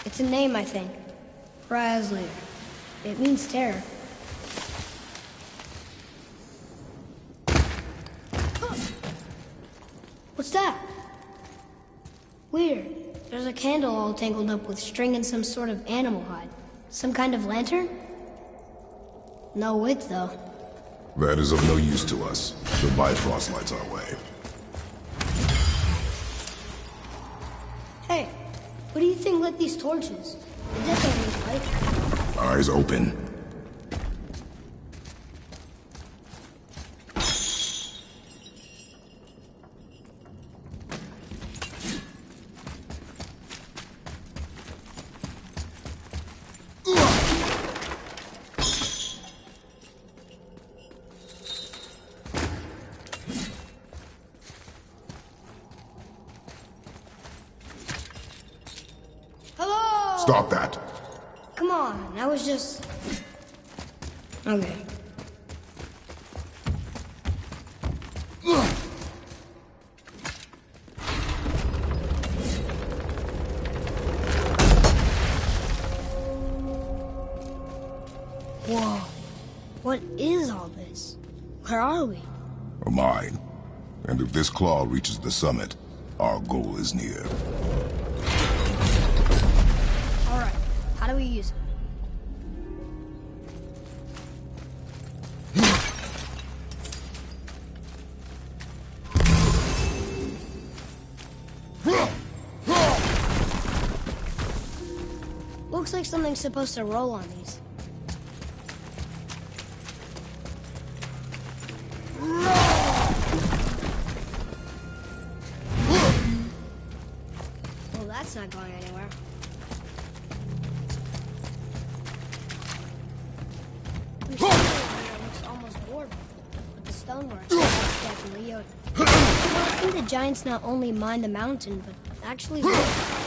It's a name, I think. Razzler. It means terror. What's that? Weird. There's a candle all tangled up with string and some sort of animal hide. Some kind of lantern? No wick, though. That is of no use to us. The Bifrost lights our way. Hey, what do you think lit these torches? It definitely needs light. Eyes open. Stop that. Come on, I was just... Okay. Whoa. What is all this? Where are we? A mine. And if this claw reaches the summit, our goal is near. Alright, how do we use it? Looks like something's supposed to roll on these. Well, that's not going anywhere. I'm sure it looks almost bored, but the stonework is definitely Yoda. I think the giants not only mine the mountain, but actually live.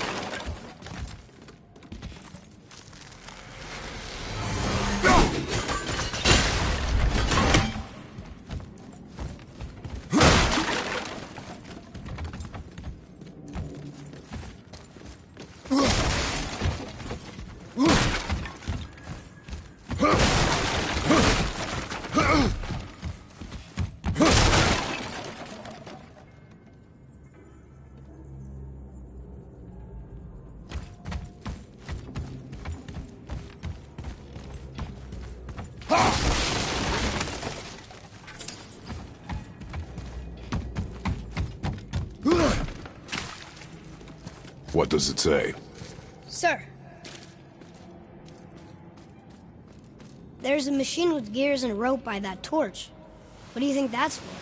What does it say? Sir. There's a machine with gears and rope by that torch. What do you think that's for?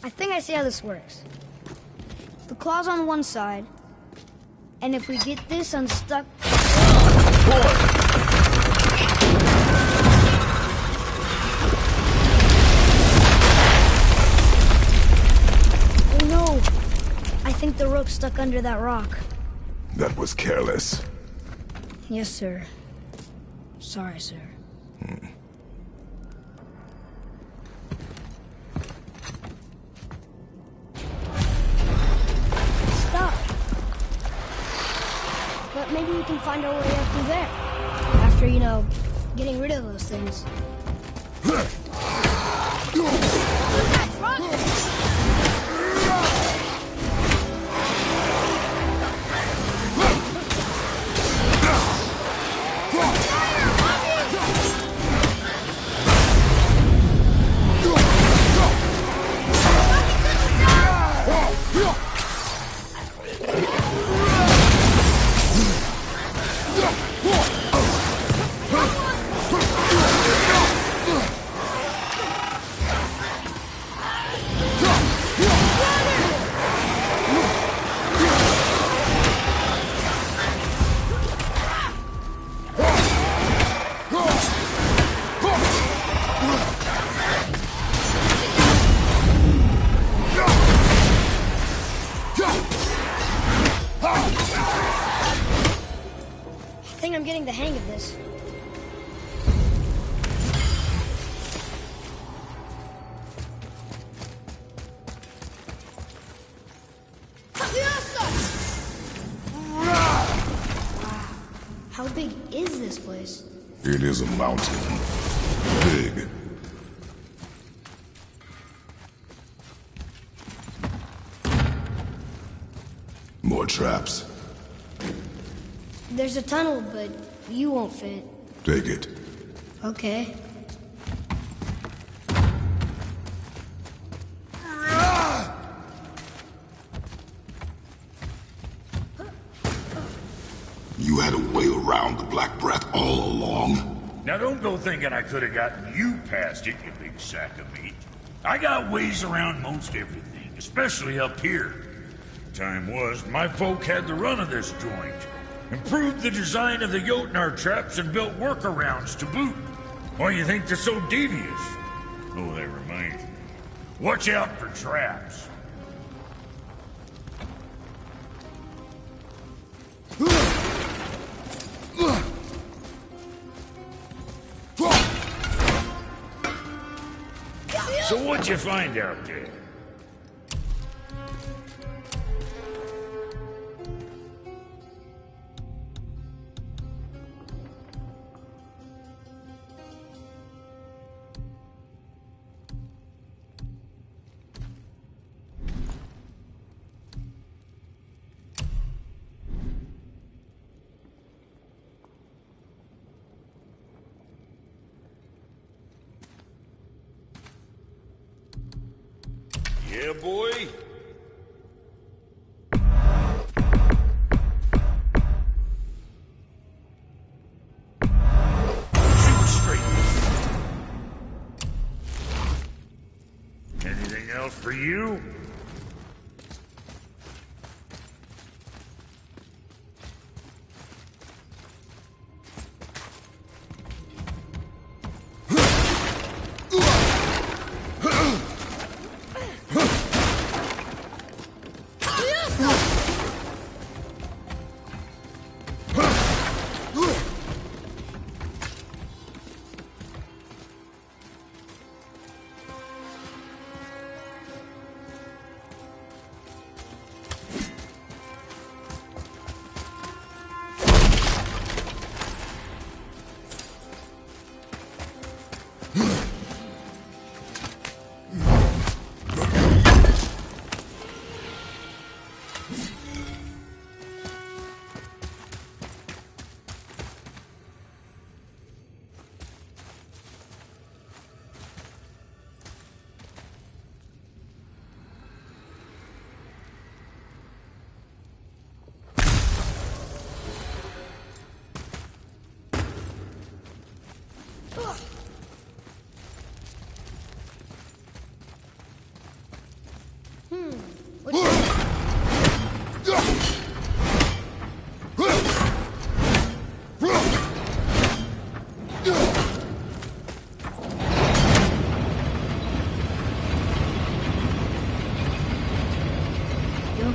I think I see how this works. The claw's on one side, and if we get this unstuck... Oh no! I think the rope's stuck under that rock. That was careless. Yes, sir. Sorry, sir. Stop! But maybe we can find our way up through there. After, you know, getting rid of those things. I think I'm getting the hang of this. Wow. How big is this place? It is a mountain. Big. More traps. There's a tunnel, but you won't fit. Take it. Okay. You had a way around the Black Breath all along? Now don't go thinking I could have gotten you past it, you big sack of meat. I got ways around most everything, especially up here. Time was, my folk had the run of this joint. Improved the design of the Jotnar traps and built workarounds to boot. Why you think they're so devious? Oh, that reminds me. Watch out for traps. So what'd you find out there? Yeah, boy? Shoot straight. Anything else for you?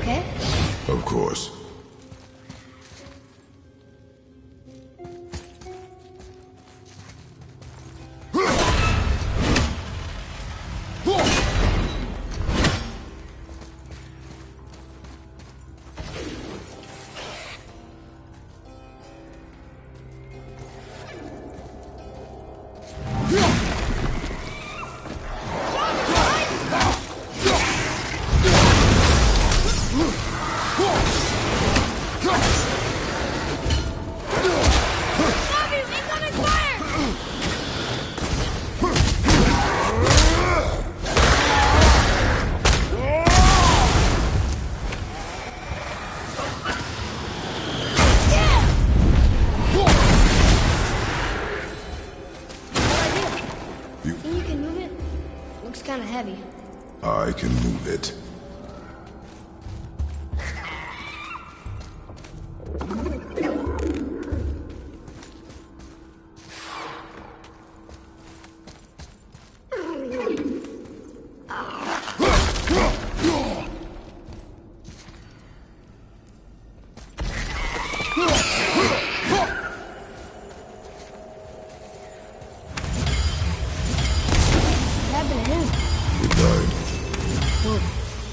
okay? Of course. Kind of heavy. I can move it.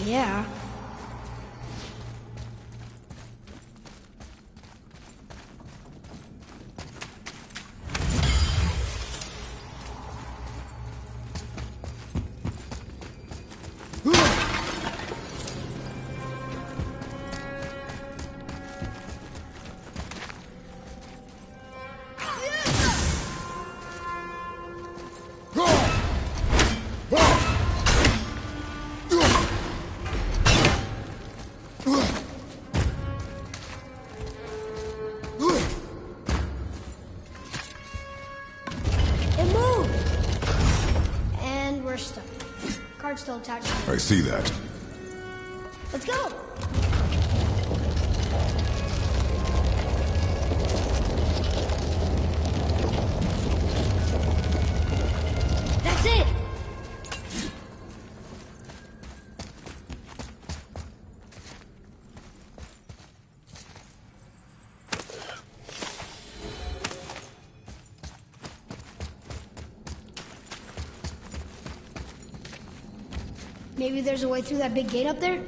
Yeah. Still attached to me. I see that. Let's go! That's it! Maybe there's a way through that big gate up there?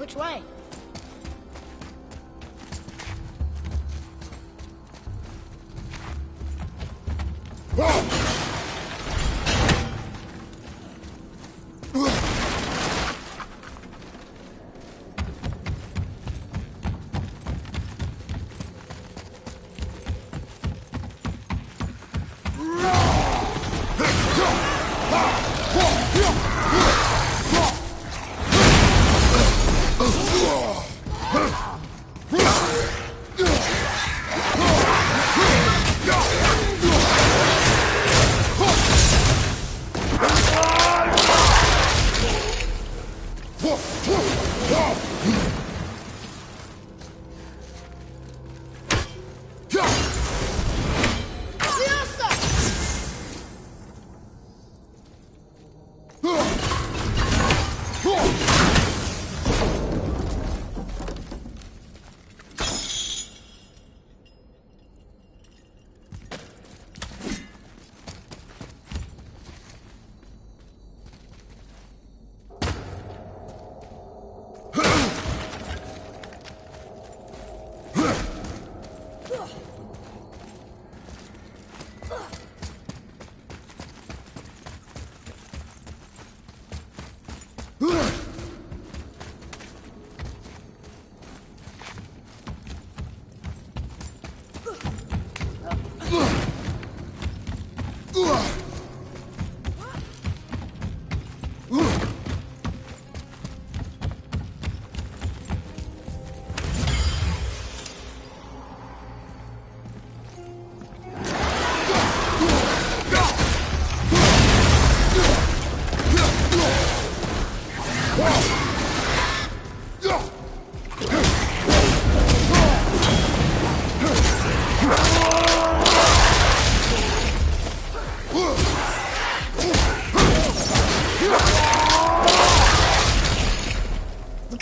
Which way?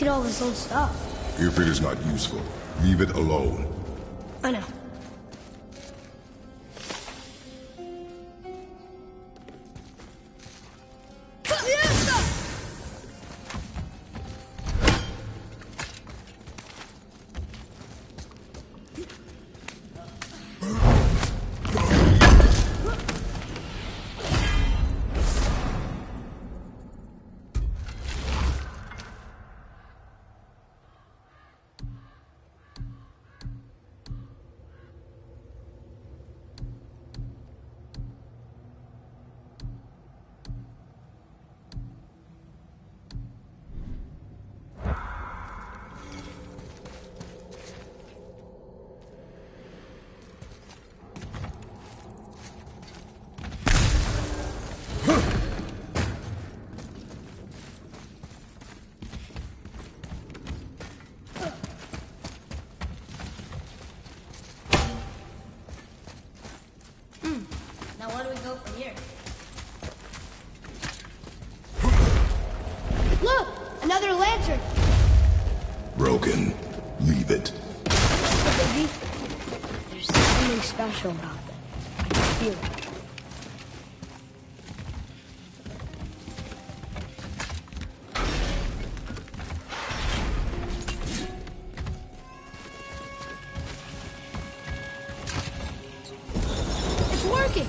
Look at all this old stuff. If it is not useful, leave it alone. I know. Now where do we go from here? Look! Another lantern! Broken. Leave it. There's something special about them. I can feel it. It's working!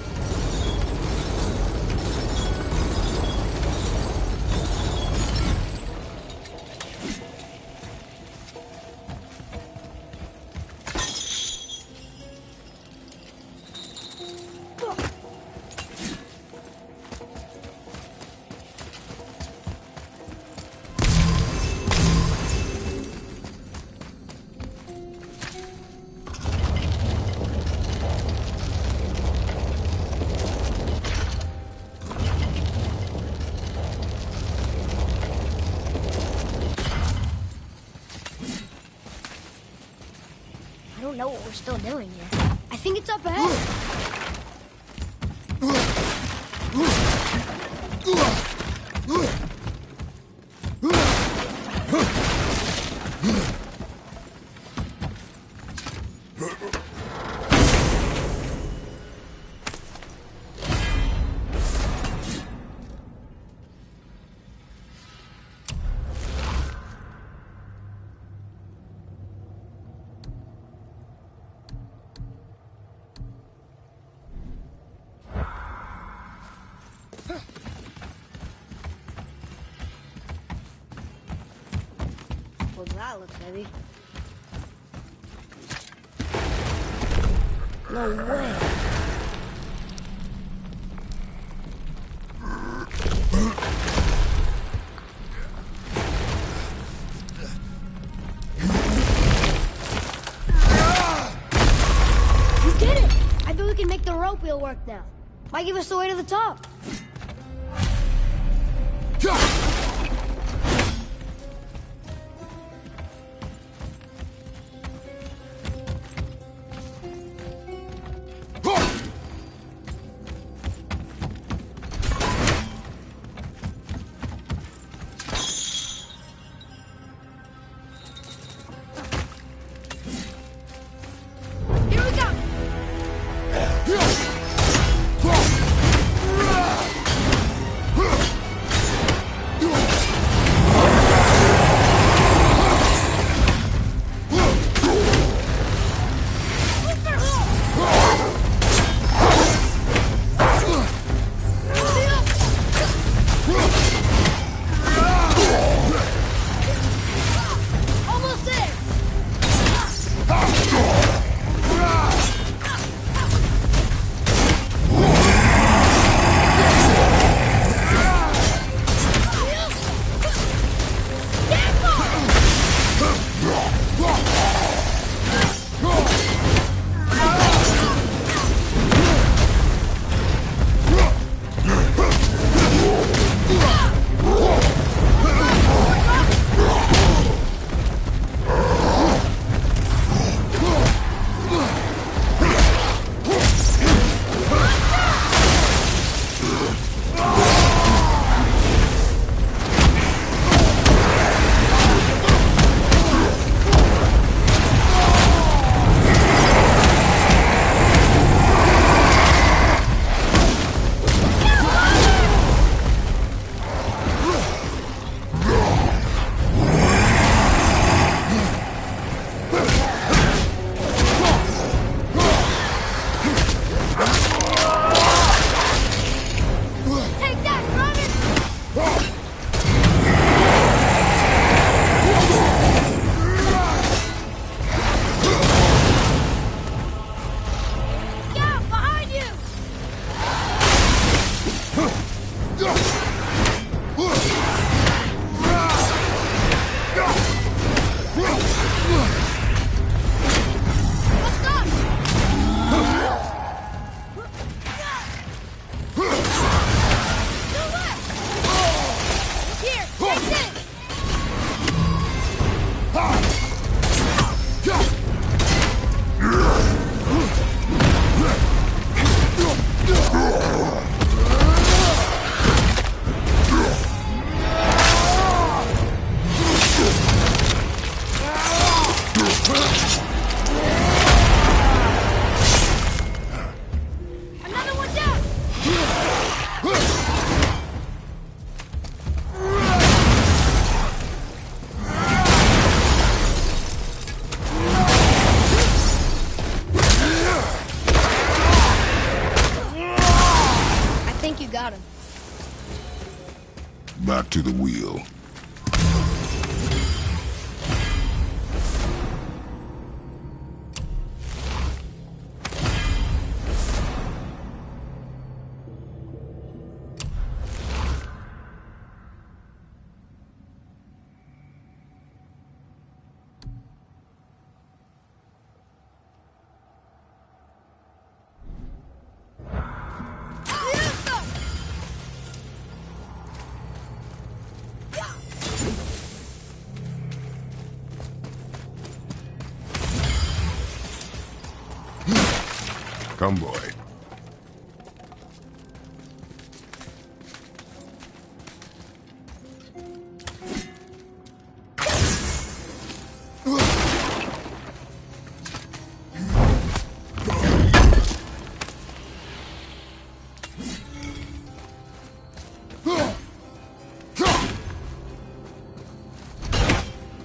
I don't know what we're still doing here. I think it's up ahead. Well, that looks heavy. No way. You did it! I bet we can make the rope wheel work now. Might give us the way to the top. Here we go! Back to the wheel. Come, boy.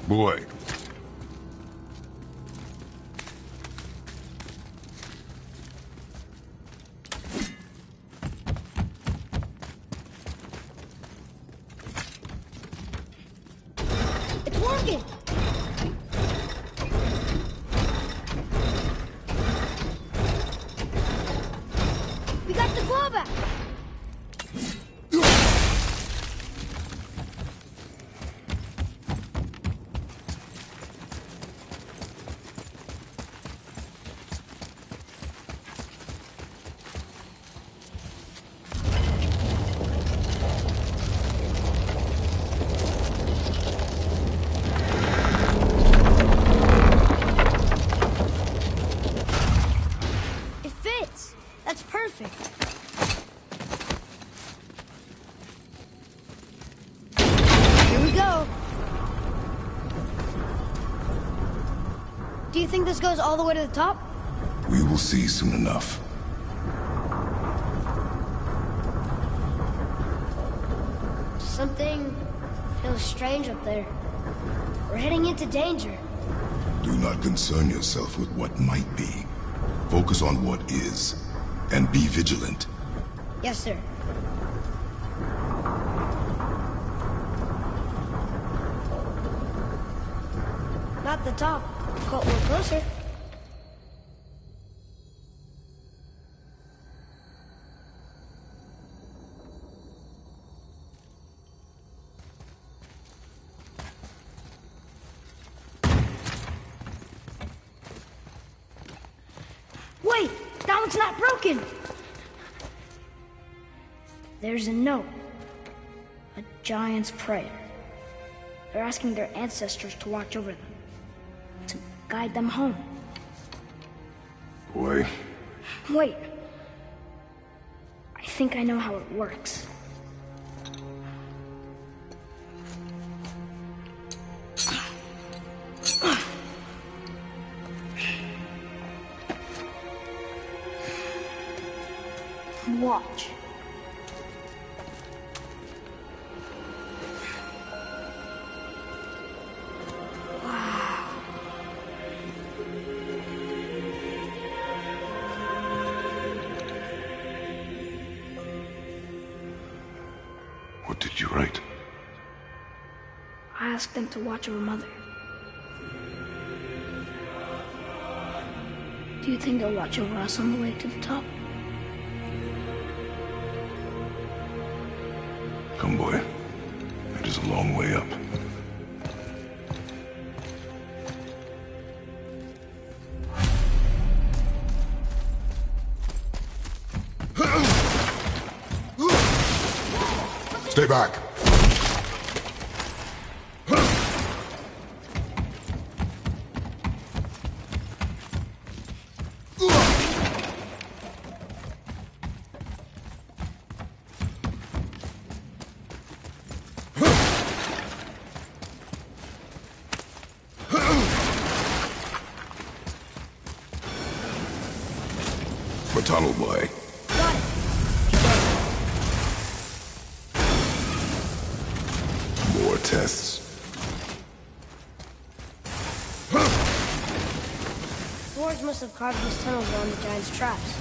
Boy. It's working! We got the claw back! That's perfect. Here we go. Do you think this goes all the way to the top? We will see soon enough. Something feels strange up there. We're heading into danger. Do not concern yourself with what might be. Focus on what is. And be vigilant. Yes, sir. Not the top, but we're closer. Wait! That one's not broken! There's a note. A giant's prayer. They're asking their ancestors to watch over them. To guide them home. Boy. Wait. I think I know how it works. Watch. Wow. What did you write? I asked them to watch over Mother. Do you think they'll watch over us on the way to the top? Come, boy. It is a long way up. Stay back. The tunnel, boy. Got it. More tests. Dwarves must have carved these tunnels around the giant's traps.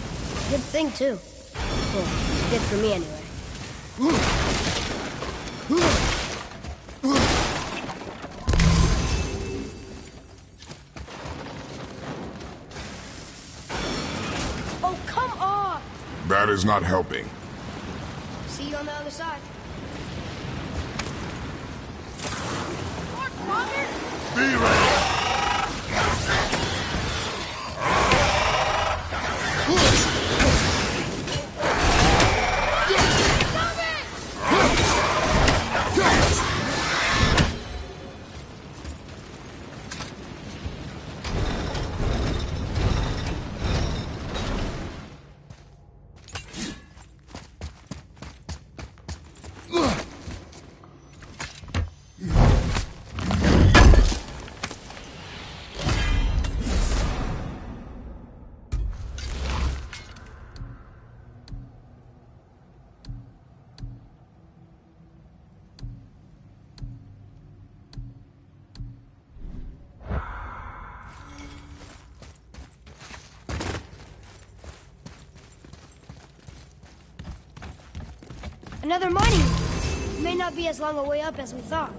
Good thing, too. Well, good for me, anyway. is not helping. See you on the other side. Be ready! Another mining room. It may not be as long a way up as we thought.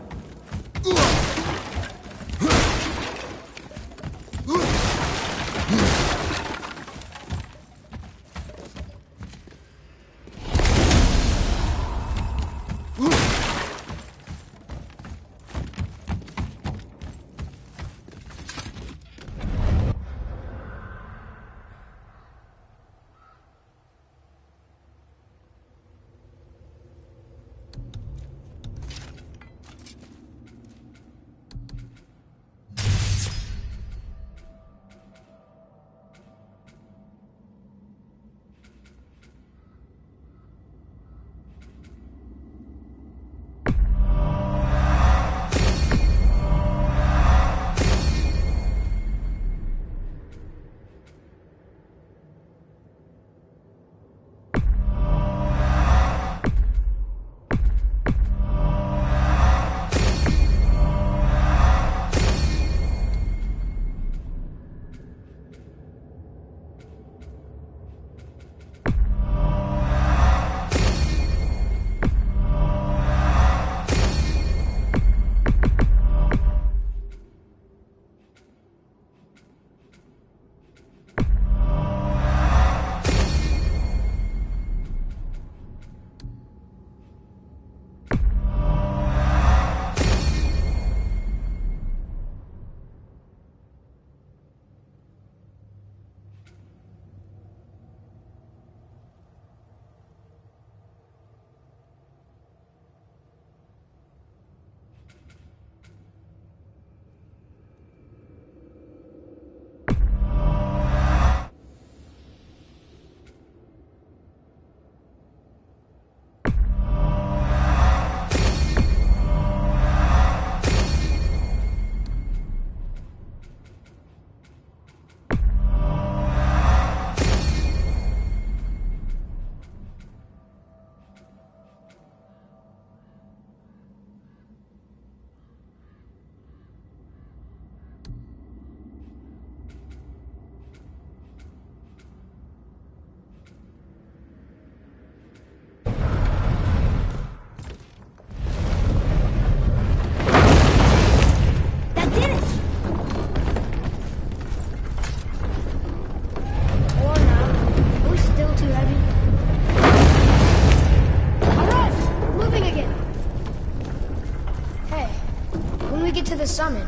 the summit,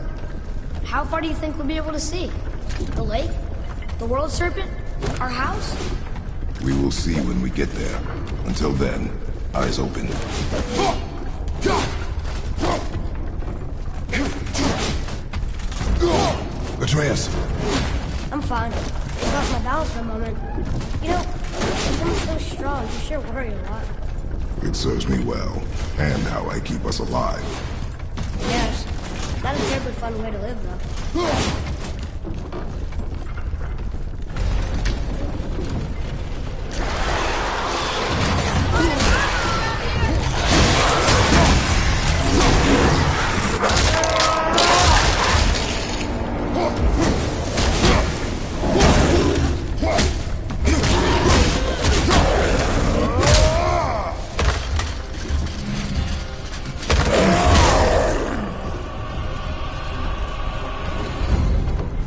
how far do you think we'll be able to see? The lake? The world serpent? Our house? We will see when we get there. Until then, eyes open. Atreus! I'm fine. I lost my balance for a moment. You know, someone's so strong, you sure worry a lot. It serves me well, and how I keep us alive. Yes. Not a terribly fun way to live, though.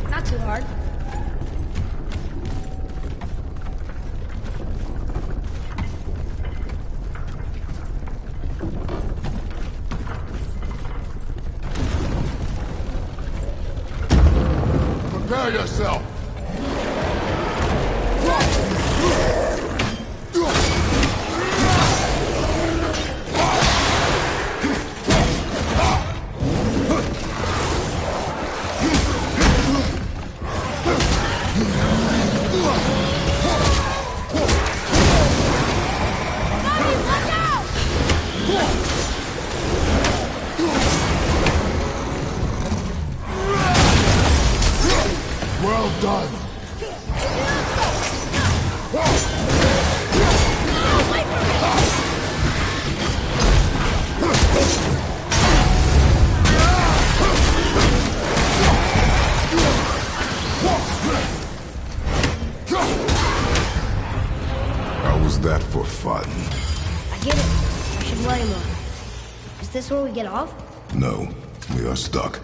Not too hard. Prepare yourself! Well done! How was that for fun? I get it. We should worry more. Is this where we get off? No, we are stuck.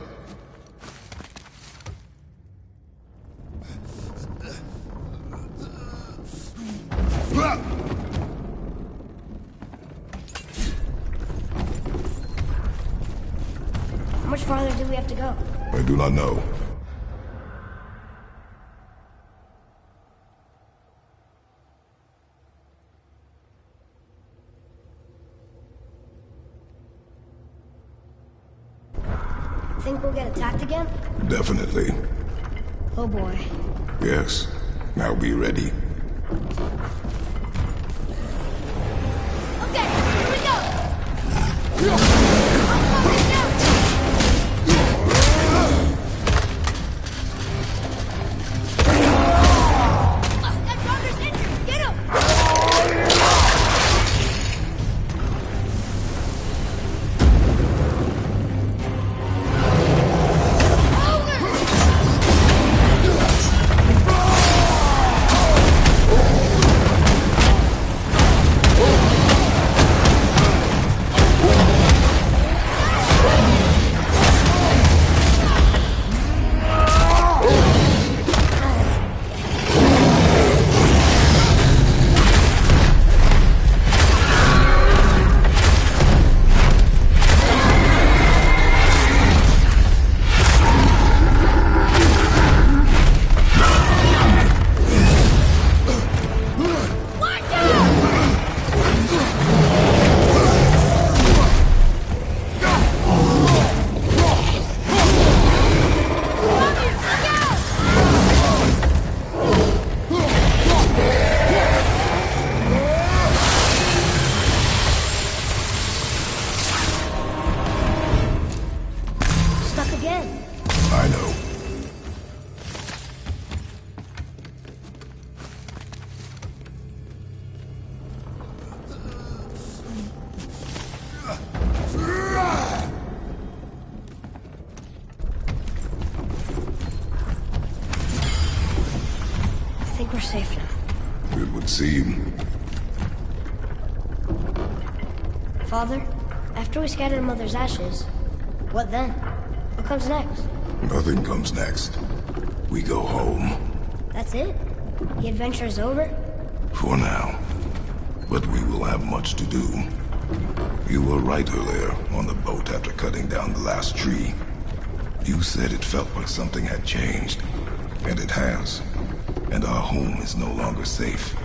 How much farther do we have to go? I do not know. Think we'll get attacked again? Definitely. Oh boy. Yes. Now be ready. Okay, here we go! That Connor's injured! Get him! I know. I think we're safe now. It would seem. Father, after we scatter Mother's ashes, what then? What comes next? Nothing comes next. We go home. That's it? The adventure is over? For now. But we will have much to do. You were right earlier on the boat after cutting down the last tree. You said it felt like something had changed. And it has. And our home is no longer safe.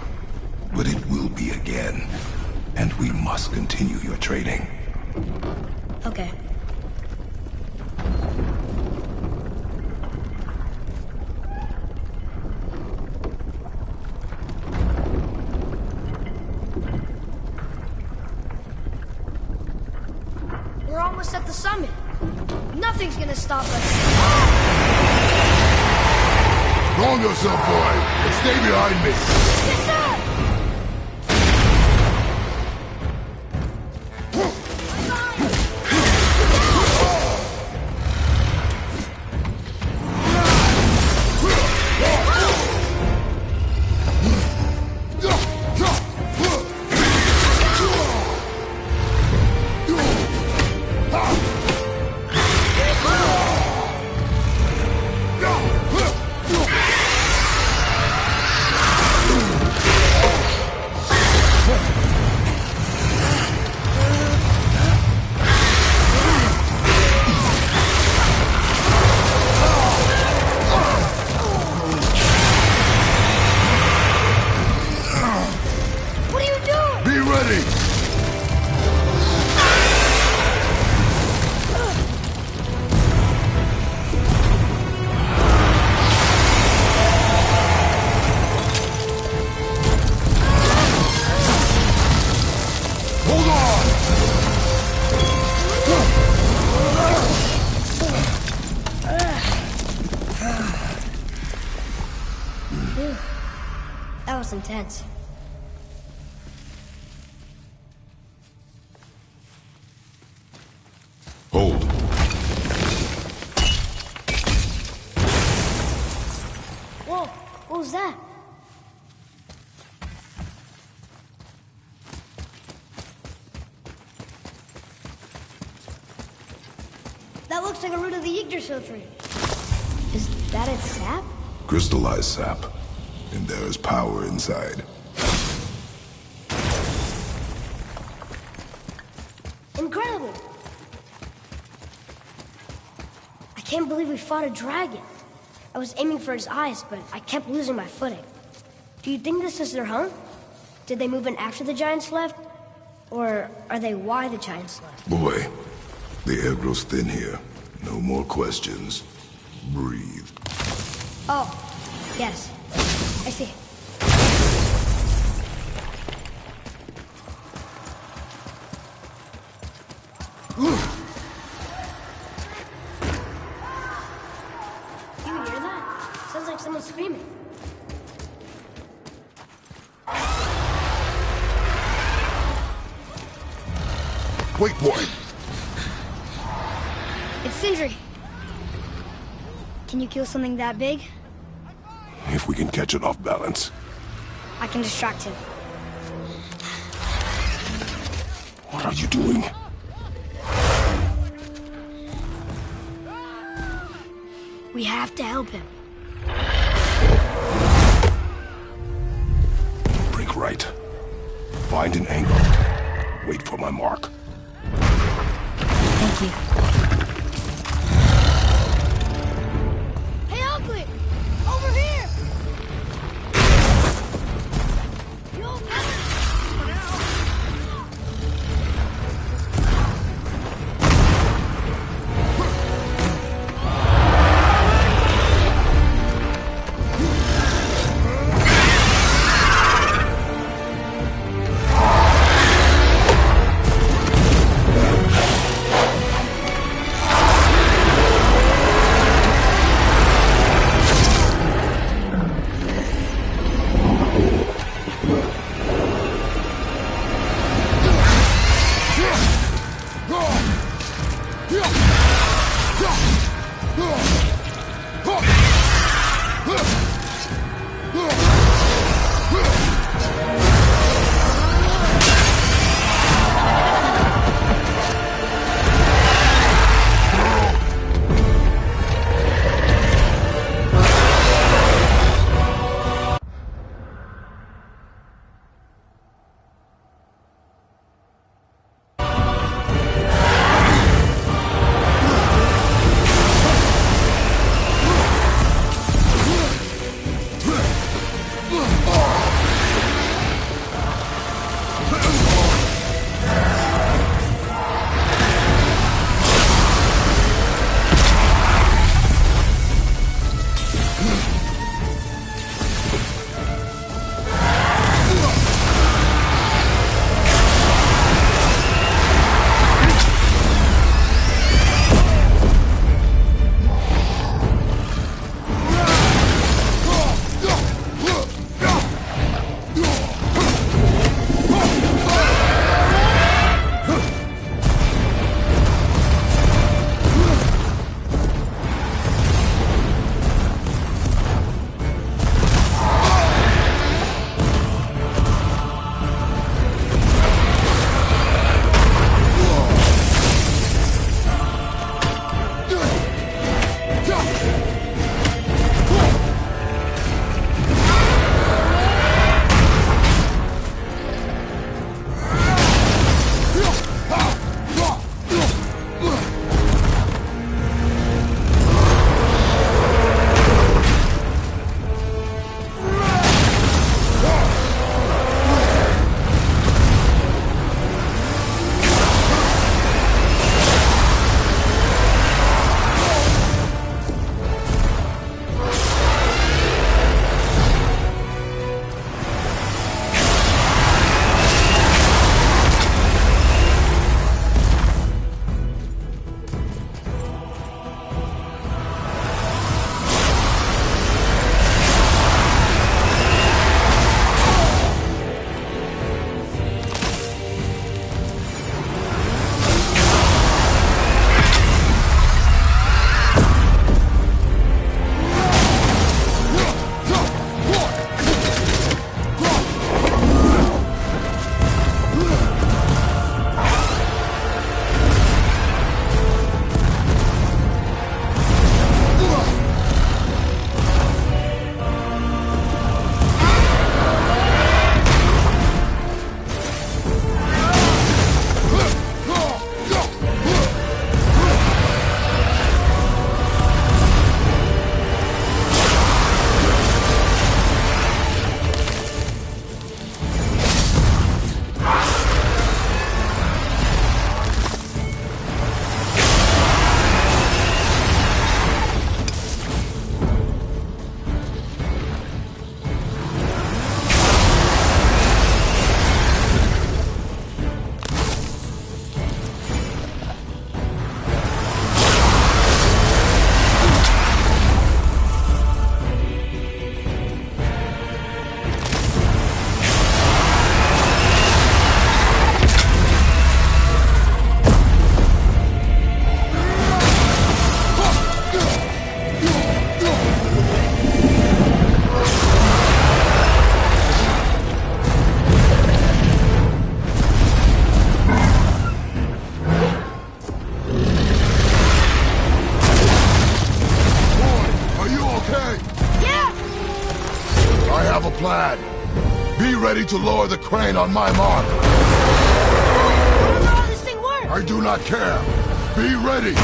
But it will be again. And we must continue your training. Okay. We're almost at the summit. Nothing's gonna stop us. Calm yourself, boy, and stay behind me. Yes, sir! was intense. Hold. Whoa, what was that? That looks like a root of the Yggdrasil tree. Is that its sap? Crystallized sap. And there is power inside. Incredible! I can't believe we fought a dragon. I was aiming for his eyes, but I kept losing my footing. Do you think this is their home? Did they move in after the giants left? Or are they why the giants left? Boy, the air grows thin here. No more questions. Breathe. Oh, yes. I see. You hear that? Sounds like someone screaming. Wait, boy! It's Sindri. Can you kill something that big? If we can catch it off balance. I can distract him. What are you doing? We have to help him. Break right. Find an angle. Wait for my mark. Thank you. Hey, Ugly! Over here! You okay? plan. Be ready to lower the crane on my mark. I don't know how this thing works! I do not care. Be ready.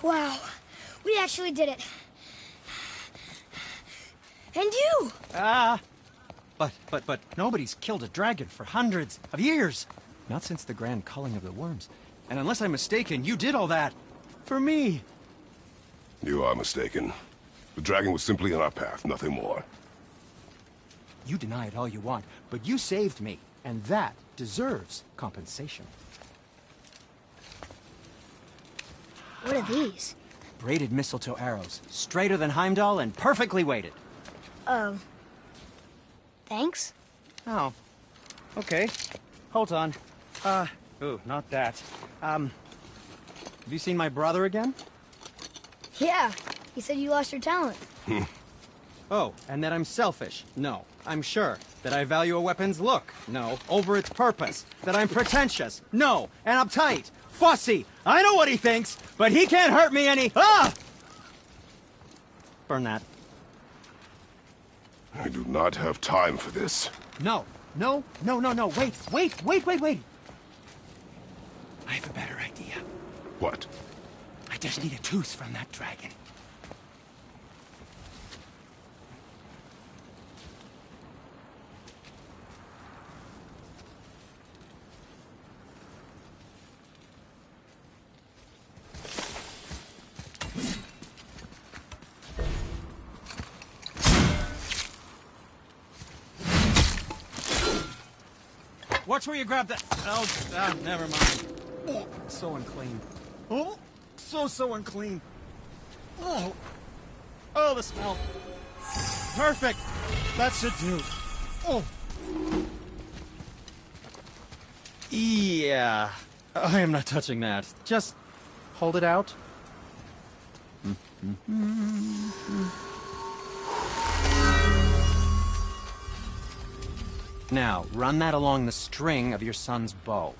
Wow, we actually did it. And you! But nobody's killed a dragon for hundreds of years. Not since the grand culling of the worms. And unless I'm mistaken, you did all that for me. You are mistaken. The dragon was simply in our path, nothing more. You deny it all you want, but you saved me, and that deserves compensation. What are these? Braided mistletoe arrows, straighter than Heimdall and perfectly weighted. Thanks? Oh, okay. Hold on. Ooh, not that. Have you seen my brother again? Yeah, he said you lost your talent. Oh, and that I'm selfish? No, I'm sure. That I value a weapon's look? No, over its purpose. That I'm pretentious? No, and uptight, fussy. I know what he thinks, but he can't hurt me any. Ah! Burn that. I do not have time for this. No. Wait. I have a better idea. What? I just need a tooth from that dragon. Watch where you grab that. Oh, never mind. Oh, so unclean. Oh, so unclean. Oh, the smell. Perfect. That should do. Oh. Yeah. I am not touching that. Just hold it out. Now, run that along the string of your son's bow.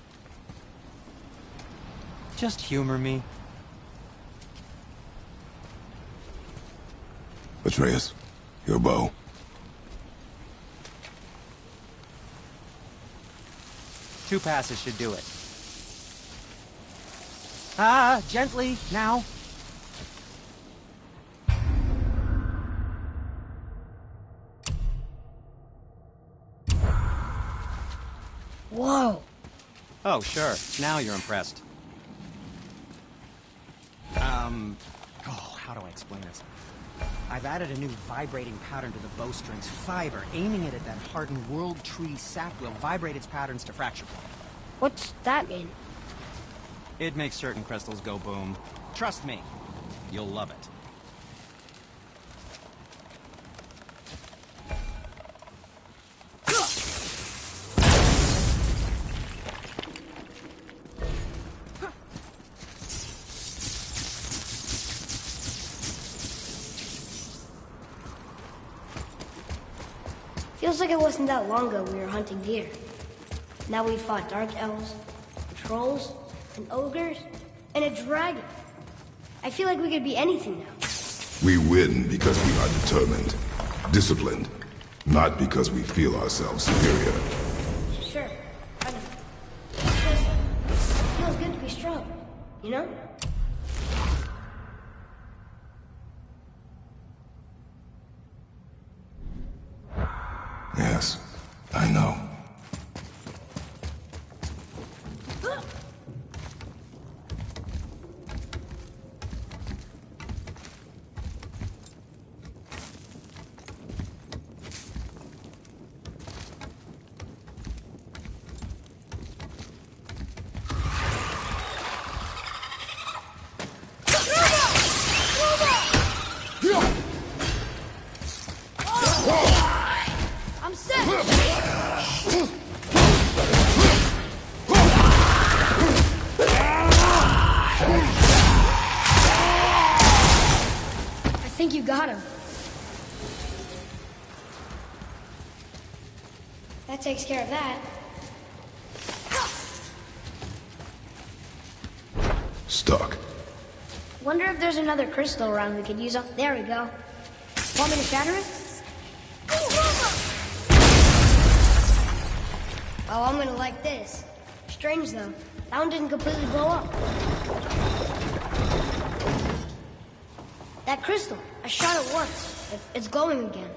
Just humor me. Atreus, your bow. Two passes should do it. Gently, now. Whoa. Oh, sure. Now you're impressed. how do I explain this? I've added a new vibrating pattern to the bowstring's fiber, aiming it at that hardened world tree sap will vibrate its patterns to fracture point. What's that mean? It makes certain crystals go boom. Trust me, you'll love it. Feels like it wasn't that long ago we were hunting deer. Now we fought dark elves, trolls, and ogres, and a dragon. I feel like we could be anything now. We win because we are determined, disciplined, not because we feel ourselves superior. Sure, I know. It feels good to be strong, you know? Yes, I know. I'm set! I think you got him. That takes care of that. Stuck. Wonder if there's another crystal around we could use up. There we go. Want me to shatter it? Oh, I'm gonna like this. Strange though. That one didn't completely blow up. That crystal. I shot it once. It's glowing again.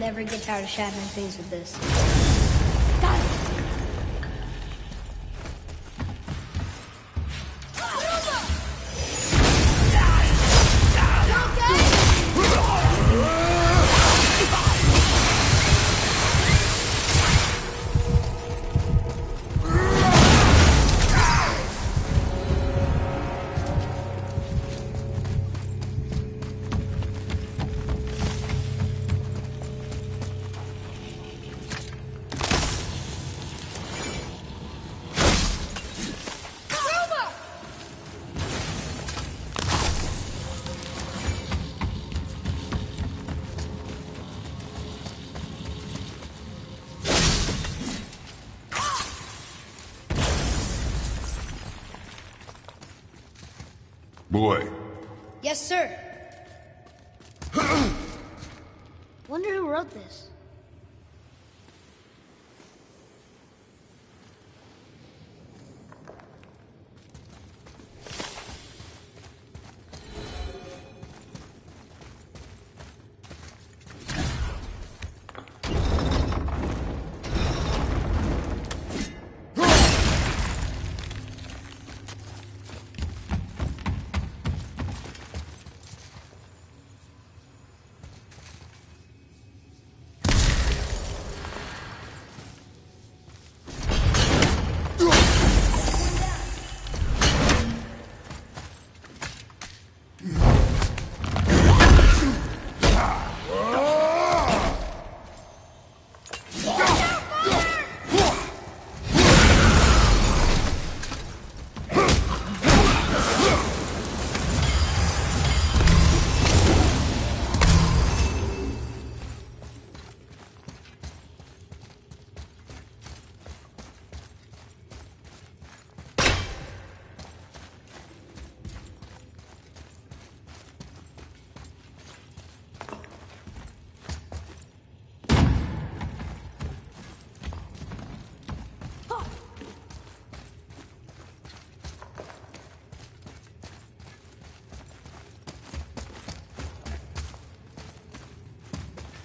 never get tired of shattering things with this. Got it! Boy. Yes, sir. Wonder who wrote this.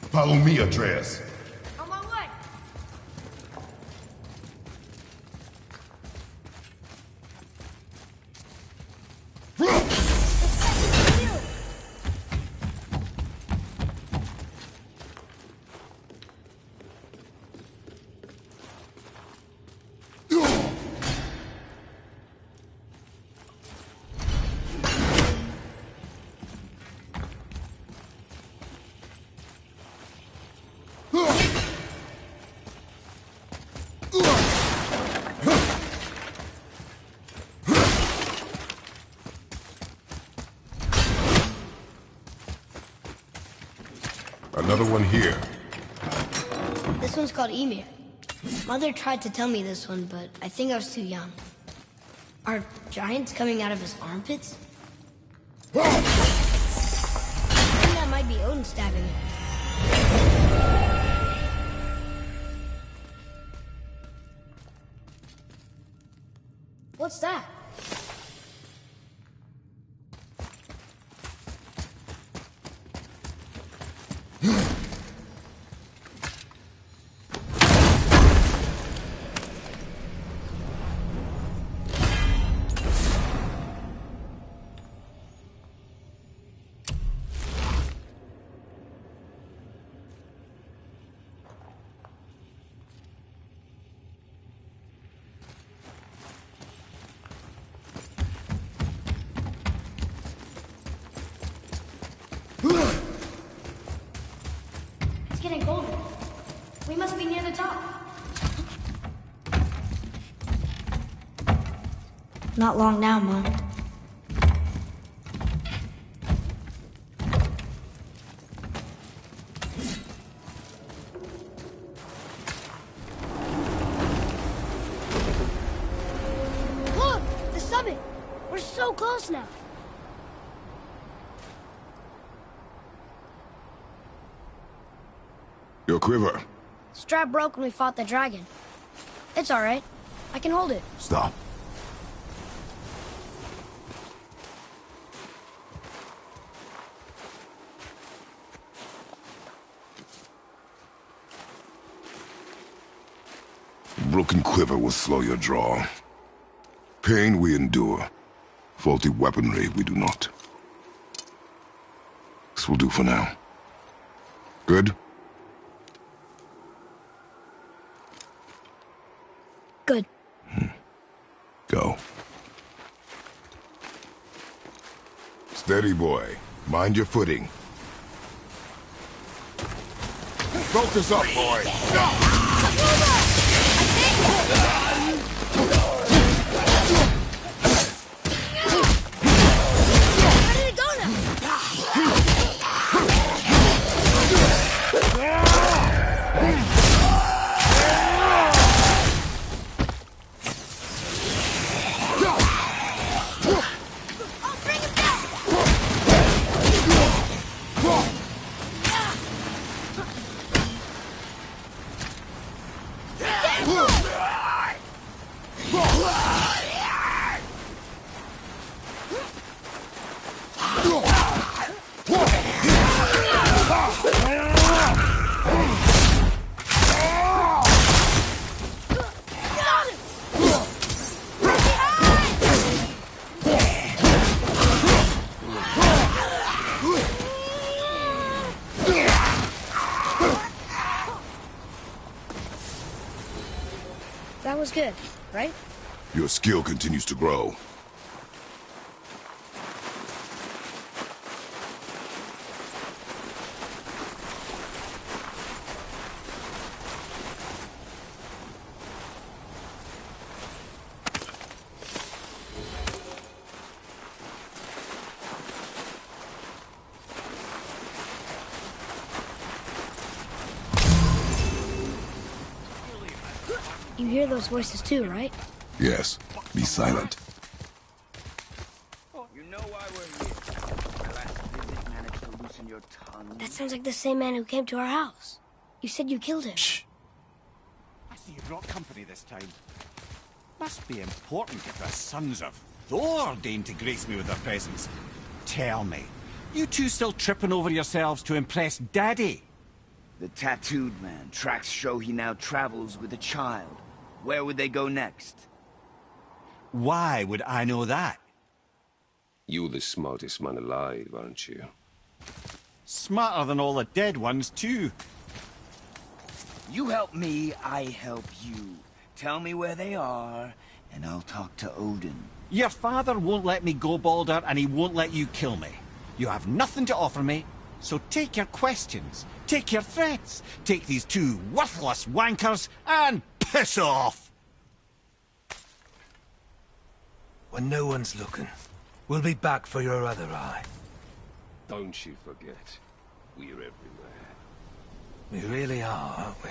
Follow me, Atreus. On my way. Another one here. This one's called Ymir. Mother tried to tell me this one, but I think I was too young. Are giants coming out of his armpits? I think that might be Odin stabbing him. What's that? It's getting colder. We must be near the top. Not long now, Mom. Look! The summit! We're so close now. Your quiver. Strap broke when we fought the dragon. It's all right. I can hold it. Stop. broken quiver will slow your draw. Pain we endure. Faulty weaponry we do not. This will do for now. Good? Good. Go. Steady, boy. Mind your footing. Focus up, boy. Where did it go now? Oh, bring him down! That was good, right? Your skill continues to grow. You hear those voices too, right? Yes. Be silent. You know why we're here. My last visit managed to loosen your tongue. That sounds like the same man who came to our house. You said you killed him. Shh. I see you brought company this time. Must be important if the sons of Thor deign to grace me with their presence. Tell me, you two still tripping over yourselves to impress Daddy? The tattooed man. Tracks show he now travels with a child. Where would they go next? Why would I know that? You're the smartest man alive, aren't you? Smarter than all the dead ones, too. You help me, I help you. Tell me where they are, and I'll talk to Odin. Your father won't let me go, Baldur, and he won't let you kill me. You have nothing to offer me, so take your questions, take your threats, take these two worthless wankers, and piss off! When no one's looking, we'll be back for your other eye. Don't you forget, we're everywhere. We really are, aren't we?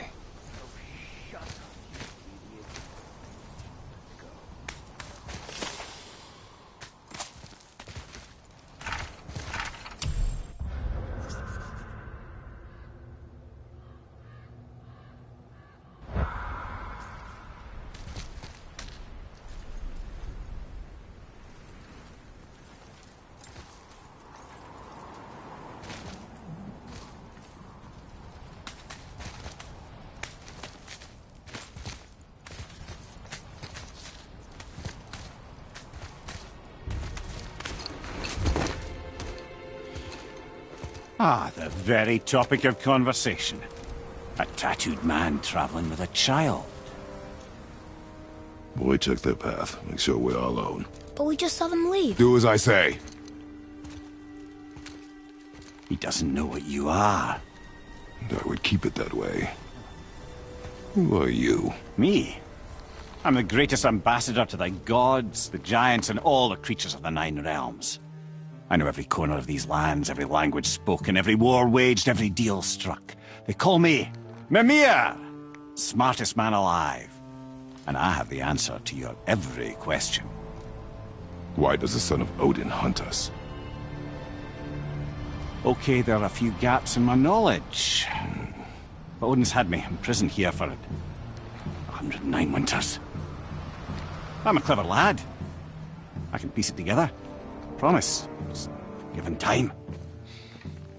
Ah, the very topic of conversation. A tattooed man traveling with a child. Boy, check their path. Make sure we're all alone. But we just saw them leave. Do as I say. He doesn't know what you are. And I would keep it that way. Who are you? Me? I'm the greatest ambassador to the gods, the giants, and all the creatures of the Nine Realms. I know every corner of these lands, every language spoken, every war waged, every deal struck. They call me Mimir, smartest man alive. And I have the answer to your every question. Why does the son of Odin hunt us? Okay, there are a few gaps in my knowledge. But Odin's had me imprisoned here for 109 winters. I'm a clever lad. I can piece it together. Promise. Just given time.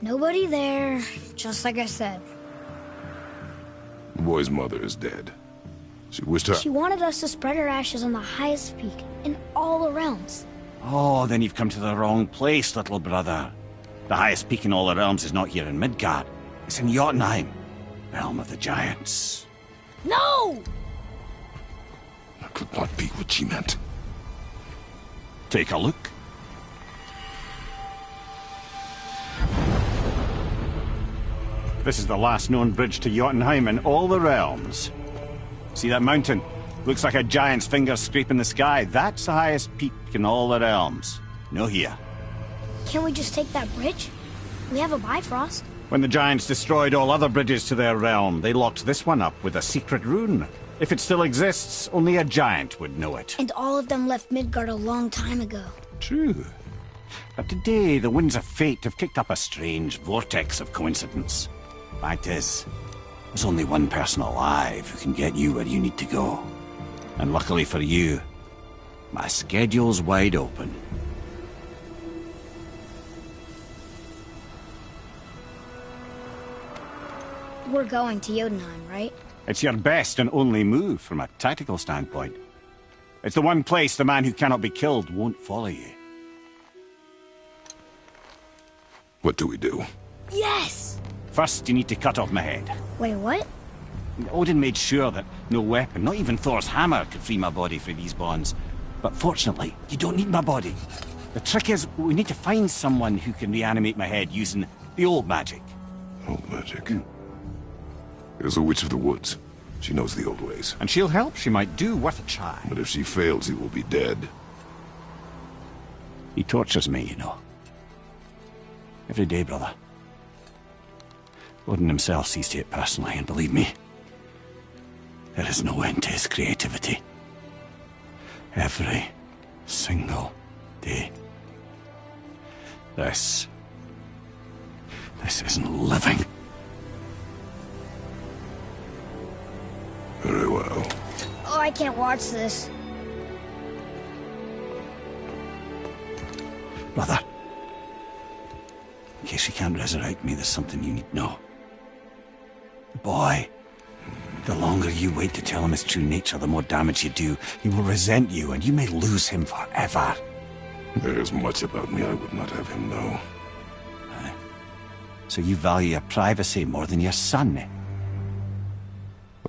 Nobody there, just like I said. The boy's mother is dead. She wished her... She wanted us to spread her ashes on the highest peak in all the realms. Oh, then you've come to the wrong place, little brother. The highest peak in all the realms is not here in Midgard. It's in Jotunheim, realm of the giants. No! That could not be what she meant. Take a look. This is the last known bridge to Jotunheim in all the realms. See that mountain? Looks like a giant's finger scraping the sky. That's the highest peak in all the realms. No here. Can't we just take that bridge? We have a Bifrost. When the giants destroyed all other bridges to their realm, they locked this one up with a secret rune. If it still exists, only a giant would know it. And all of them left Midgard a long time ago. True. But today, the winds of fate have kicked up a strange vortex of coincidence. Fact is, there's only one person alive who can get you where you need to go. And luckily for you, my schedule's wide open. We're going to Jotunheim, right? It's your best and only move from a tactical standpoint. It's the one place the man who cannot be killed won't follow you. What do we do? Yes! First, you need to cut off my head. Wait, what? Odin made sure that no weapon, not even Thor's hammer, could free my body from these bonds. But fortunately, you don't need my body. The trick is, we need to find someone who can reanimate my head using the old magic. Old magic? There's a witch of the woods. She knows the old ways. And she'll help. She might do worth a try. But if she fails, he will be dead. He tortures me, you know. Every day, brother. Odin himself sees to it personally, and believe me, there is no end to his creativity. Every single day. This isn't living. Very well. Oh, I can't watch this. Brother, in case you can't resurrect me, there's something you need to know. The boy, the longer you wait to tell him his true nature, the more damage you do. He will resent you, and you may lose him forever. There's much about me I would not have him know. So you value your privacy more than your son, eh?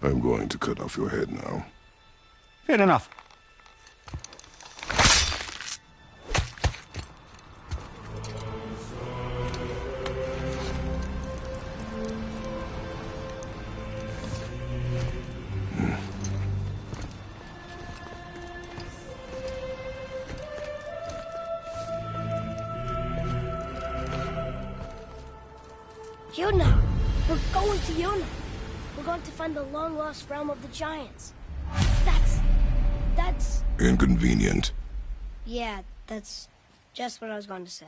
I'm going to cut off your head now. Fair enough. Jotunheim! We're going to Jotunheim! We're going to find the long-lost realm of the giants. That's... Inconvenient. Yeah, that's just what I was going to say.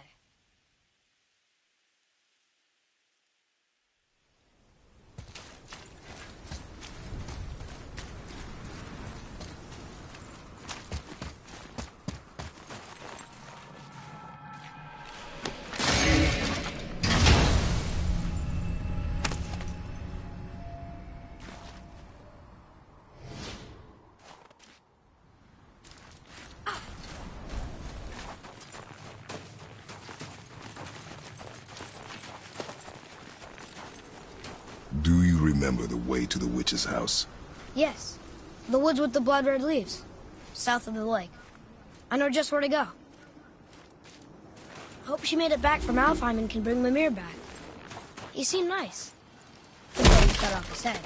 Do you remember the way to the witch's house? Yes. The woods with the blood-red leaves. South of the lake. I know just where to go. Hope she made it back from Alfheim and can bring Mimir back. He seemed nice. Until he cut off his head.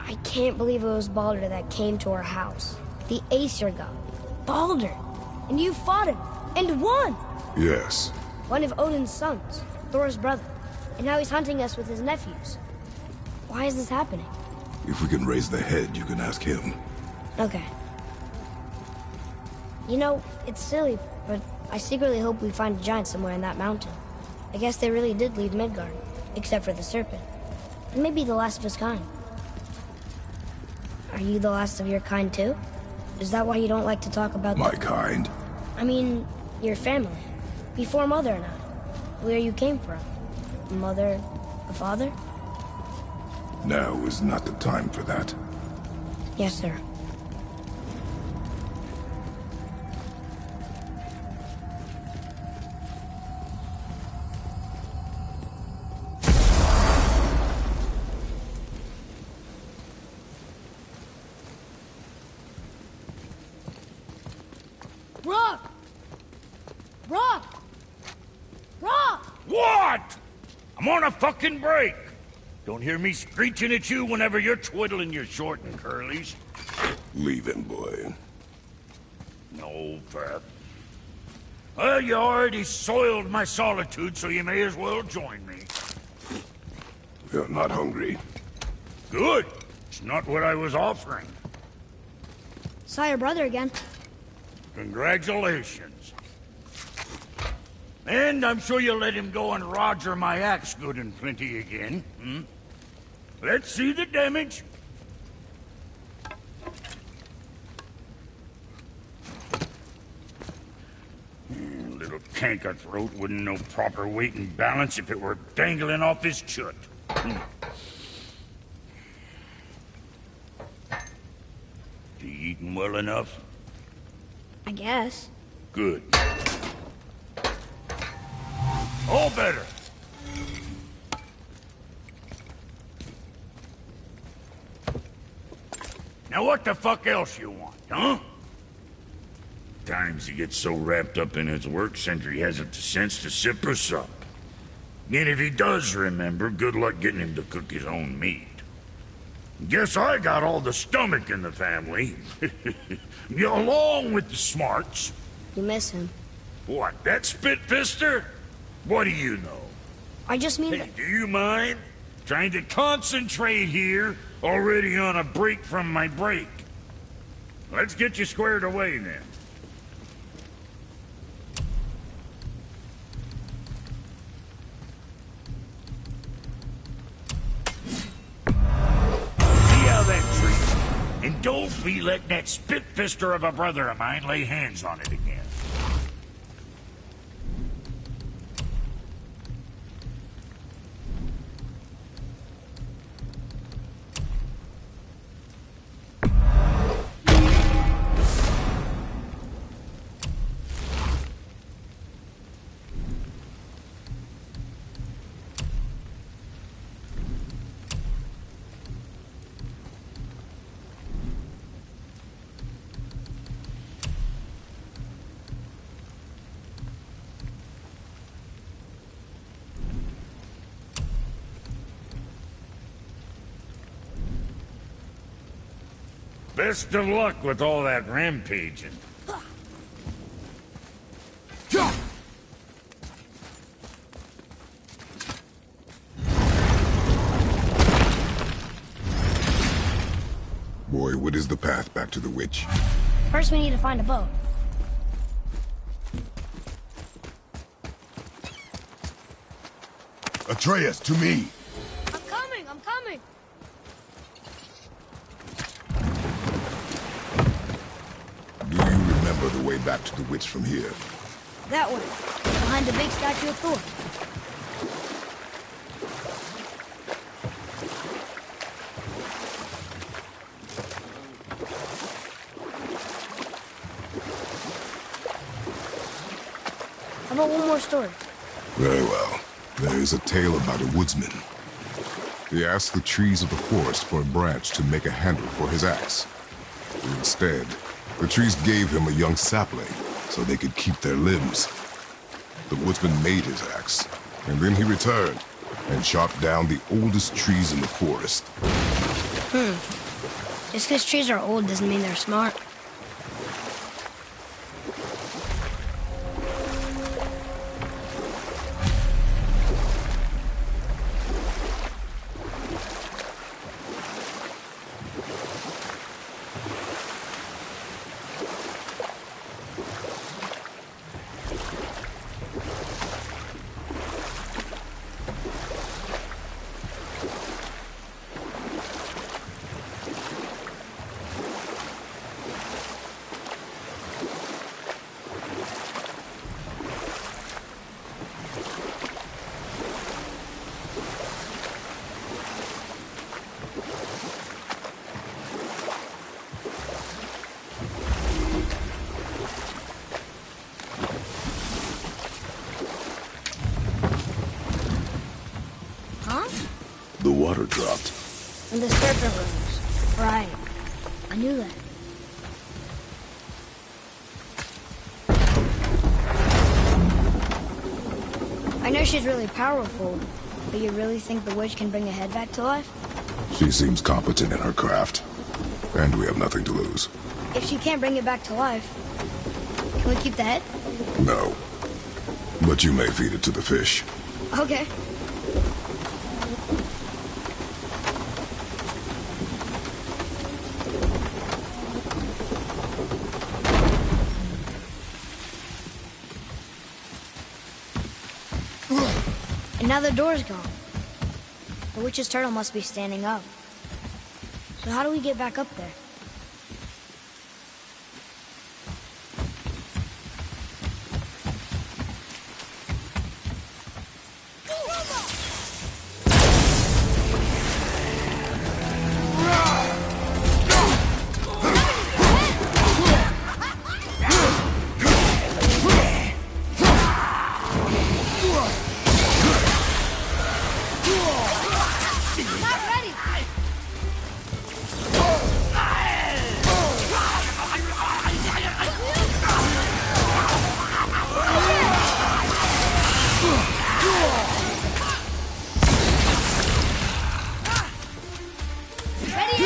I can't believe it was Baldur that came to our house. The Aesir god. Baldur! And you fought him, and won! Yes. One of Odin's sons. Thor's brother. And now he's hunting us with his nephews. Why is this happening? If we can raise the head, you can ask him. Okay. You know, it's silly, but I secretly hope we find a giant somewhere in that mountain. I guess they really did leave Midgard, except for the serpent. And maybe the last of his kind. Are you the last of your kind too? Is that why you don't like to talk about My kind? I mean, your family. Before Mother and I. Where you came from. Mother, the father? Now is not the time for that. Yes, sir. Rock! Rock! Rock! What? I'm on a fucking break. Don't hear me screeching at you whenever you're twiddling your short and curlies. Leave him, boy. No, Pep. Well, you already soiled my solitude, so you may as well join me. You're not hungry. Good. It's not what I was offering. Saw your brother again. Congratulations. And I'm sure you'll let him go and Roger my axe good and plenty again. Hmm? Let's see the damage. Little canker throat wouldn't know proper weight and balance if it were dangling off his chut. You eating well enough? I guess. Good. All better. Now what the fuck else you want, huh? Times he gets so wrapped up in his work, Sentry hasn't the sense to sip or sup. And if he does remember, good luck getting him to cook his own meat. Guess I got all the stomach in the family. Along with the smarts. You miss him. What, that spit-fister? What do you know? I just mean Hey, do you mind? Trying to concentrate here, already on a break from my break. Let's get you squared away, then. See how that treats. And don't be letting that spit-fister of a brother of mine lay hands on it again. Best of luck with all that rampaging. Boy, what is the path back to the witch? First we need to find a boat. Atreus, to me! I'm coming! I'm coming! Do you remember the way back to the witch from here? That way. Behind the big statue of Thor. How about one more story? Very well. There is a tale about a woodsman. He asked the trees of the forest for a branch to make a handle for his axe. Instead, the trees gave him a young sapling so they could keep their limbs. The woodsman made his axe, and then he returned and chopped down the oldest trees in the forest. Just because trees are old doesn't mean they're smart. Huh? The water dropped. In the serpent rooms. Right. I knew that. I know she's really powerful, but you really think the witch can bring a head back to life? She seems competent in her craft. And we have nothing to lose. If she can't bring it back to life, can we keep the head? No. But you may feed it to the fish. Okay. And now the door's gone. The witch's turtle must be standing up. So how do we get back up there? Not ready! Ready?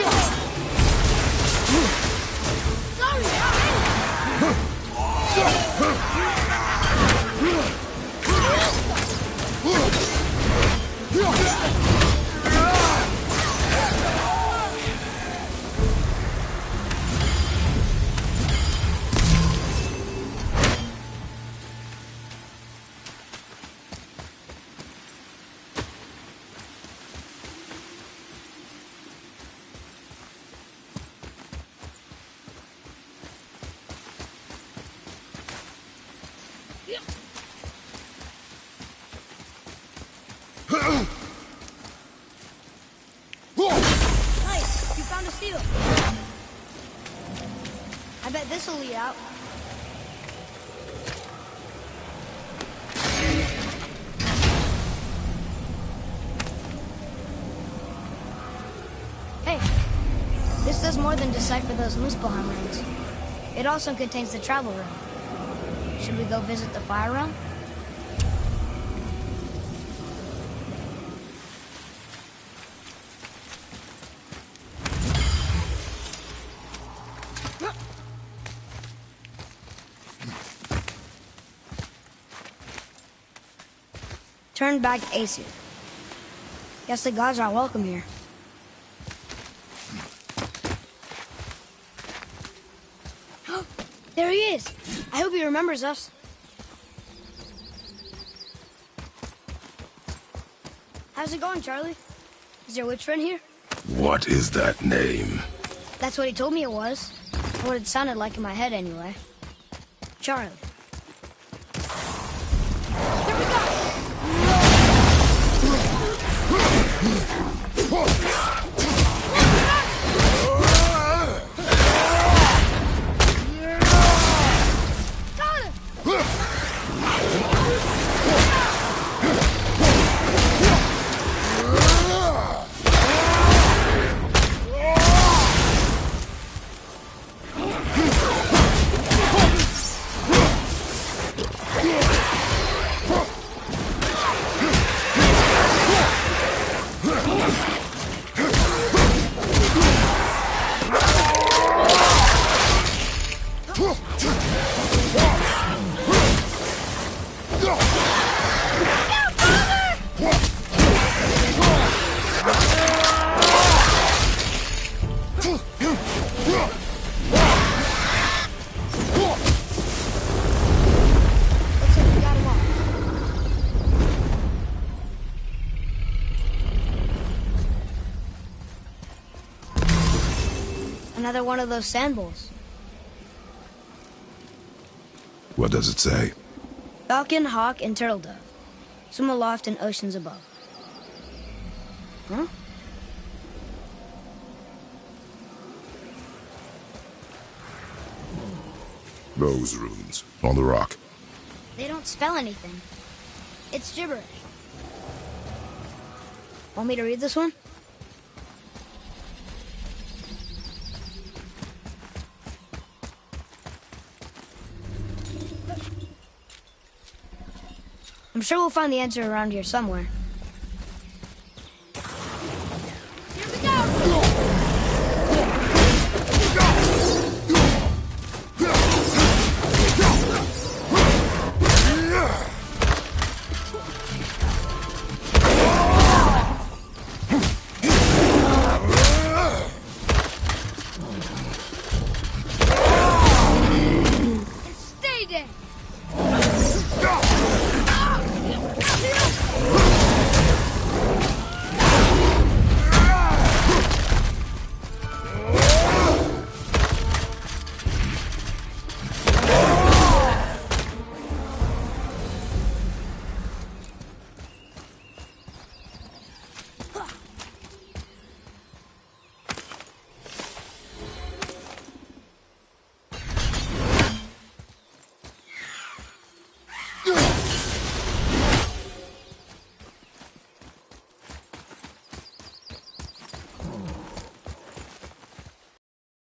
Nice, you found a seal. I bet this'll lead out. Hey, this does more than decipher those Muspelheim runes. It also contains the travel rune. Should we go visit the fire realm? Turn back Aesir. Guess the gods aren't welcome here. There he is! I hope he remembers us. How's it going, Charlie? Is your witch friend here? What is that name? That's what he told me it was. What it sounded like in my head, anyway. Charlie. Here we go! Got him! Looks like we got him all. Another one of those sand bowls. What does it say? Falcon, hawk, and turtle dove. Swim aloft in oceans above. Huh? Those runes on the rock. They don't spell anything. It's gibberish. Want me to read this one? I'm sure we'll find the answer around here somewhere. Here we go! Stay there!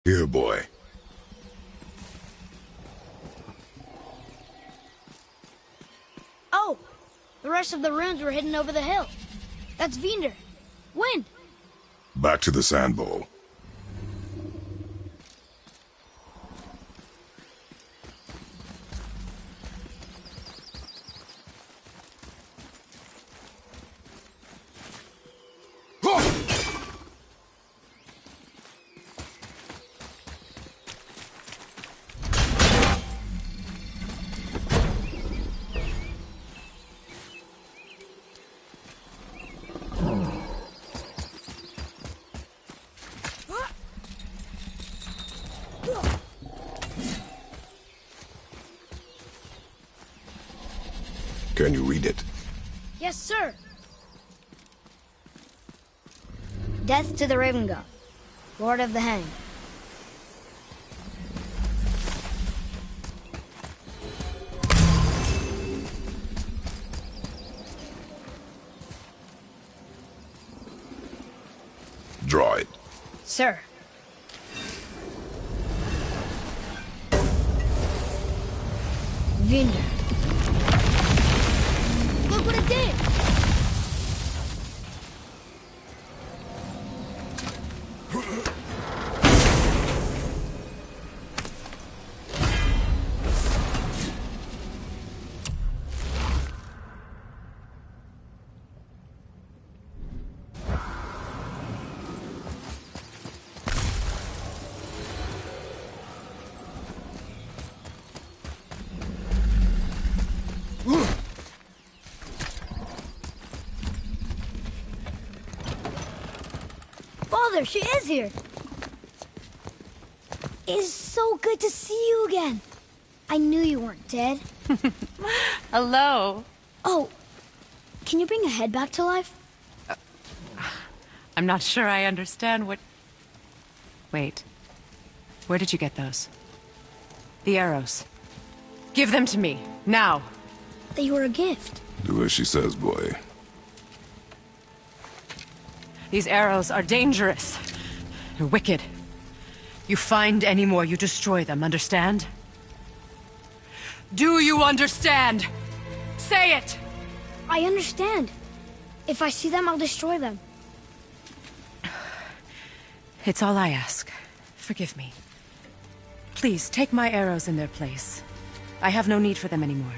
Here, boy. Oh! The rest of the runes were hidden over the hill. That's Vinder. Wind! Back to the sand bowl. Can you read it? Yes, sir. Death to the Raven God, Lord of the Hang. Draw it. Sir. Vinder. Look what it did! Father, she is here! It is so good to see you again. I knew you weren't dead. Hello. Oh, can you bring a head back to life? I'm not sure I understand what... Wait. Where did you get those? The arrows. Give them to me, now. They were a gift. Do as she says, boy. These arrows are dangerous. They're wicked. You find any more, you destroy them, understand? Do you understand? Say it! I understand. If I see them, I'll destroy them. It's all I ask. Forgive me. Please, take my arrows in their place. I have no need for them anymore.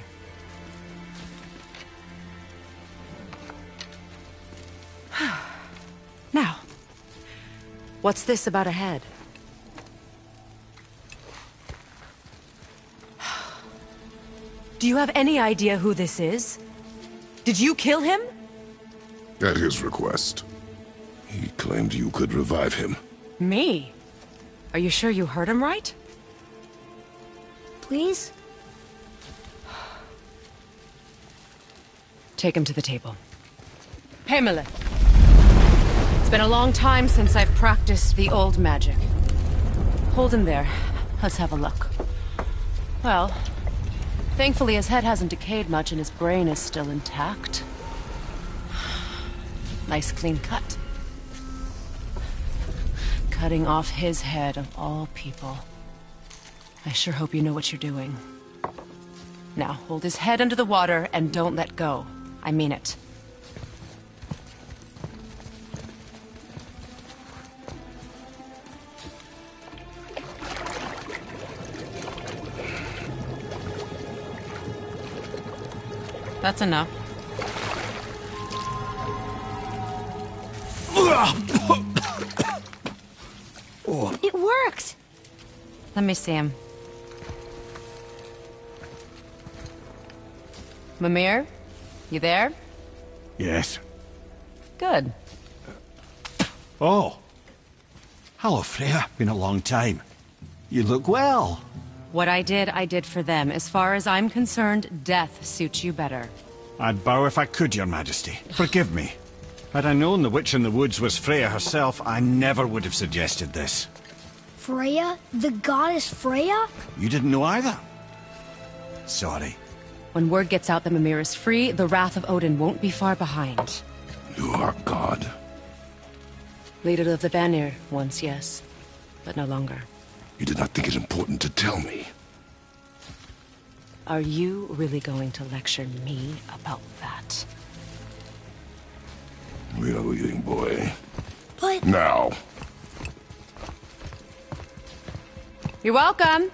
Now, what's this about a head? Do you have any idea who this is? Did you kill him? At his request. He claimed you could revive him. Me? Are you sure you heard him right? Please? Take him to the table. Pamela. It's been a long time since I've practiced the old magic. Hold him there. Let's have a look. Well, Thankfully, his head hasn't decayed much and his brain is still intact. Nice clean cut. Cutting off his head of all people. I sure hope you know what you're doing. Now, hold his head under the water and don't let go. I mean it. That's enough. It worked! Let me see him. Mimir? You there? Yes. Good. Oh. Hello, Freya. Been a long time. You look well. What I did for them. As far as I'm concerned, death suits you better. I'd bow if I could, Your Majesty. Forgive me. Had I known the witch in the woods was Freya herself, I never would have suggested this. Freya? The goddess Freya? You didn't know either? Sorry. When word gets out that Mimir is free, the wrath of Odin won't be far behind. You are God. Leader of the Vanir, once, yes. But no longer. You did not think it important to tell me. Are you really going to lecture me about that? We are leaving, boy. But... Now. You're welcome!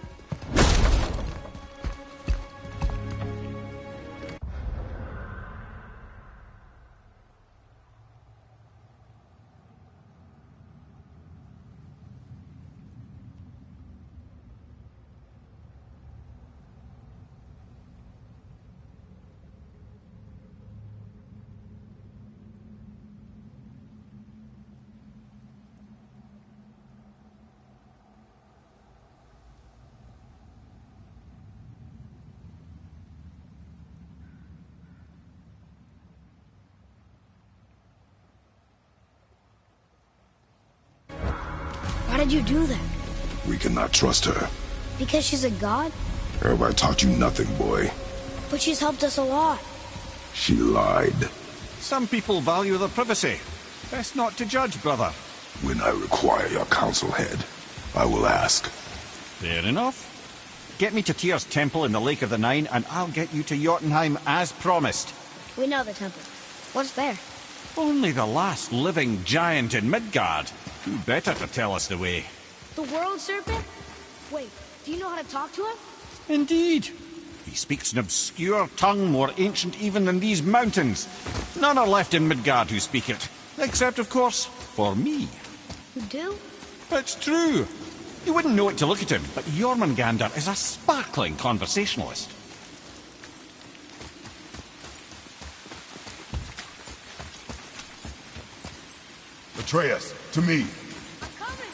Why did you do that? We cannot trust her. Because she's a god? Have I taught you nothing, boy? But she's helped us a lot. She lied. Some people value their privacy. Best not to judge, brother. When I require your council head, I will ask. Fair enough. Get me to Tyr's temple in the Lake of the Nine, and I'll get you to Jotunheim as promised. We know the temple. What's there? Only the last living giant in Midgard. Who better to tell us the way? The world serpent? Wait, do you know how to talk to him? Indeed. He speaks an obscure tongue more ancient even than these mountains. None are left in Midgard who speak it. Except, of course, for me. You do? It's true. You wouldn't know it to look at him, but Jormungandr is a sparkling conversationalist. Atreus, to me. I'm coming!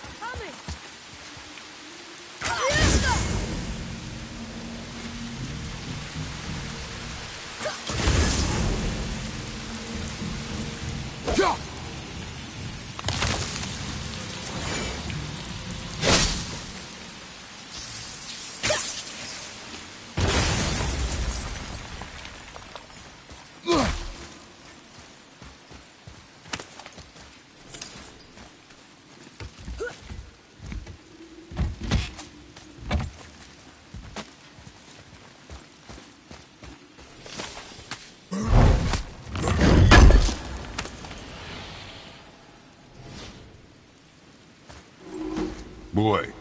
Boy.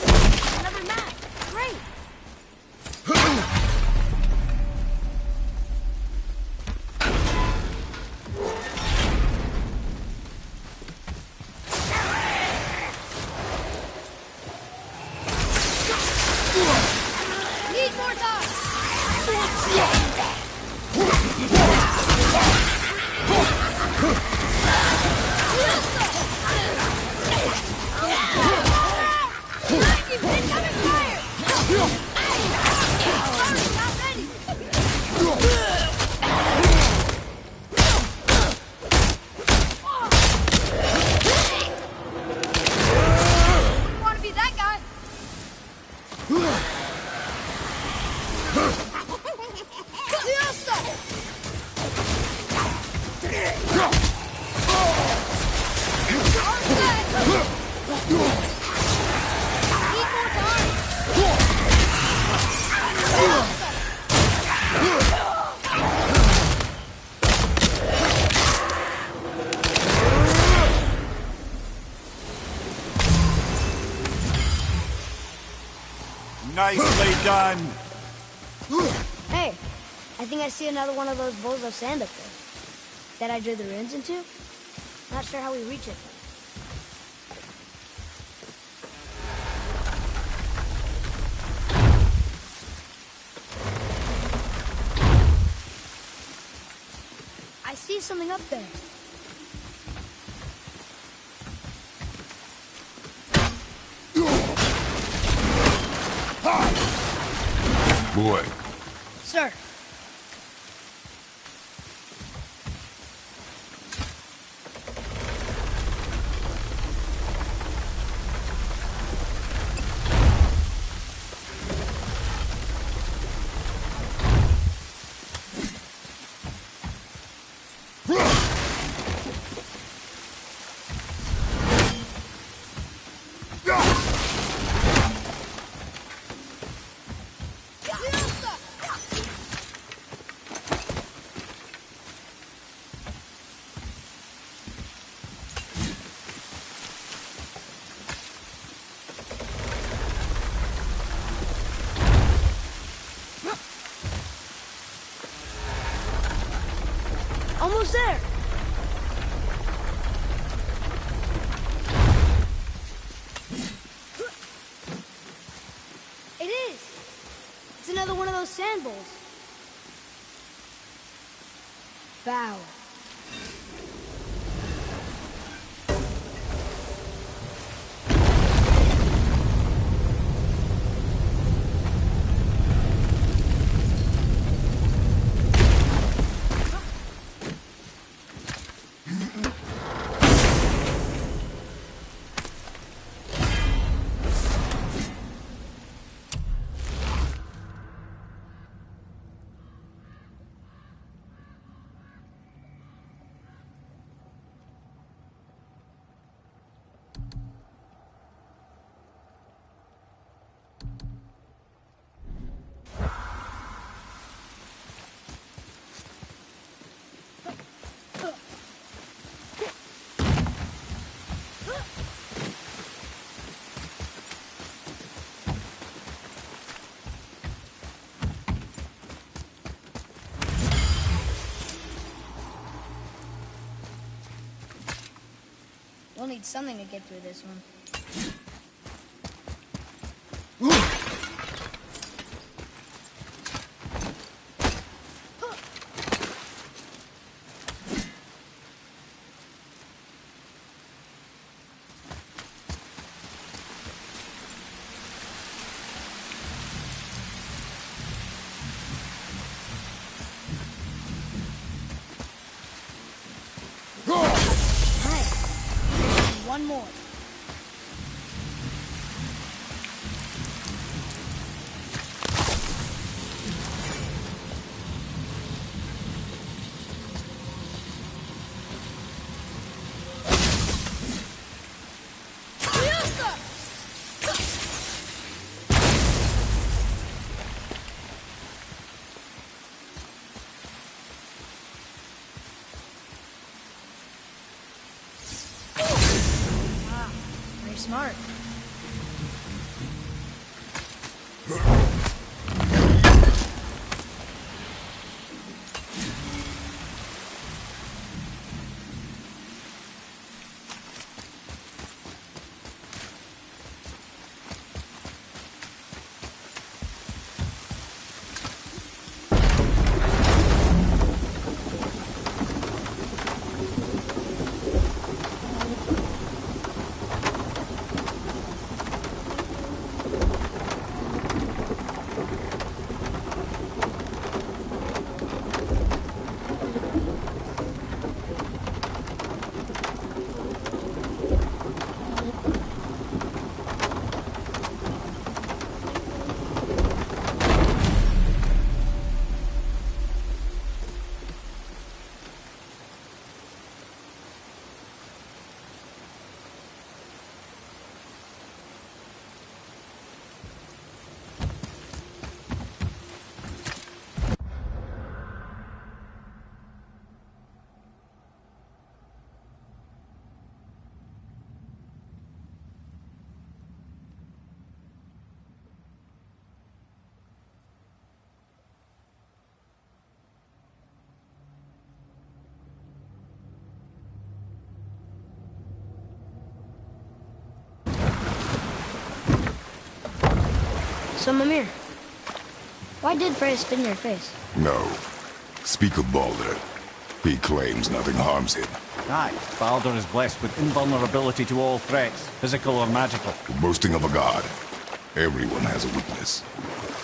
Another map! Great! Need more time! Wanna be that guy? Nicely done. Hey, I think I see another one of those bowls of sand up there. That I drew the runes into? Not sure how we reach it. I see something up there. Boy. Sir. Almost there. It is. It's another one of those sand bowls. Bow. We'll need something to get through this one. One more. Smart. So, Mimir, why did Freya spit in your face? No. Speak of Baldur. He claims nothing harms him. Aye, Baldur is blessed with invulnerability to all threats, physical or magical. Boasting of a god. Everyone has a weakness.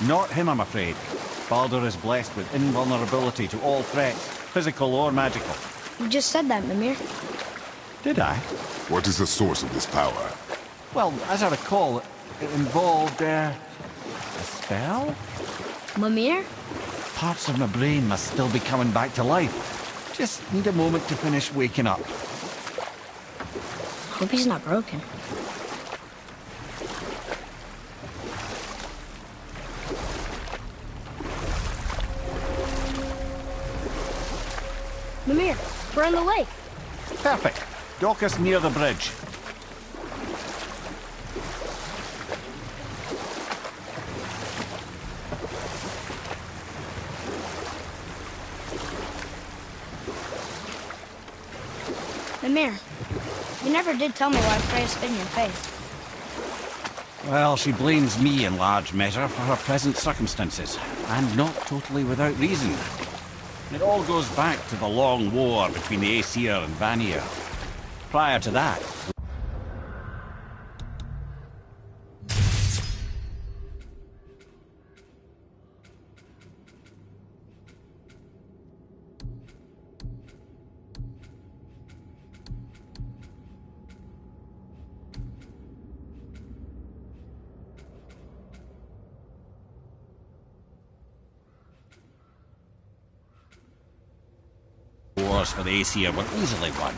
Not him, I'm afraid. Baldur is blessed with invulnerability to all threats, physical or magical. You just said that, Mimir. Did I? What is the source of this power? Well, as I recall, it involved, a spell? Mimir? Parts of my brain must still be coming back to life. Just need a moment to finish waking up. Hope he's not broken. Mimir, we're on the lake. Perfect. Dock us near the bridge. Mimir, you never did tell me why Freya spit in your face. Well, she blames me in large measure for her present circumstances, and not totally without reason. It all goes back to the long war between the Aesir and Vanir. Prior to that, wars for the Aesir were easily won,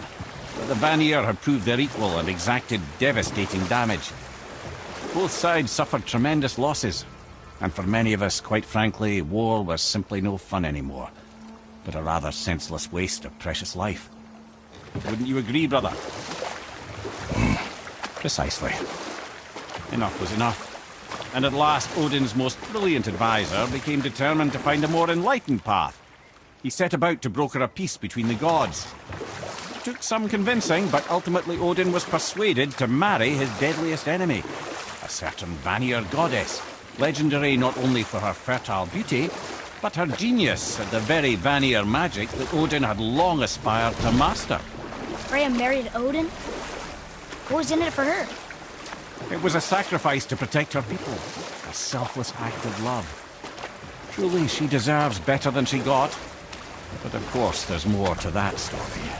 but the Vanir had proved their equal and exacted devastating damage. Both sides suffered tremendous losses, and for many of us, quite frankly, war was simply no fun anymore, but a rather senseless waste of precious life. Wouldn't you agree, brother? Precisely. Enough was enough. And at last, Odin's most brilliant advisor became determined to find a more enlightened path. He set about to broker a peace between the gods. It took some convincing, but ultimately Odin was persuaded to marry his deadliest enemy, a certain Vanir goddess, legendary not only for her fertile beauty, but her genius at the very Vanir magic that Odin had long aspired to master. Freya married Odin? What was in it for her? It was a sacrifice to protect her people, a selfless act of love. Truly, she deserves better than she got. But of course, there's more to that story.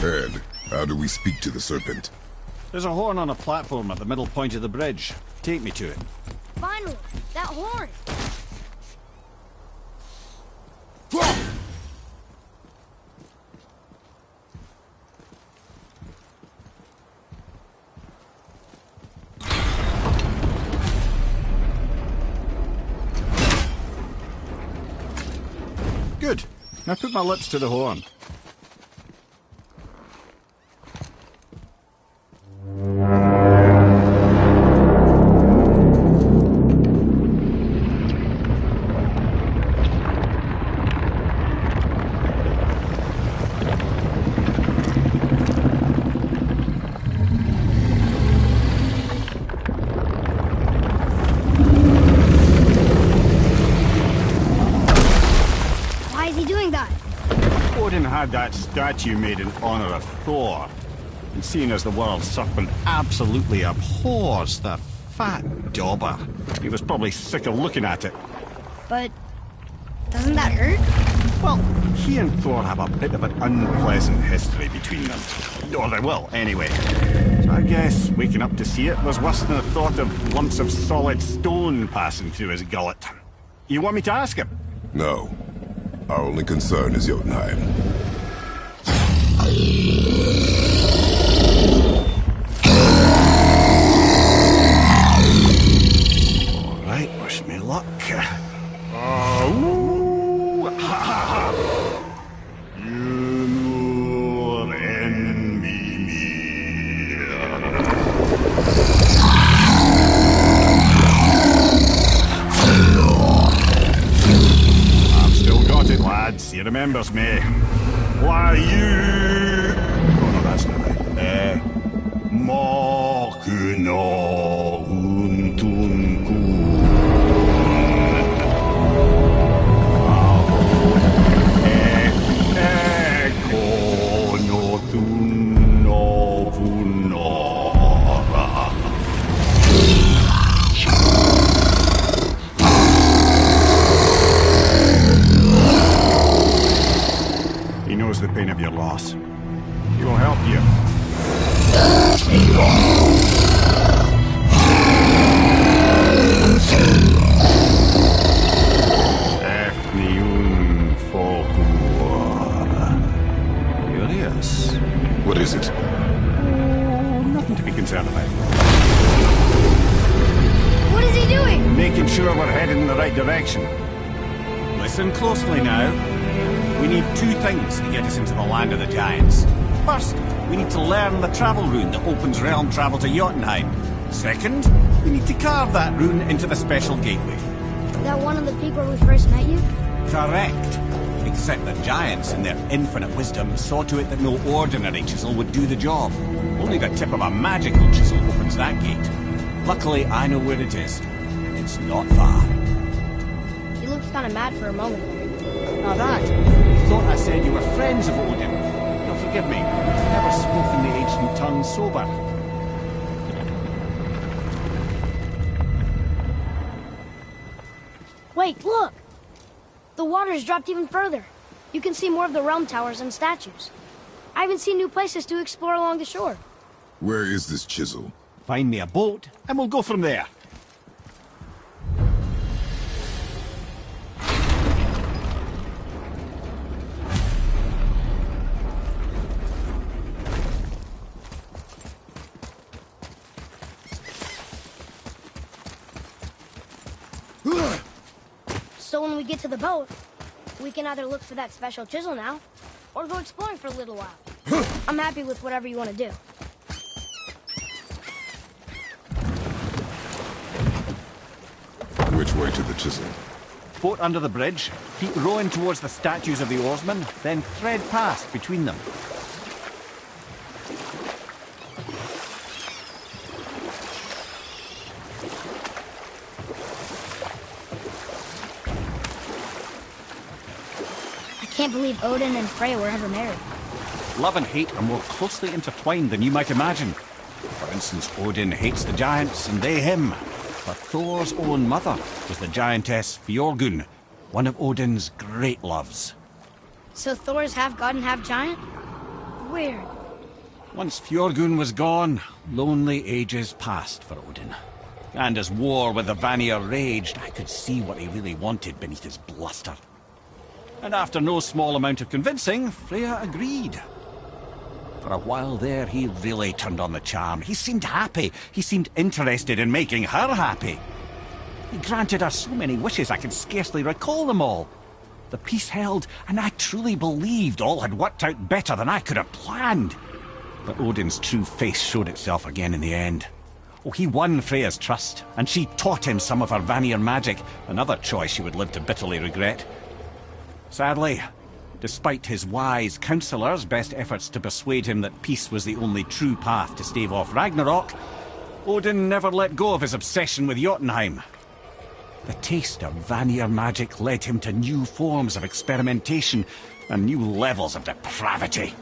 Ed, how do we speak to the serpent? There's a horn on a platform at the middle point of the bridge. Take me to it. Finally, that horn! Good. Now put my lips to the horn. Odin had that statue made in honor of Thor. And seeing as the world serpent absolutely abhors the fat dauber, he was probably sick of looking at it. But doesn't that hurt? Well, he and Thor have a bit of an unpleasant history between them. Or they will, anyway. So I guess waking up to see it was worse than the thought of lumps of solid stone passing through his gullet. You want me to ask him? No. Our only concern is Jotunheim. All right, wish me luck. He remembers me. Why you? Oh no, that's not right. Mokuno untunku. Eko no tunno punora. He knows the pain of your loss. He will help you. Efniun Folkuar. Curious. What is it? Oh, nothing to be concerned about. What is he doing? Making sure we're headed in the right direction. Listen closely now. We need two things to get us into the land of the giants. First, we need to learn the travel rune that opens realm travel to Jotunheim. Second, we need to carve that rune into the special gateway. Is that one of the people we first met you? Correct. Except the giants, in their infinite wisdom, saw to it that no ordinary chisel would do the job. Only the tip of a magical chisel opens that gate. Luckily, I know where it is. And it's not far. He looks kind of mad for a moment. Now that, you thought I said you were friends of Odin. You'll forgive me. I've never spoken the ancient tongue sober. Wait, look! The water's dropped even further. You can see more of the realm towers and statues. I even see new places to explore along the shore. Where is this chisel? Find me a boat, and we'll go from there. So when we get to the boat, we can either look for that special chisel now, or go exploring for a little while. I'm happy with whatever you want to do. Which way to the chisel? Boat under the bridge, keep rowing towards the statues of the oarsmen, then thread past between them. I can't believe Odin and Freya were ever married. Love and hate are more closely intertwined than you might imagine. For instance, Odin hates the giants and they him. But Thor's own mother was the giantess Fjorgun, one of Odin's great loves. So Thor's half god and half giant? Weird. Once Fjorgun was gone, lonely ages passed for Odin. And as war with the Vanir raged, I could see what he really wanted beneath his bluster. And after no small amount of convincing, Freya agreed. For a while there, he really turned on the charm. He seemed happy. He seemed interested in making her happy. He granted her so many wishes I could scarcely recall them all. The peace held, and I truly believed all had worked out better than I could have planned. But Odin's true face showed itself again in the end. Oh, he won Freya's trust, and she taught him some of her Vanir magic, another choice she would live to bitterly regret. Sadly, despite his wise counselors' best efforts to persuade him that peace was the only true path to stave off Ragnarok, Odin never let go of his obsession with Jotunheim. The taste of Vanir magic led him to new forms of experimentation and new levels of depravity.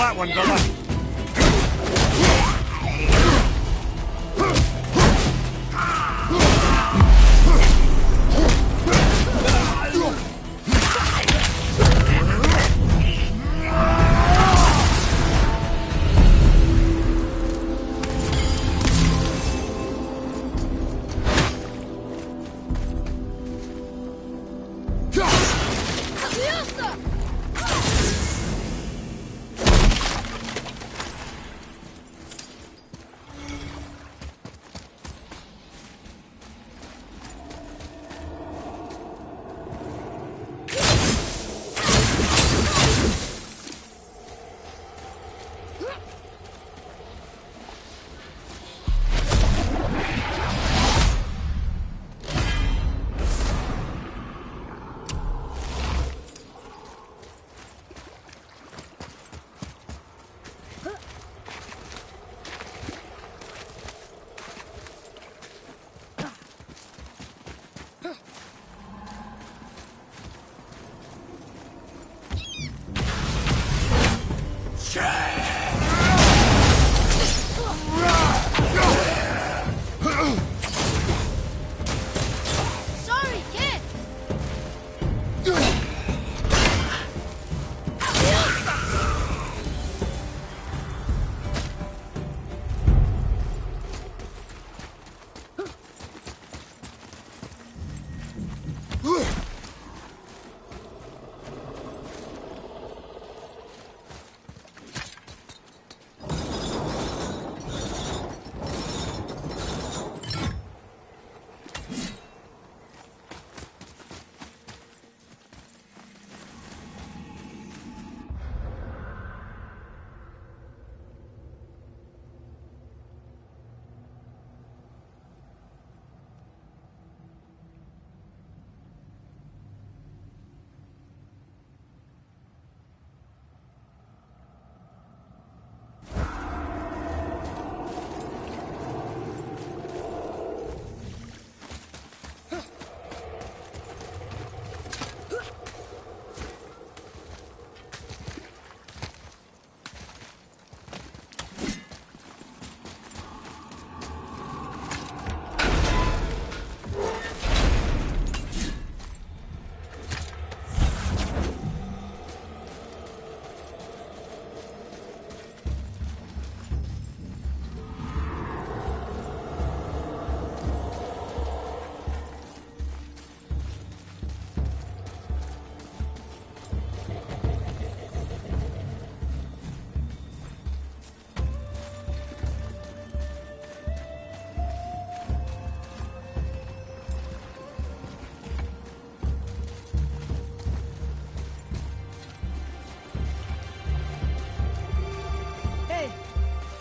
that one, brother.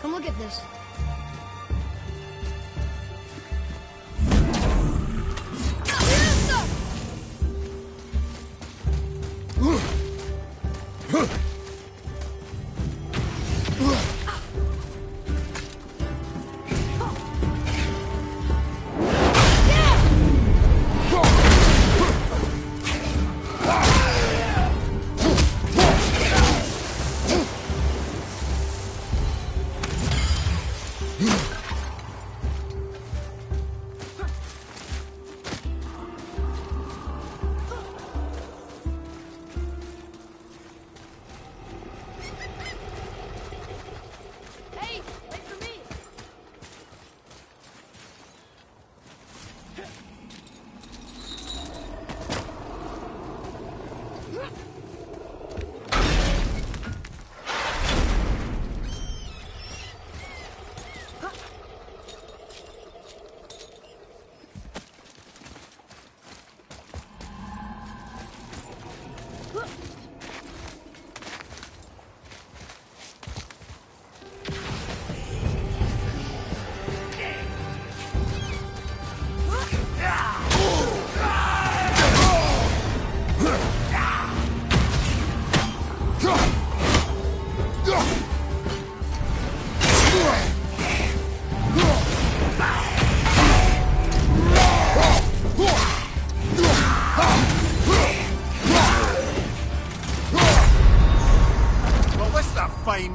Come look at this.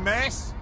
mess?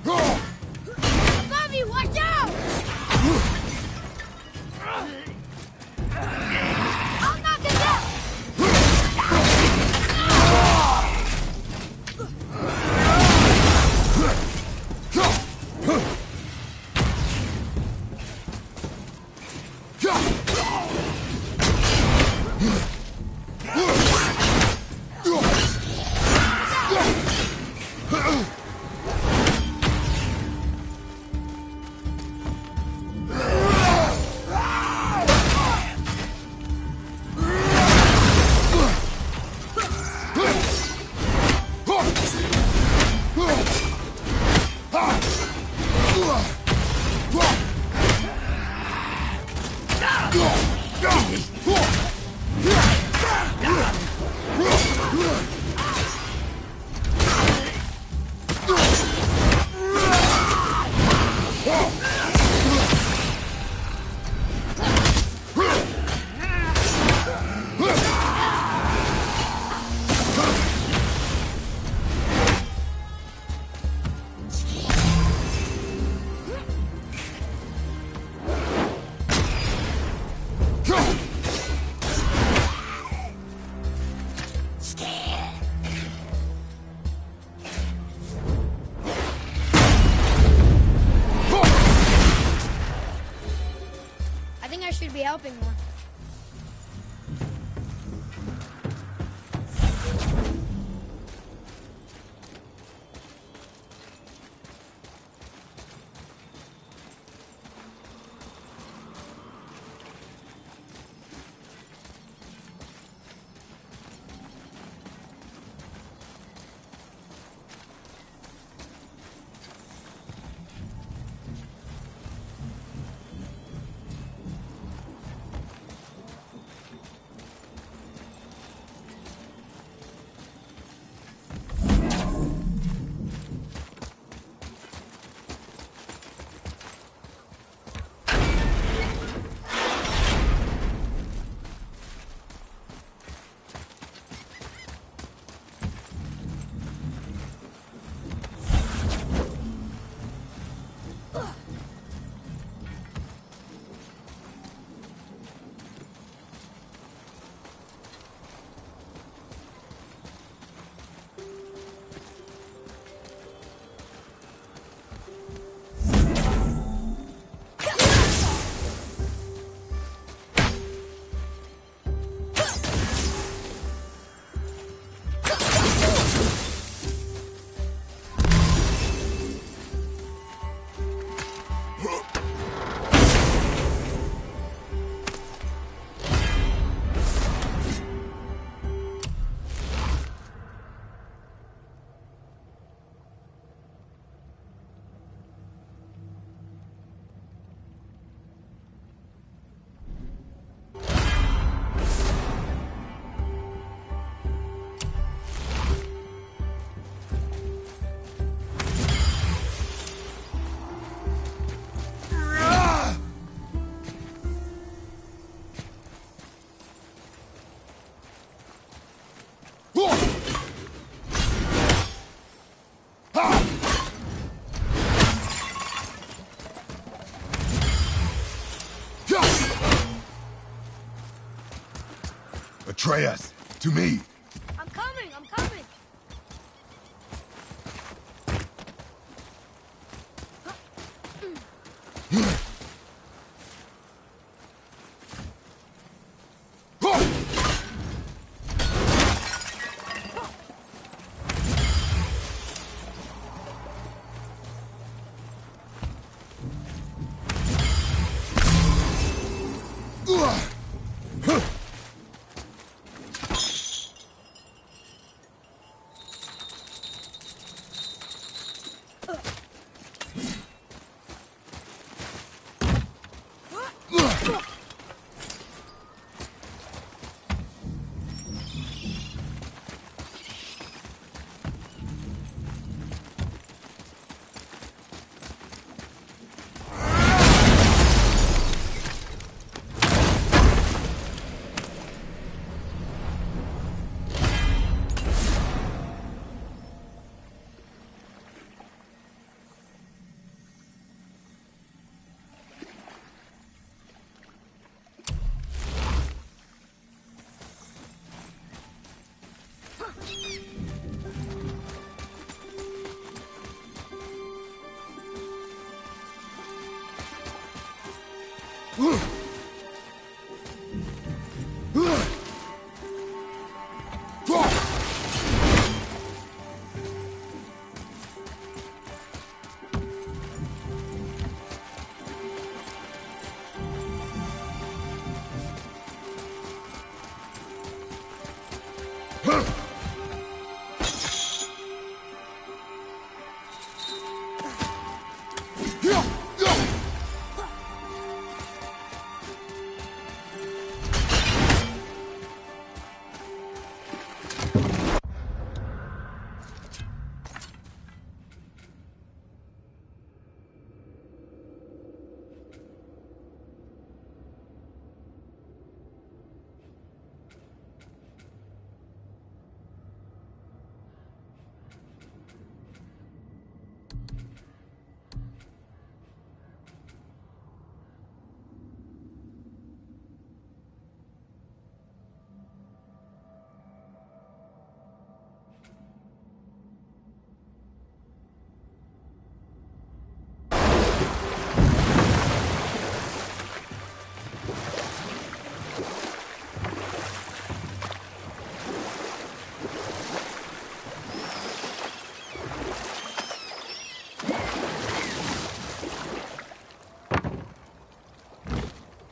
Above you, watch out! I'll knock him down! I think I should be helping more. Atreus, to me. I'm coming, I'm coming.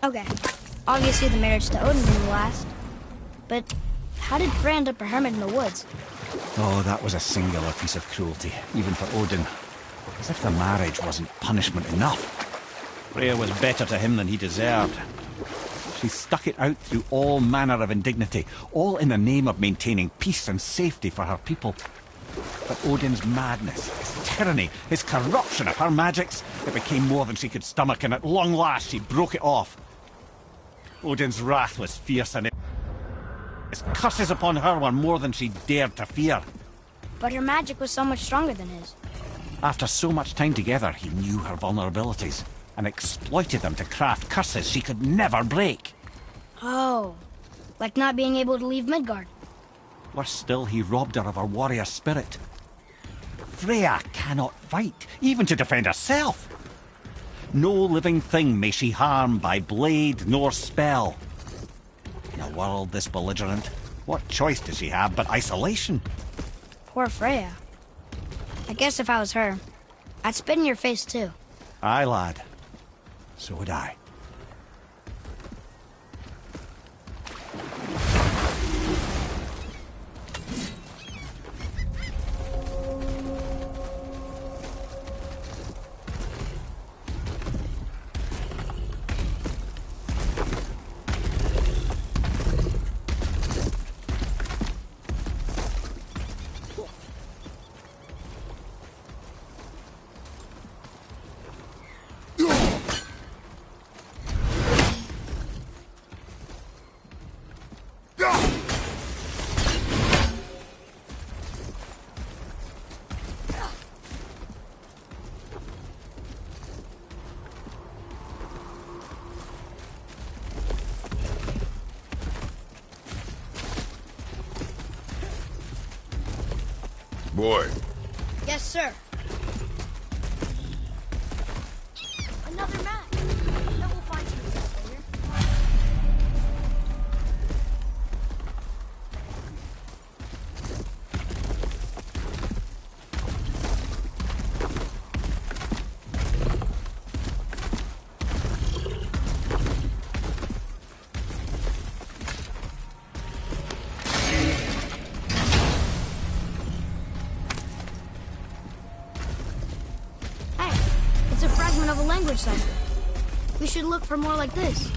Okay, obviously the marriage to Odin didn't last. But how did Frey end up a hermit in the woods? Oh, that was a singular piece of cruelty, even for Odin. As if the marriage wasn't punishment enough. Freya was better to him than he deserved. She stuck it out through all manner of indignity, all in the name of maintaining peace and safety for her people. But Odin's madness, his tyranny, his corruption of her magics, it became more than she could stomach, and at long last she broke it off. Odin's wrath was fierce, and his curses upon her were more than she dared to fear. But her magic was so much stronger than his. After so much time together, he knew her vulnerabilities, and exploited them to craft curses she could never break. Oh, like not being able to leave Midgard. Worse still, he robbed her of her warrior spirit. Freya cannot fight, even to defend herself. No living thing may she harm by blade nor spell. In a world this belligerent, what choice does she have but isolation? Poor Freya. I guess if I was her, I'd spit in your face too. Aye, lad. So would I. Boy. Yes, sir. Another map. Now we'll find some later. Hey, it's a fragment of a language cipher. We should look for more like this.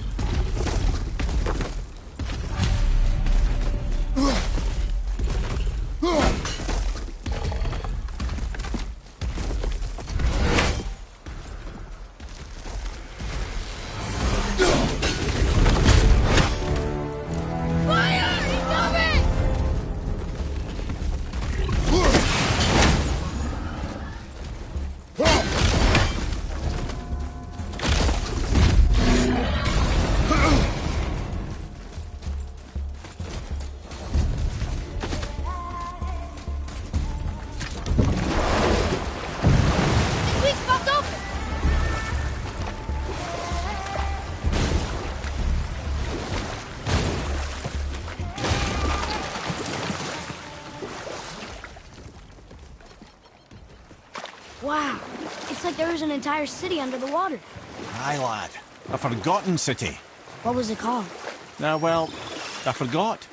Wow, it's like there was an entire city under the water. Aye, lad. A forgotten city. What was it called? Well, I forgot.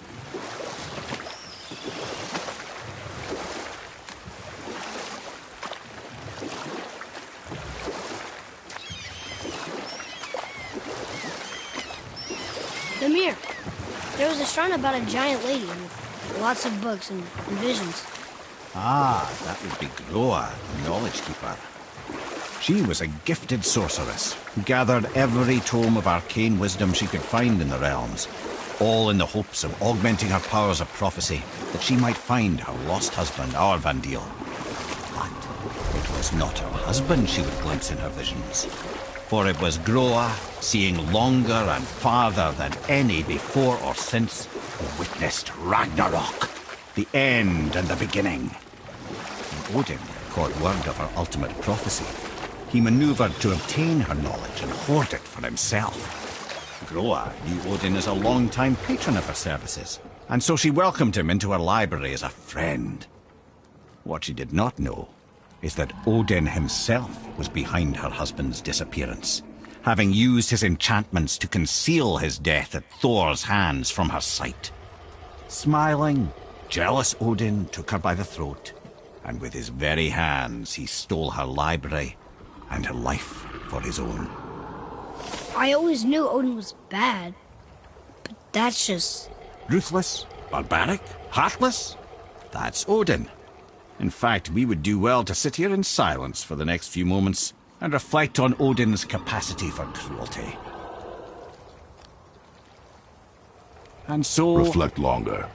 Mimir, there was a shrine about a giant lady with lots of books and visions. Ah, that would be Groa, the Knowledge Keeper. She was a gifted sorceress who gathered every tome of arcane wisdom she could find in the realms, all in the hopes of augmenting her powers of prophecy, that she might find her lost husband, Aurvandil. But it was not her husband she would glimpse in her visions, for it was Groa, seeing longer and farther than any before or since, who witnessed Ragnarok, the end and the beginning. When Odin caught word of her ultimate prophecy, he maneuvered to obtain her knowledge and hoard it for himself. Groa knew Odin as a long-time patron of her services, and so she welcomed him into her library as a friend. What she did not know is that Odin himself was behind her husband's disappearance, having used his enchantments to conceal his death at Thor's hands from her sight. Smiling, jealous Odin took her by the throat, and with his very hands he stole her library and her life for his own. I always knew Odin was bad, but that's just... Ruthless, barbaric, heartless? That's Odin. In fact, we would do well to sit here in silence for the next few moments and reflect on Odin's capacity for cruelty. And so... Reflect longer.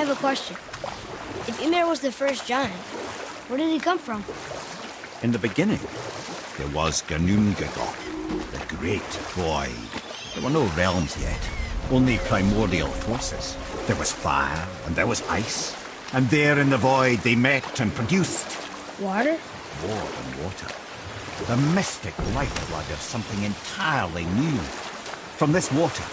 have a question. If Ymir was the first giant, where did he come from? In the beginning, there was Ginnungagap, the Great Void. There were no realms yet, only primordial forces. There was fire, and there was ice. And there in the void they met and produced... Water? More than water. The mystic lifeblood of something entirely new. From this water,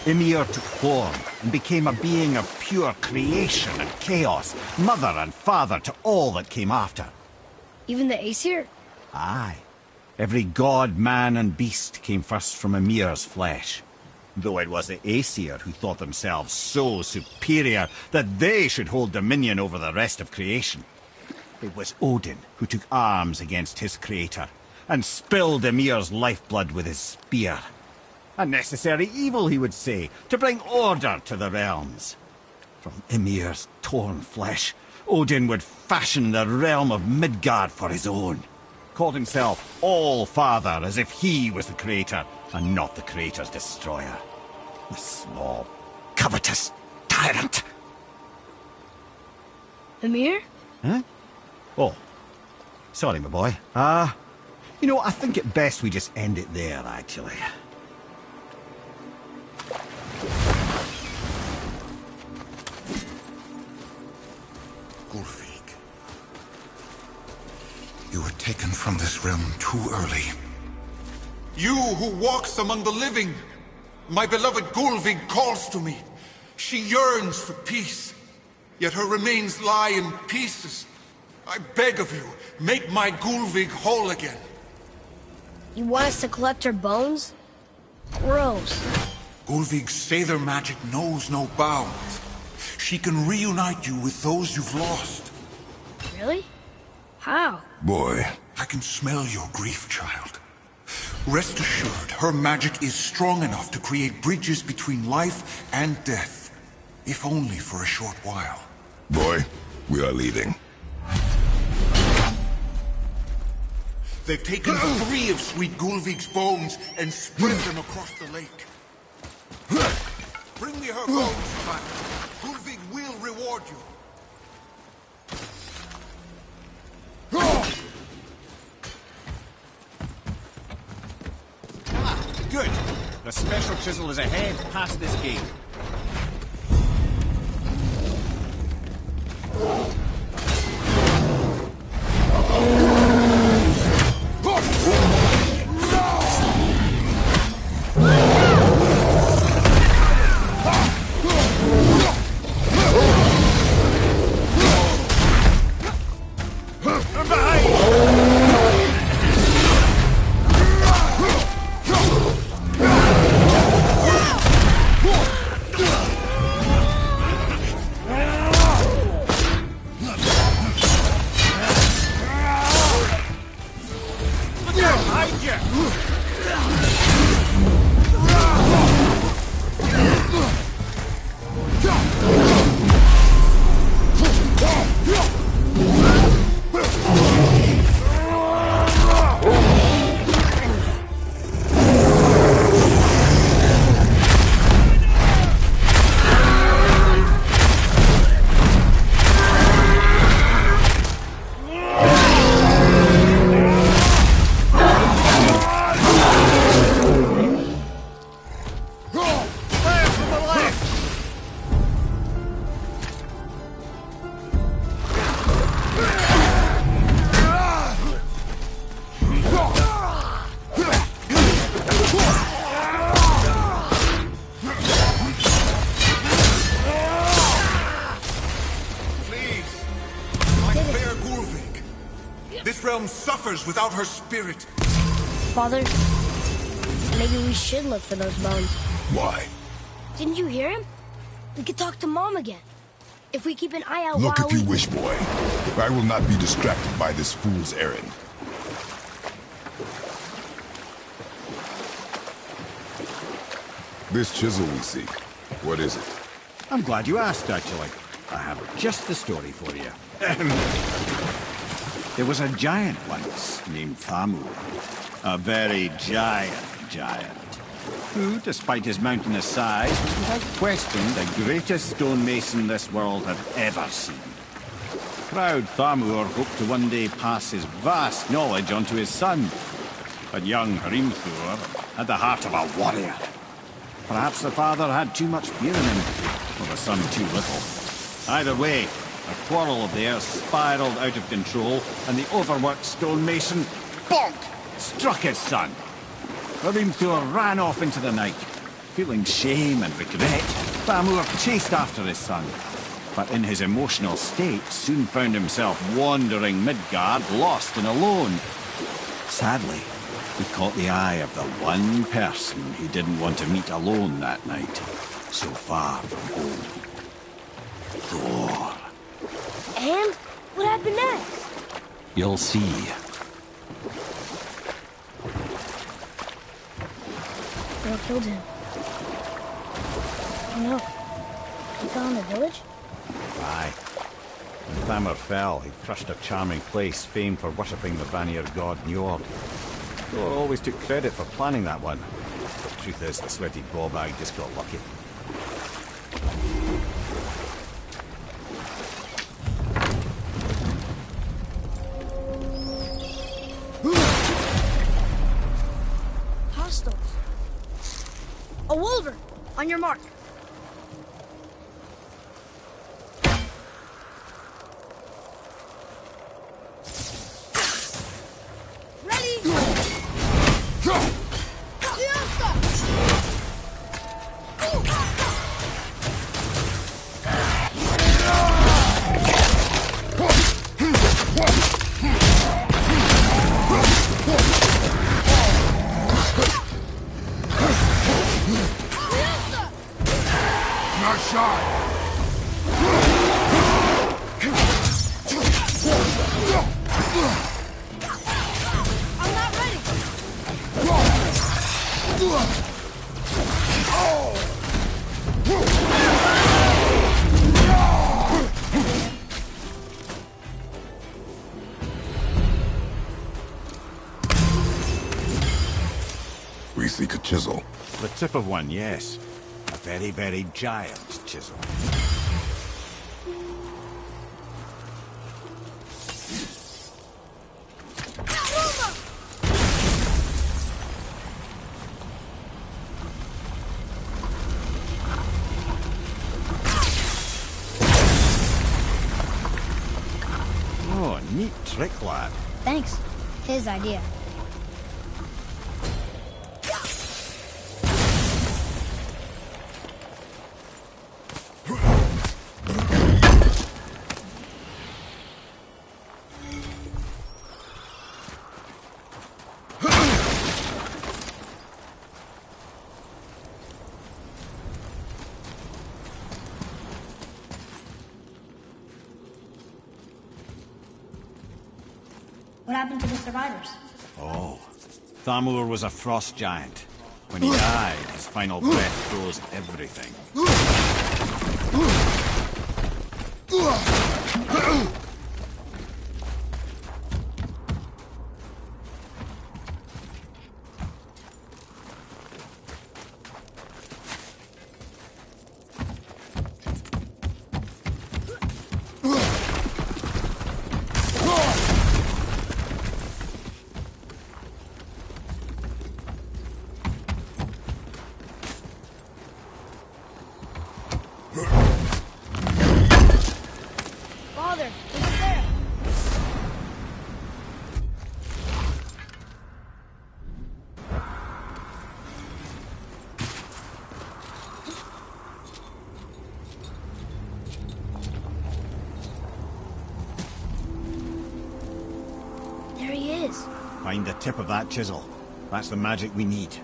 Ymir took form and became a being of pure creation and chaos, mother and father to all that came after. Even the Aesir? Aye. Every god, man, and beast came first from Ymir's flesh. Though it was the Aesir who thought themselves so superior that they should hold dominion over the rest of creation. It was Odin who took arms against his creator and spilled Ymir's lifeblood with his spear. A necessary evil, he would say, to bring order to the realms. From Ymir's torn flesh, Odin would fashion the realm of Midgard for his own. Called himself All-Father, as if he was the creator, and not the creator's destroyer. The small, covetous tyrant. Ymir? Huh? Oh. Sorry, my boy. You know, I think it best we just end it there, actually. Gullveig, you were taken from this realm too early. You who walks among the living! My beloved Gullveig calls to me. She yearns for peace, yet her remains lie in pieces. I beg of you, make my Gullveig whole again. You want us to collect her bones? Gross. Gullveig's Seidr magic knows no bounds. She can reunite you with those you've lost. Really? How? Boy. I can smell your grief, child. Rest assured, her magic is strong enough to create bridges between life and death. If only for a short while. Boy, we are leaving. They've taken 3 of sweet Gullveig's bones and spread them across the lake. Bring me her bones, child. Gullveig will reward you. Good. The special chisel is ahead, past this gate. Suffers without her spirit. Father, maybe we should look for those bones. Why? Didn't you hear him? We could talk to Mom again. If we keep an eye out Look while if you wish, boy. I will not be distracted by this fool's errand. This chisel we seek, what is it? I'm glad you asked, actually. I have just the story for you. There was a giant once named Thamur. A very giant. who, despite his mountainous size, was without question the greatest stonemason this world had ever seen. Proud Thamur hoped to one day pass his vast knowledge on to his son. But young Hrimthur had the heart of a warrior. Perhaps the father had too much fear in him, or the son too little. Either way, a quarrel of theirs spiraled out of control, and the overworked stonemason, bonk, struck his son. Hrimthur ran off into the night. Feeling shame and regret, Thamur chased after his son. But in his emotional state, soon found himself wandering Midgard, lost and alone. Sadly, he caught the eye of the one person he didn't want to meet alone that night, so far from home. Thor. And? What happened next? You'll see. Thor killed him. Oh no. He fell in the village? Aye. When Thamur fell, he crushed a charming place famed for worshipping the Vanir god Njord. Thor always took credit for planning that one. Truth is, the sweaty ballbag just got lucky. Hostiles. A wolver! On your mark. We seek a chisel. The tip of one, yes. A very, very giant chisel. Oh, neat trick, lad. Thanks. His idea. What happened to the survivors? Oh, Thamur was a frost giant. When he died, his final breath froze everything. Father, look there. There he is. Find the tip of that chisel. That's the magic we need.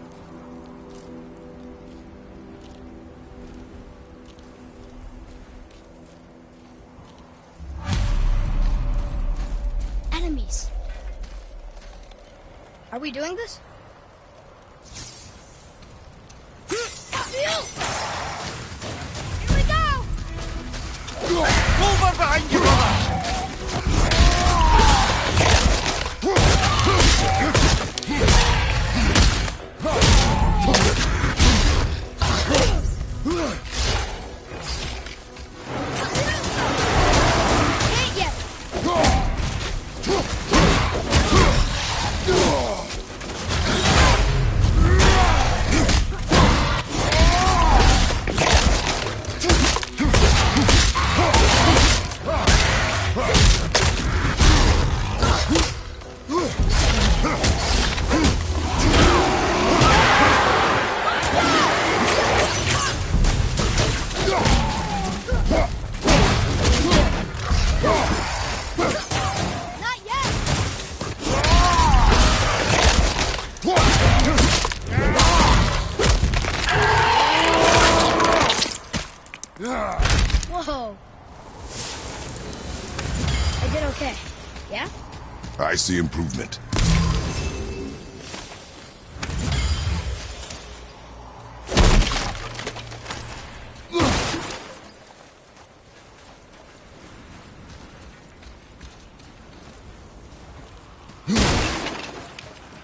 Enemies. Are we doing this? Here we go! Over behind you, brother! Whoa. I did okay. Yeah? I see improvement.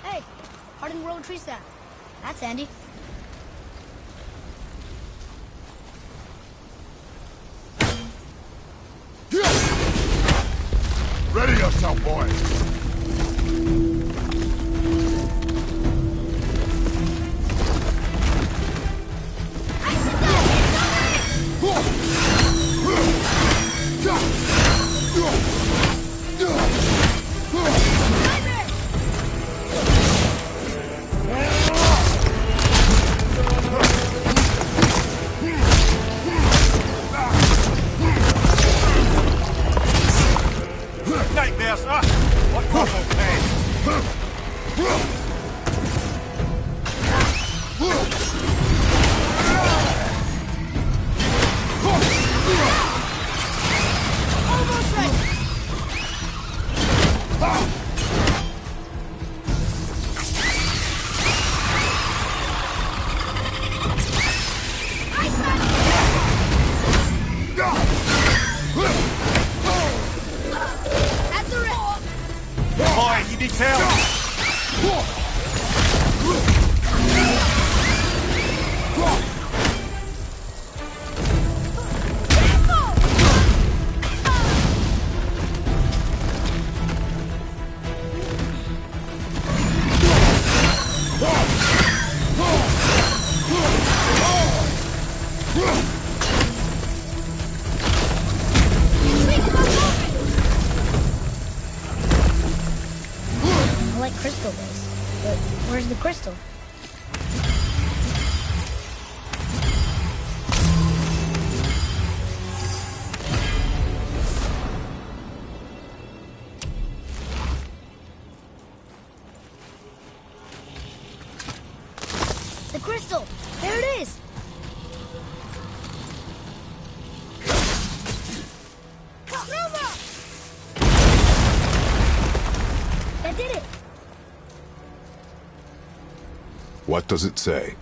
Hey, hardened roller tree sap. That's handy. Ready yourself, boy! Nightmare, sir! What possible Almost ready. That's the red. Boy, you need help! I like crystal base, but where's the crystal? The crystal! There it is! That did it! What does it say?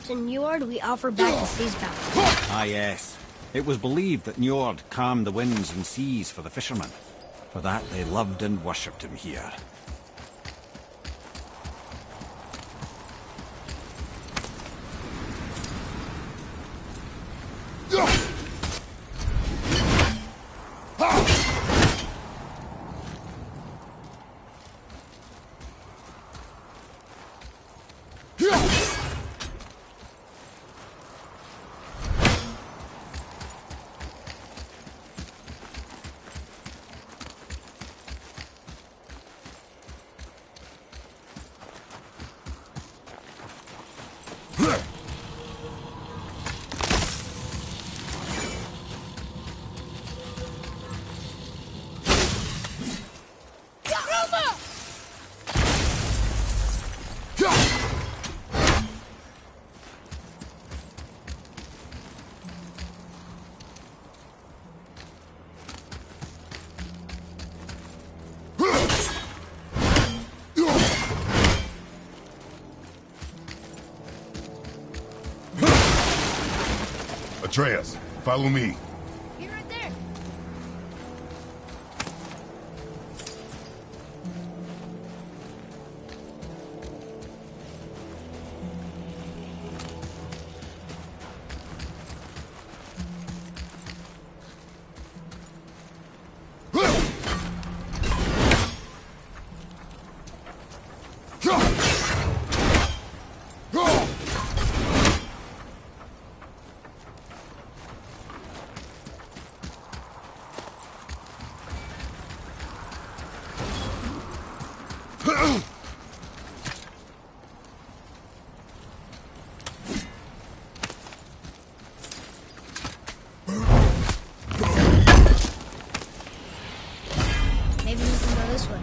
To Njord, we offer back the sea's power. Ah, yes. It was believed that Njord calmed the winds and seas for the fishermen. For that, they loved and worshipped him here. Atreus, follow me. You're right there. Maybe we can go this way.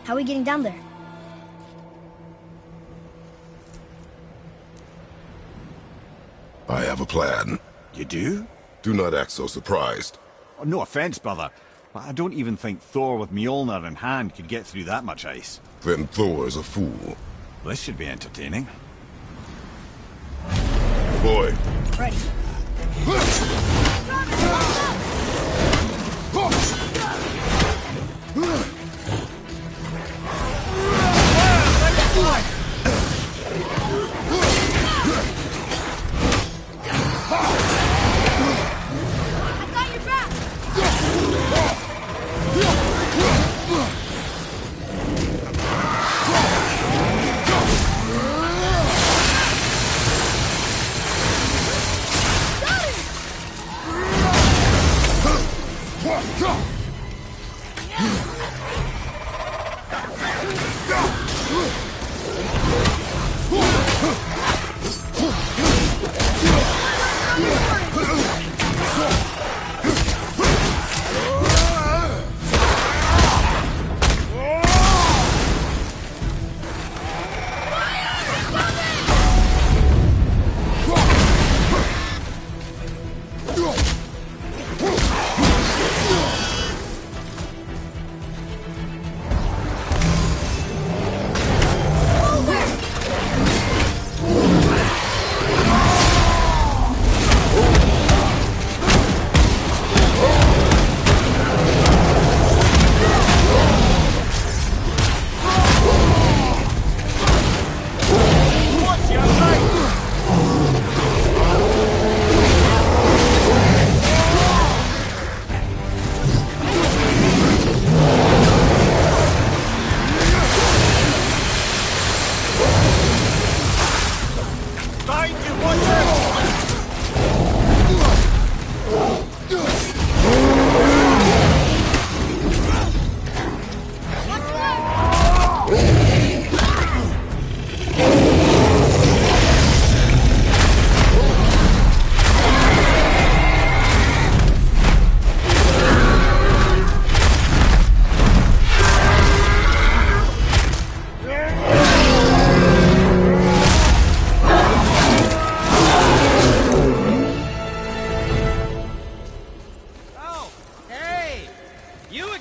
How are we getting down there? I have a plan. You do? Do not act so surprised. Oh, no offense, brother, but I don't even think Thor with Mjolnir in hand could get through that much ice. Then Thor's a fool. This should be entertaining. Boy. Ready.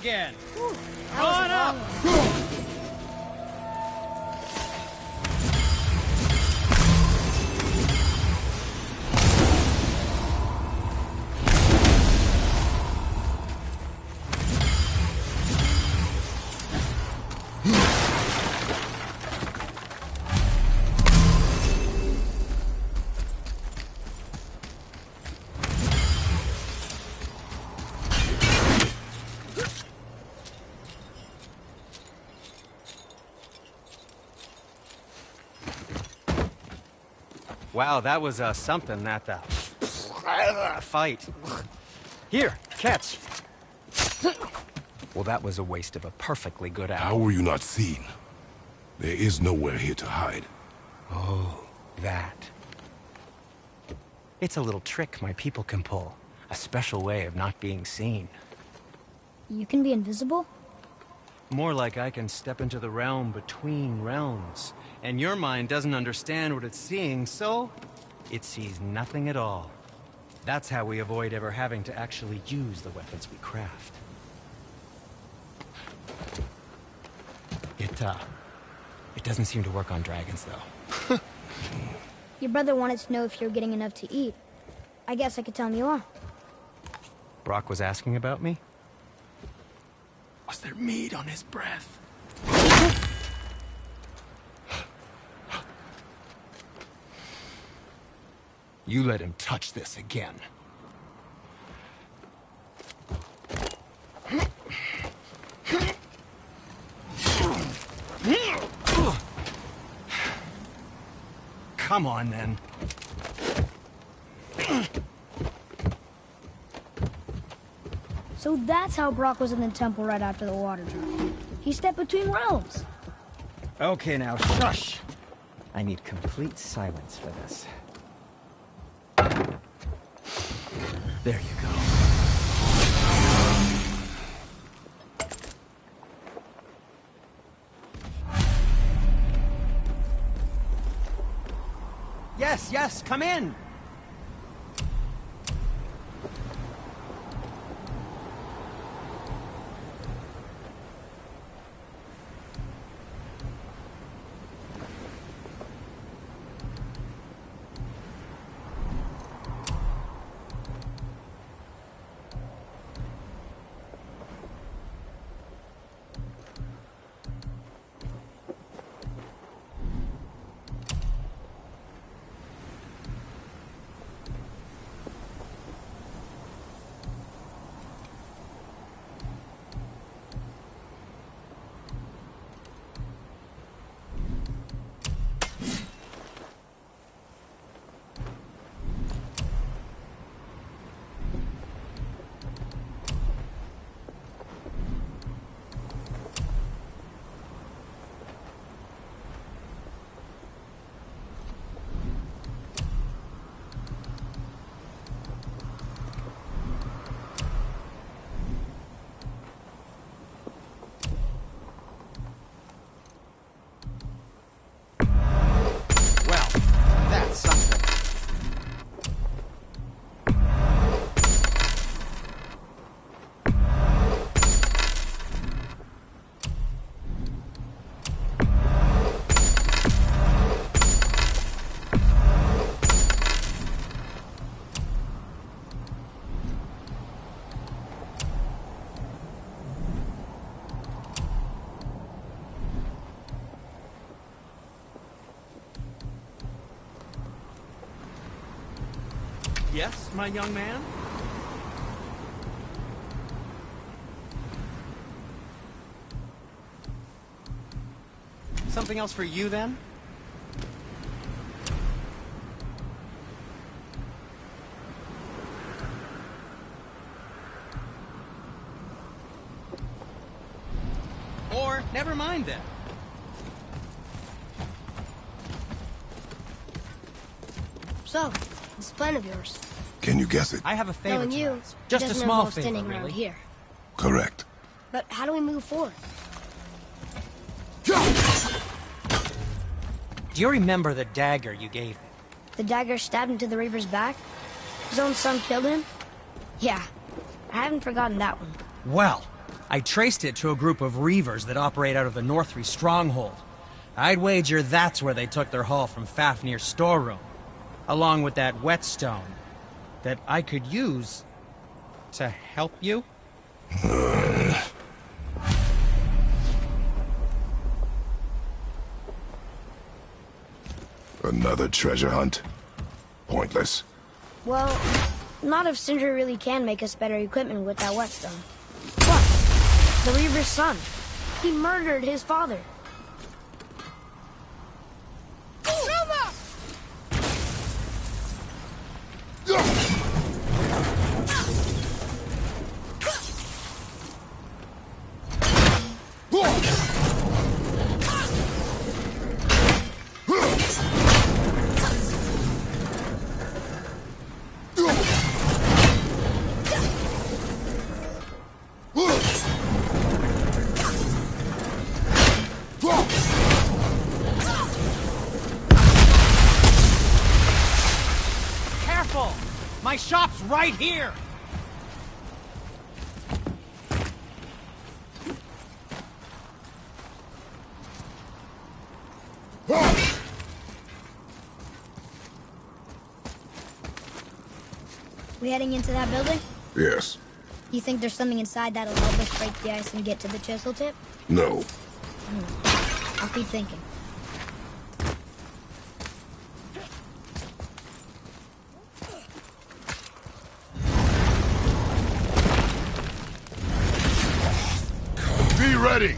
again. Whew, Come on up. Wow, that was something, that fight. Here, catch. Well, that was a waste of a perfectly good hour. How were you not seen? There is nowhere here to hide. Oh, that. It's a little trick my people can pull. A special way of not being seen. You can be invisible? More like I can step into the realm between realms. And your mind doesn't understand what it's seeing, so it sees nothing at all. That's how we avoid ever having to actually use the weapons we craft. It doesn't seem to work on dragons, though. Your brother wanted to know if you're getting enough to eat. I guess I could tell him you are. Brock was asking about me? Was there meat on his breath? You let him touch this again. Come on, then. So that's how Brock was in the temple right after the water drop. He stepped between realms. Okay, now, shush. I need complete silence for this. There you go. Yes, come in! Yes, my young man? Something else for you, then? Or, never mind, then. So, what's the plan of yours? Can you guess it? I have a favor. Knowing you, just a small favor, standing really. around here. Correct. But how do we move forward? Do you remember the dagger you gave me? The dagger stabbed into the Reaver's back? His own son killed him? Yeah, I haven't forgotten that one. Well, I traced it to a group of Reavers that operate out of the Northree stronghold. I'd wager that's where they took their haul from Fafnir's storeroom, along with that whetstone that I could use to help you. Another treasure hunt? Pointless. Well, not if Sindri really can make us better equipment with that whetstone. What? The Reaver's son. He murdered his father. My shop's right here! We heading into that building? Yes. You think there's something inside that'll help us break the ice and get to the chisel tip? No. I'll keep thinking. Be ready!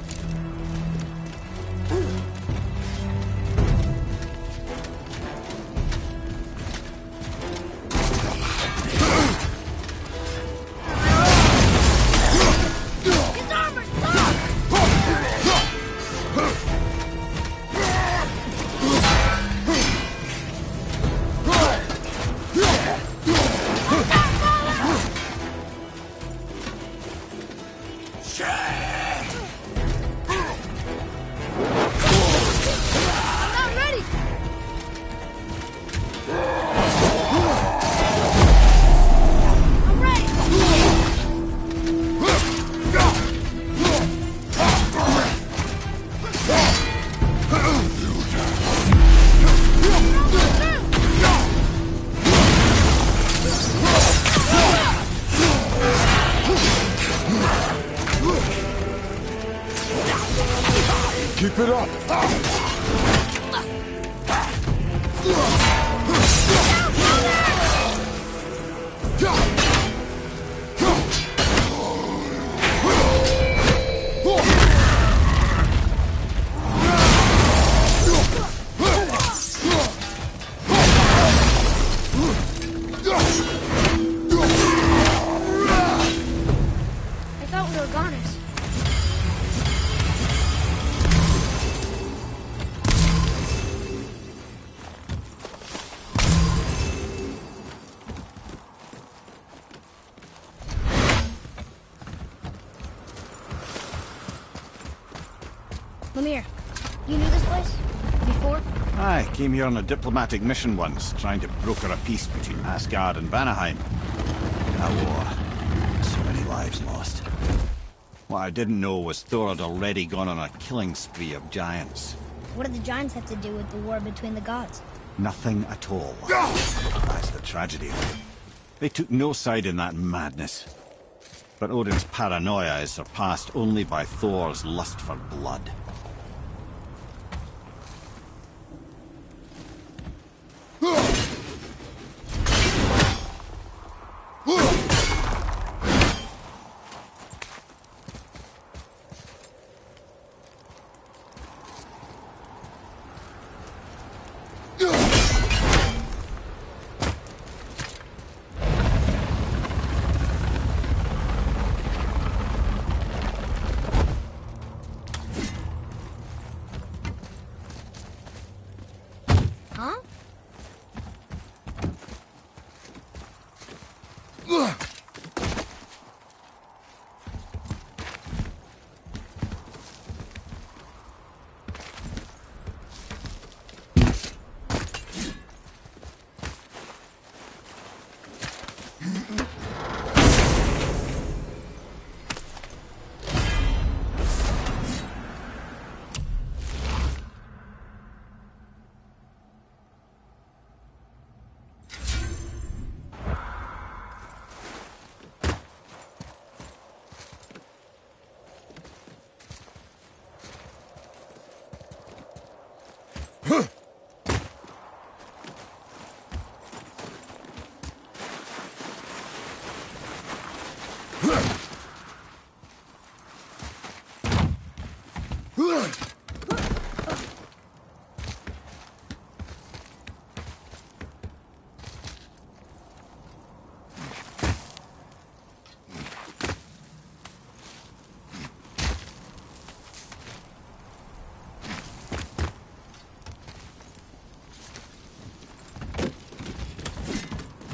Keep it up! I thought we were goners. Lemire, you knew this place? Before? I came here on a diplomatic mission once, trying to broker a peace between Asgard and Vanaheim. A war. So many lives lost. What I didn't know was Thor had already gone on a killing spree of giants. What did the giants have to do with the war between the gods? Nothing at all. That's the tragedy of it. They took no side in that madness. But Odin's paranoia is surpassed only by Thor's lust for blood.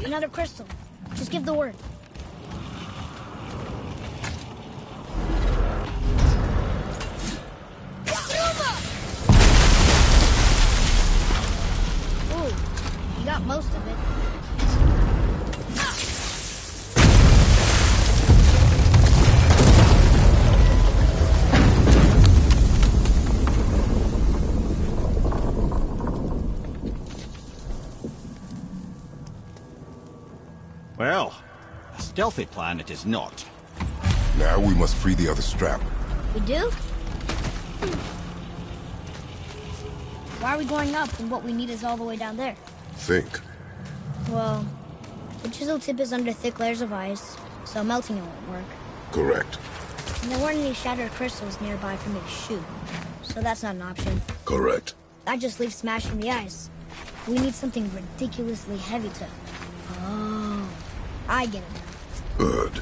Another crystal. Just give the word. Ooh, you got most of it. Well, a stealthy plan it is not. Now we must free the other strap. We do? Why are we going up when what we need is all the way down there? Think. Well, the chisel tip is under thick layers of ice, so melting it won't work. Correct. And there weren't any shattered crystals nearby for me to shoot, so that's not an option. Correct. That just leaves smashing the ice. We need something ridiculously heavy to... Oh, I get it now. Good.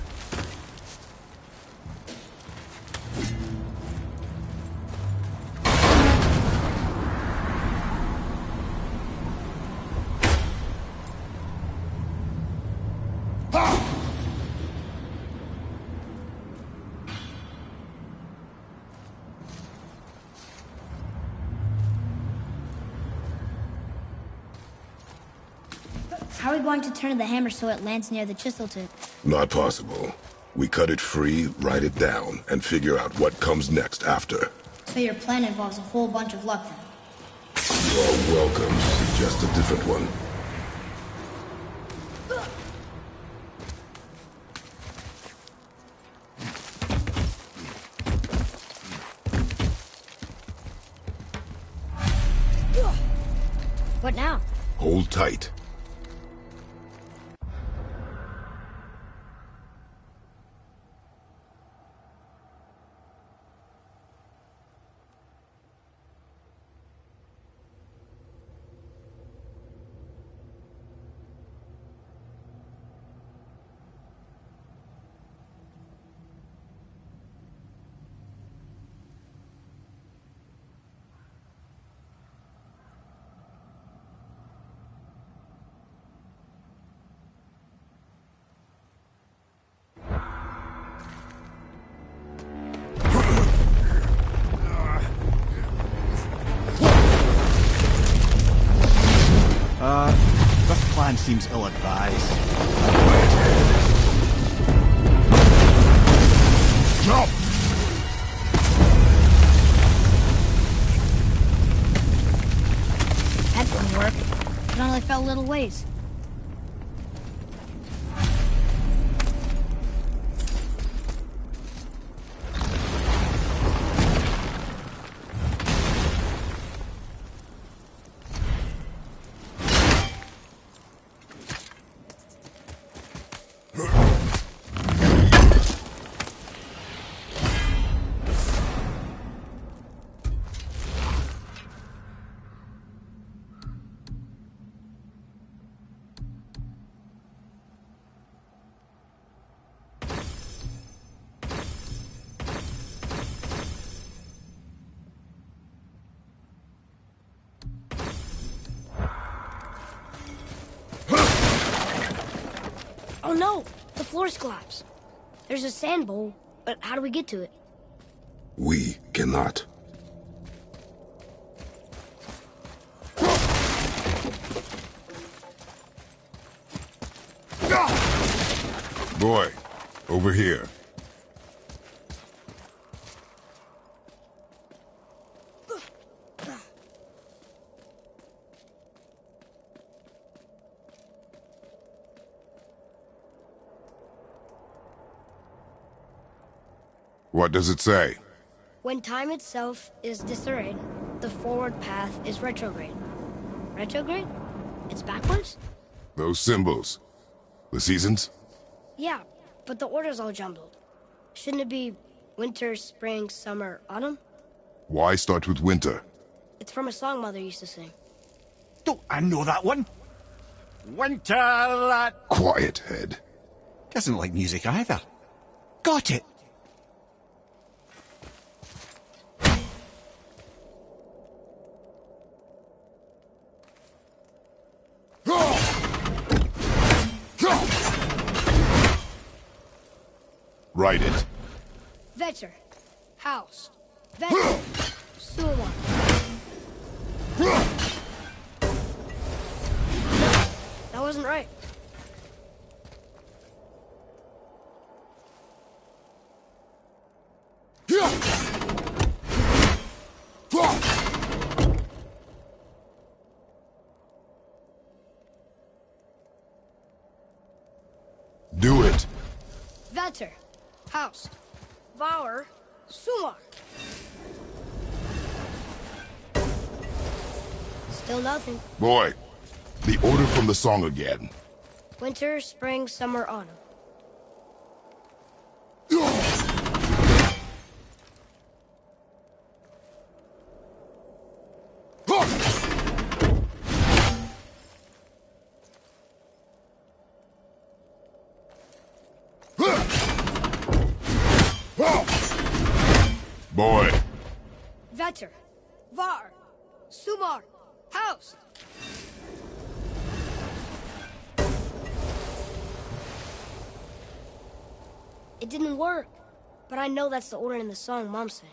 How are we going to turn the hammer so it lands near the chisel tip? Not possible. We cut it free, write it down, and figure out what comes next after. So your plan involves a whole bunch of luck then? You are welcome to suggest a different one. What now? Hold tight. This plan seems ill-advised. Jump! That didn't work. It only fell a little ways. Oh no! The floor's collapsed. There's a sand bowl, but how do we get to it? We cannot. Boy, over here. What does it say? When time itself is disarrayed, the forward path is retrograde. Retrograde? It's backwards? Those symbols. The seasons? Yeah, but the order's all jumbled. Shouldn't it be winter, spring, summer, autumn? Why start with winter? It's from a song Mother used to sing. Don't I know that one? Winter that... Quiet, head. Doesn't like music either. Got it. Write it. Vetter. House. Vetter. Suma. That wasn't right. Do it. Vetter. House. Vour. Suma. Still nothing. Boy, the order from the song again. Winter, spring, summer, autumn. Boy. Vetter. Var. Sumar. House. It didn't work, but I know that's the order in the song Mom sang.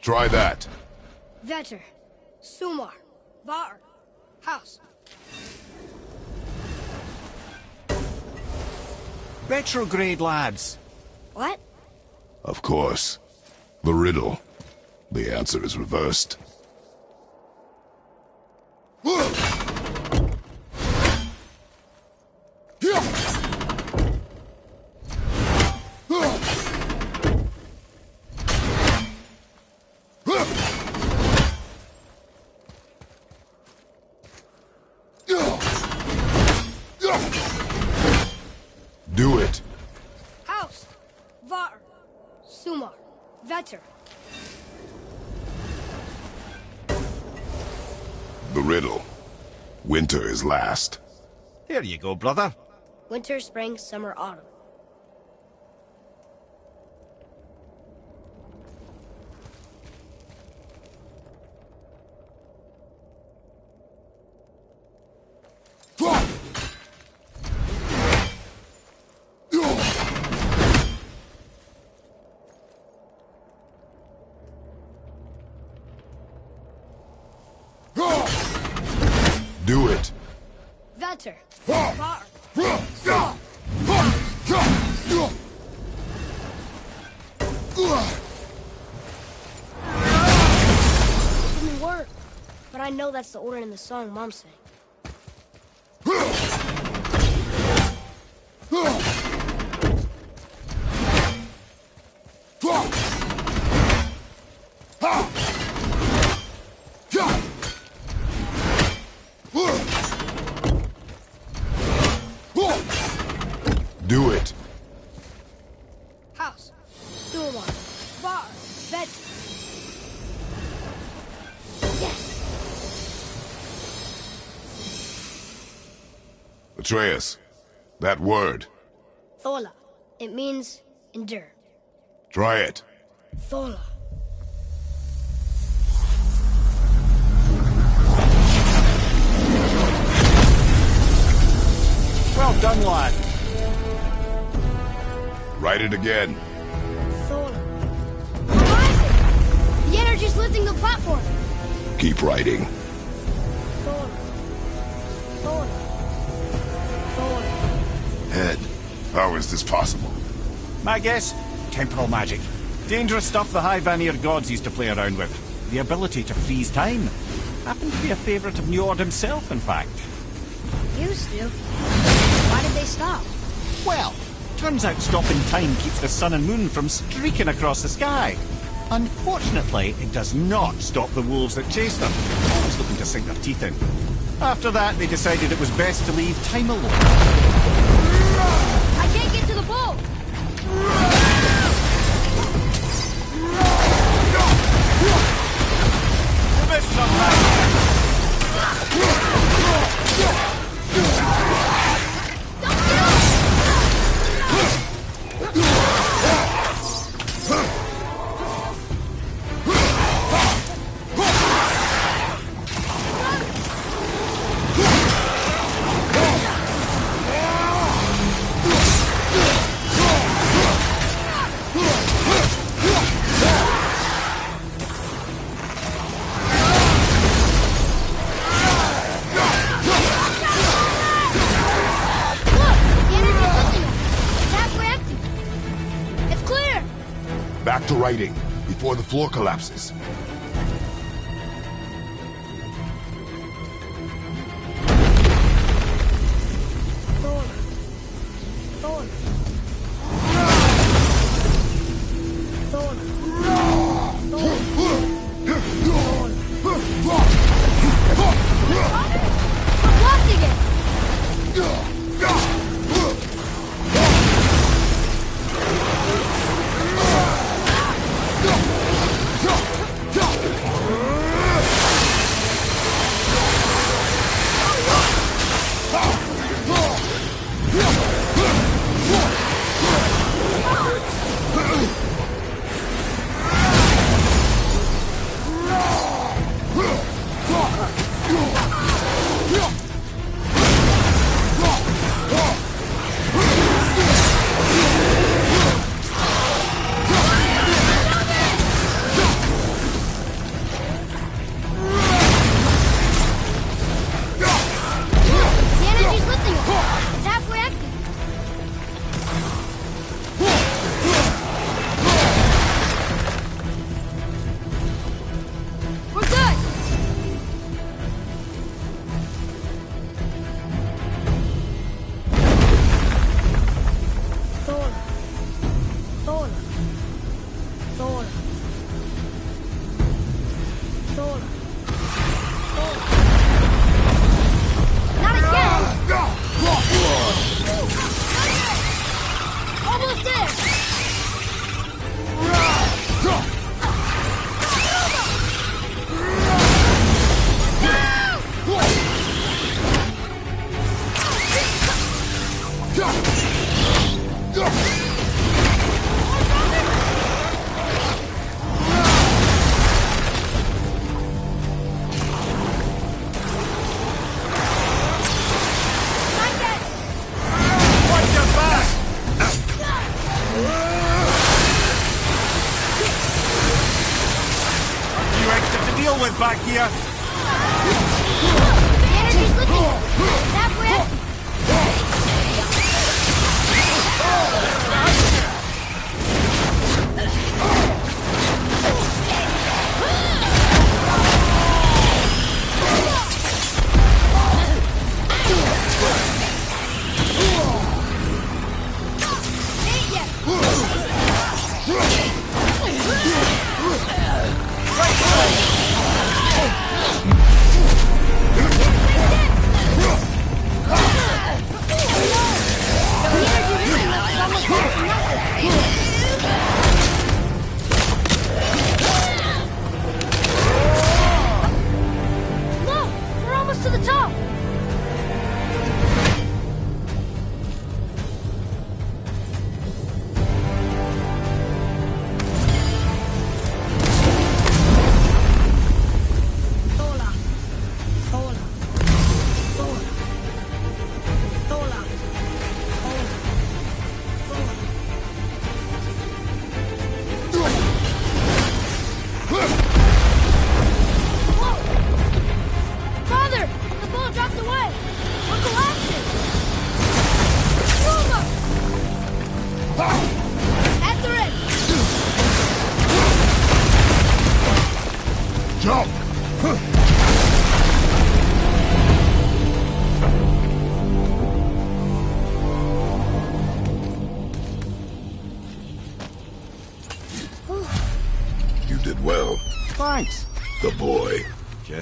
Try that. Vetter. Sumar. Var. House. Retrograde, lads. What? Of course. The riddle. The answer is reversed. Do it. House. Var. Sumar. Vetter. The riddle. Winter is last. Here you go, brother. Winter, spring, summer, autumn. Do it. Vetter. Var. It didn't work, but I know that's the order in the song Mom sang. Do it. House. Sumar. Var. Vetter. Yes. Atreus, that word. Thola. It means endure. Try it. Thola. Well done, lad. Write it again. Thola. Horizon! The energy's lifting the platform. Keep writing. Thola. Thola. Thola. head. How is this possible? My guess? Temporal magic. Dangerous stuff the High Vanir gods used to play around with. The ability to freeze time. Happened to be a favourite of Njord himself, in fact. Used to? Why did they stop? Well, turns out stopping time keeps the sun and moon from streaking across the sky. Unfortunately, it does not stop the wolves that chase them, always looking to sink their teeth in. After that, they decided it was best to leave time alone. I can't get to the boat! This is Back to writing, before the floor collapses.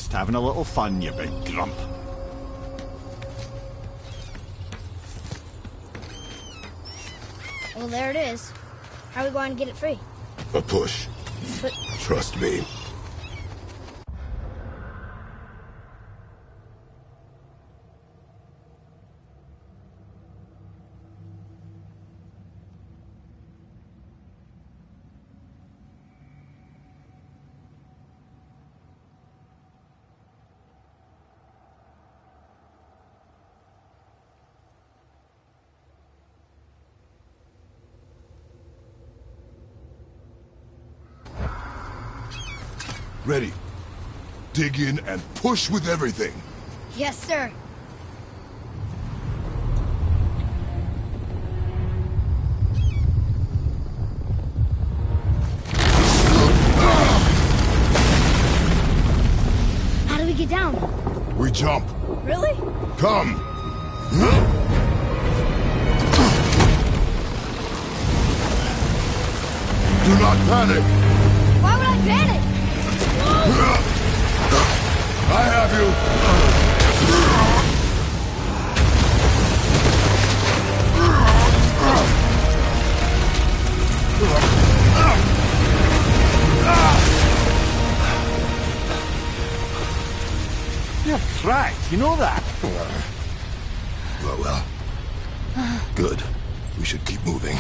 Just having a little fun, you big grump. Well, there it is. How are we going to get it free? A push. But Trust me. Ready. Dig in and push with everything. yes, sir. How do we get down? We jump. Really? Come. Do not panic. Why would I panic? I have You're cracked, you know that? Well. Good. We should keep moving.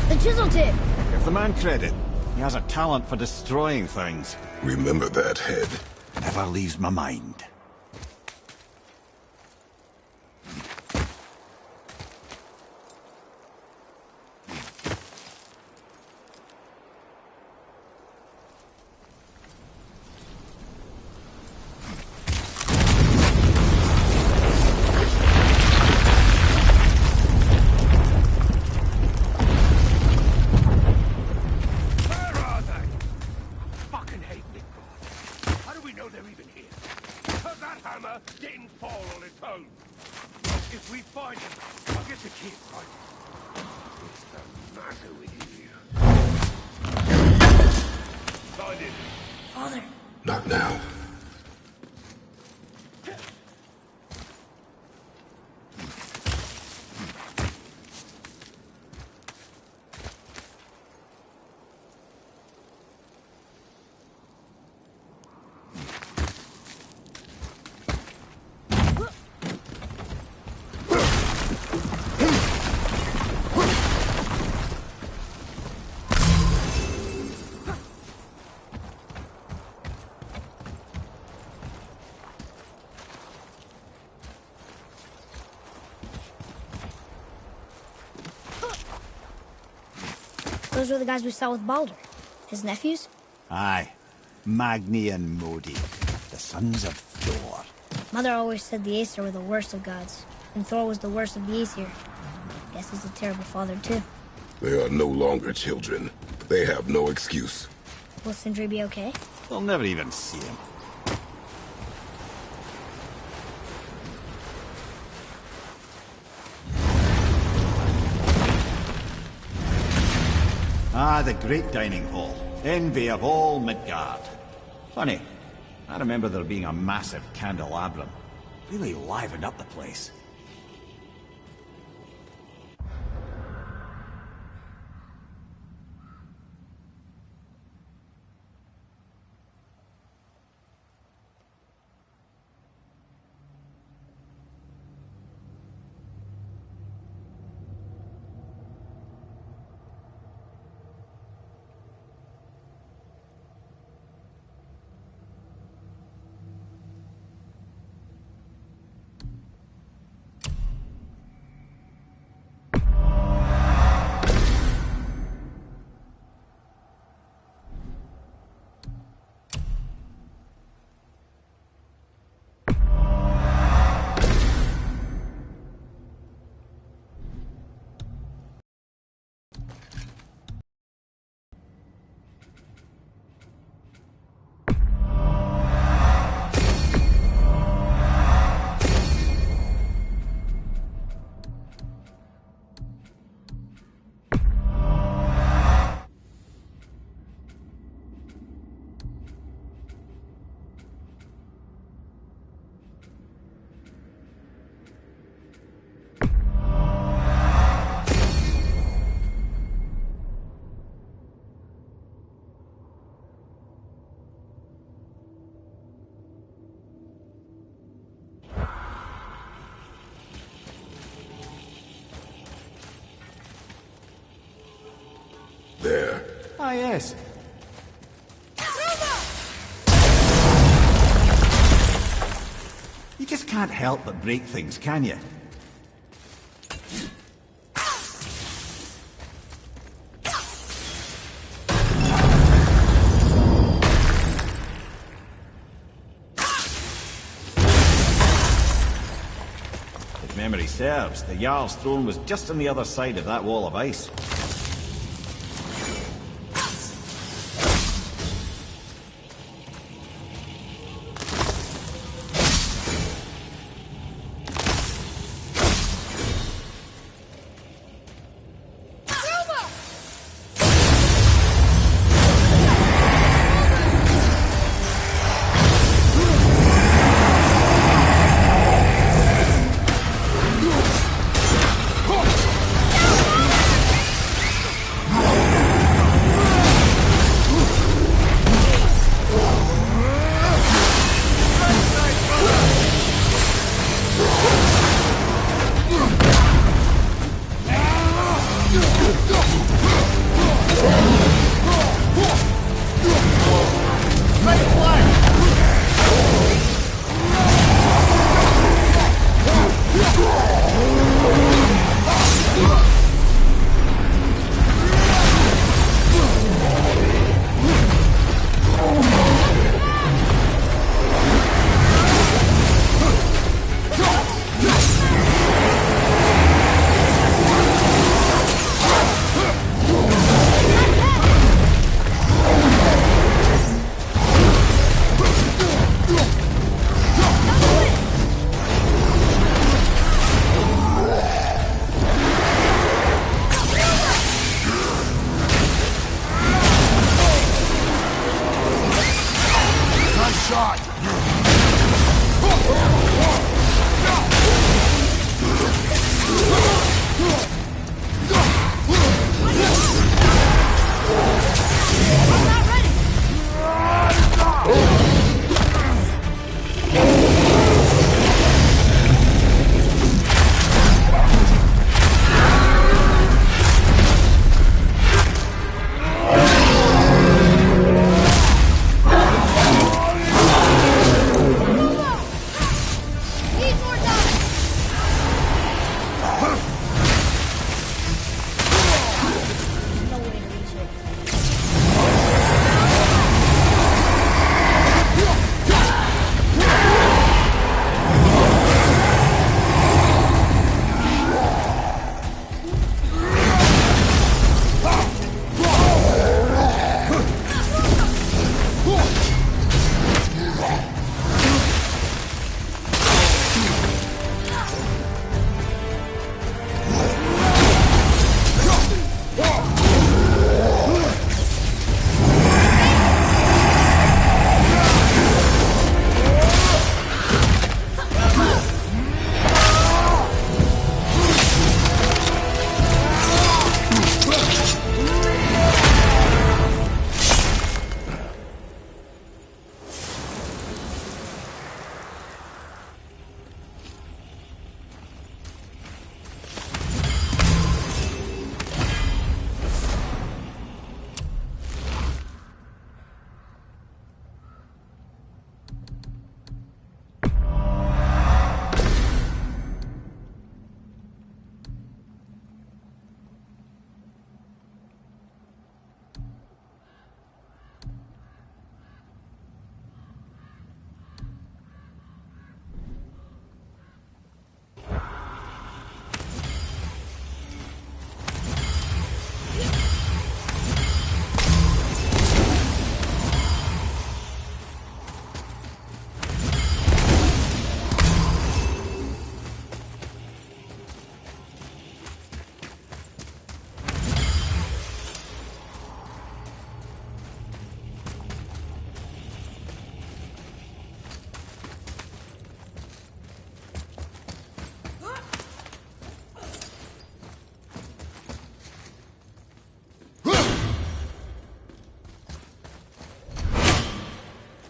The chisel tip. Give the man credit. He has a talent for destroying things. Remember that head. Never leaves my mind. Not now. Those were the guys we saw with Baldur. His nephews? Aye. Magni and Modi. The sons of Thor. Mother always said the Aesir were the worst of gods, and Thor was the worst of the Aesir. Guess he's a terrible father, too. They are no longer children. They have no excuse. Will Sindri be okay? They'll never even see him. Ah, the great dining hall. Envy of all Midgard. Funny, I remember there being a massive candelabrum. Really livened up the place. yes. You just can't help but break things, can you? If memory serves, the Jarl's throne was just on the other side of that wall of ice.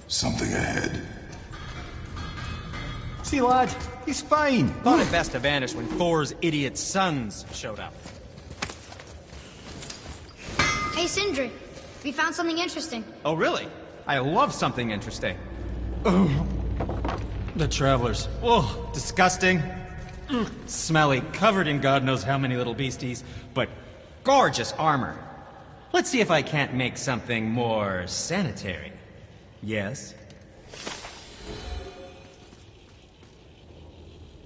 Something ahead. See, lad, he's fine. Thought it best to vanish when Thor's idiot sons showed up. Hey, Sindri. We found something interesting. Oh, really? I love something interesting. Oh, the travelers. Oh, disgusting. Smelly, covered in God knows how many little beasties, but gorgeous armor. Let's see if I can't make something more sanitary. Yes?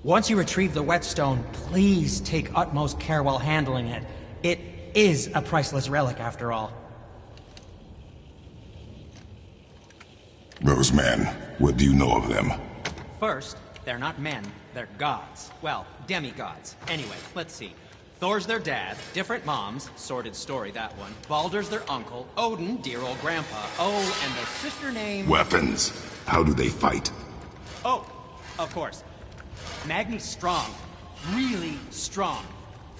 Once you retrieve the whetstone, please take utmost care while handling it. It is a priceless relic, after all. Those men, what do you know of them? First, they're not men, they're gods. Well, demigods. Anyway, let's see. Thor's their dad, different moms, sordid story that one. Baldur's their uncle, Odin, dear old grandpa. Oh, and the sister name... Weapons. How do they fight? Oh, of course. Magni's strong. Really strong.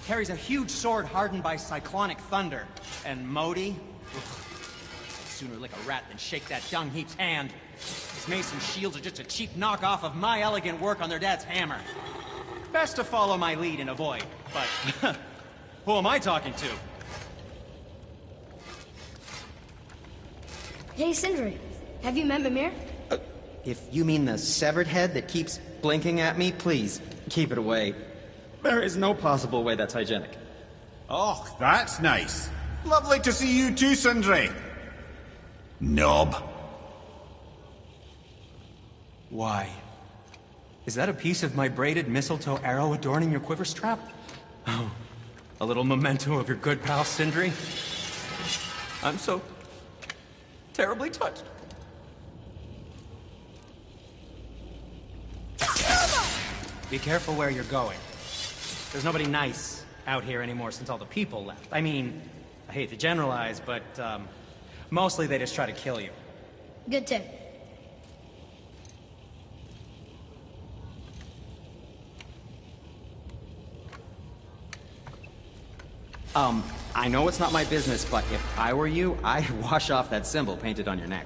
Carries a huge sword hardened by cyclonic thunder. And Modi? Ugh. Sooner lick a rat than shake that dung heap's hand. His mason shields are just a cheap knockoff of my elegant work on their dad's hammer. Best to follow my lead and avoid, but who am I talking to? Hey, Sindri. Have you met Mimir? If you mean the severed head that keeps blinking at me, please, keep it away. There is no possible way that's hygienic. Oh, that's nice. Lovely to see you too, Sindri. Knob. Why? Is that a piece of my braided mistletoe arrow adorning your quiver strap? Oh, a little memento of your good pal, Sindri? I'm so terribly touched. Be careful where you're going. There's nobody nice out here anymore since all the people left. I mean, I hate to generalize, but mostly they just try to kill you. Good tip. I know it's not my business, but if I were you, I'd wash off that symbol painted on your neck.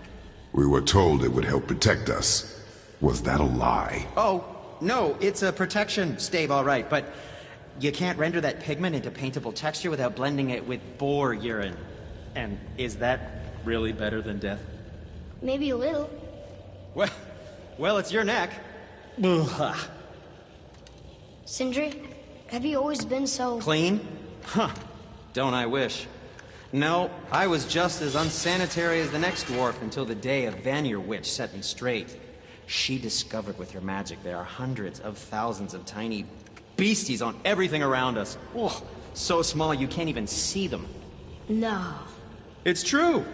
We were told it would help protect us. Was that a lie? Oh, no, it's a protection stave, all right, but you can't render that pigment into paintable texture without blending it with boar urine. And is that really better than death? Maybe a little. Well, it's your neck. Sindri, have you always been so... Clean? Huh. Don't I wish. No, I was just as unsanitary as the next dwarf until the day a Vanir witch set me straight. She discovered with her magic there are hundreds of thousands of tiny beasties on everything around us. Oh, so small you can't even see them. No. It's true.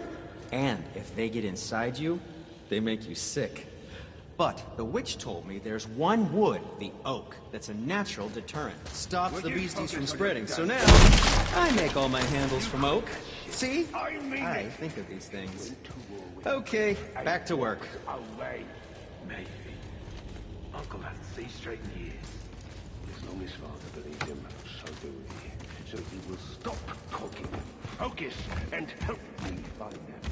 And if they get inside you, they make you sick. But the witch told me there's one wood, the oak, that's a natural deterrent. Stops the beasties from spreading. So now, I make all my handles from oak. See? I think of these things. Okay, back to work. Maybe. Uncle hasn't seen straight in years. As long as Father believes him, so do we. So he will stop talking, focus, and help me find them.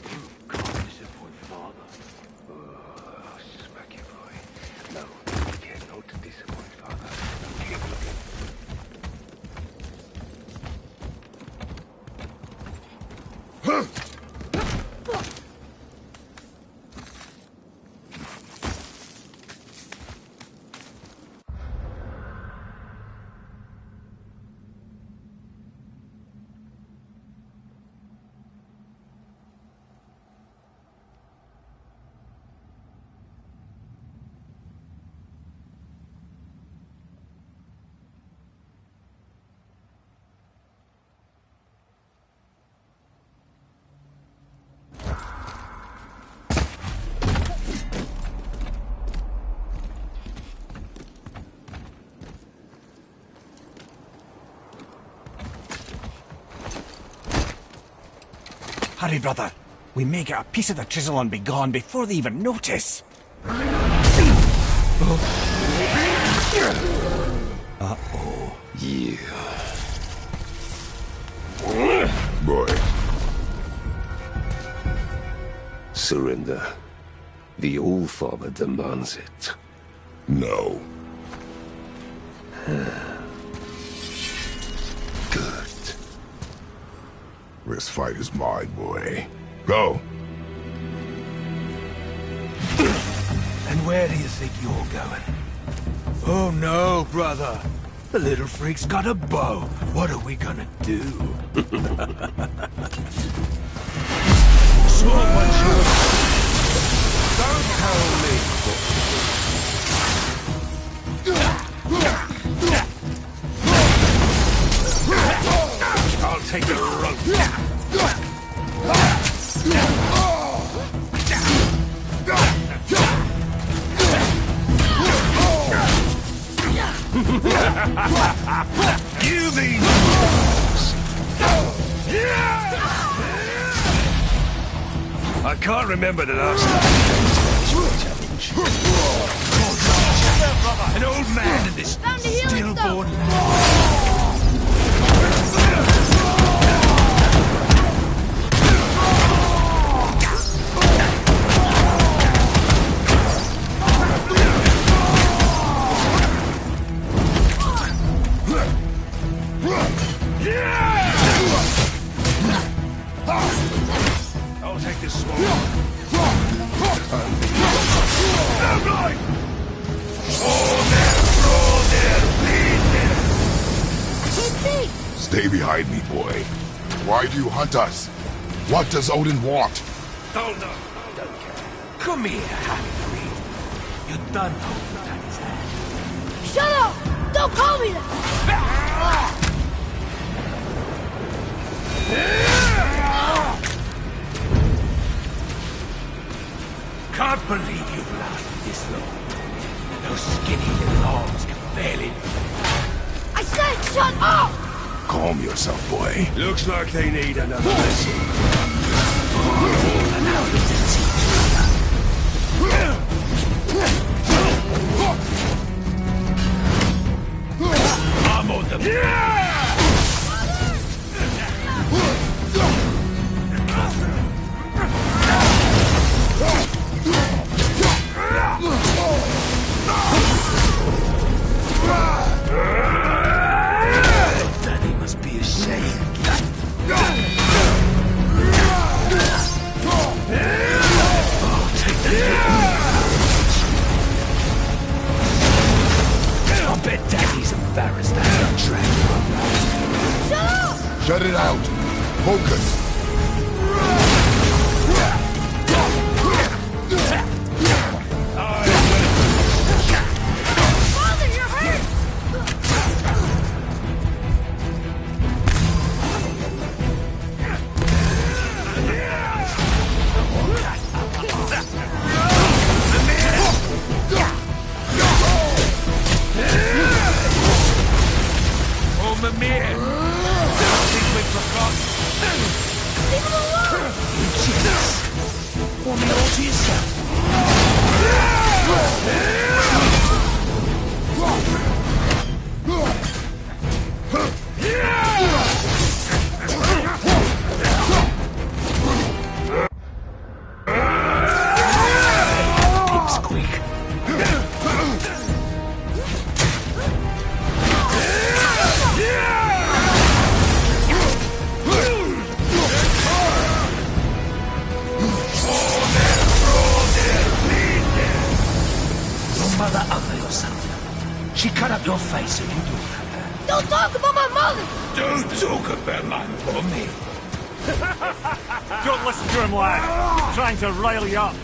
You can't disappoint Father. Oh, smack you, boy. No, you cannot disappoint Father. Keep looking. Hurry, brother. We may get a piece of the chisel and be gone before they even notice. Uh-oh. Yeah. Boy. Surrender. The All-Father demands it. No. Good. This fight is mine, boy. Go! And where do you think you're going? Oh no, brother. The little freak's got a bow. What are we gonna do? So much Don't tell me. I'll take the rope. You mean... I can't remember the last time. An old man and this stillborn I'll take this sword. Stay behind me, boy. Why do you hunt us? What does Odin want? Oh no, don't care. Come here, half-breed. You done holding down his hand. Shut up! Don't call me that! Can't believe you've lasted this long. Those skinny little arms can barely... I said shut up! Calm yourself, boy. Looks like they need another lesson. And now you can see I'm on the... Daddy must be ashamed. Oh, take that. I bet Daddy's embarrassed that got dragged. Shut up! Shut it out. Focus. Father, you're hurt! Oh, Mimir! I think we've forgotten. Leave him alone! You jealous? Want me all to yourself? Pipsqueak. Your mother ugly or something. She cut up your face and you do her. Don't talk about my mother! Don't talk about my mommy. Don't listen to him, lad. He's trying to rile you up.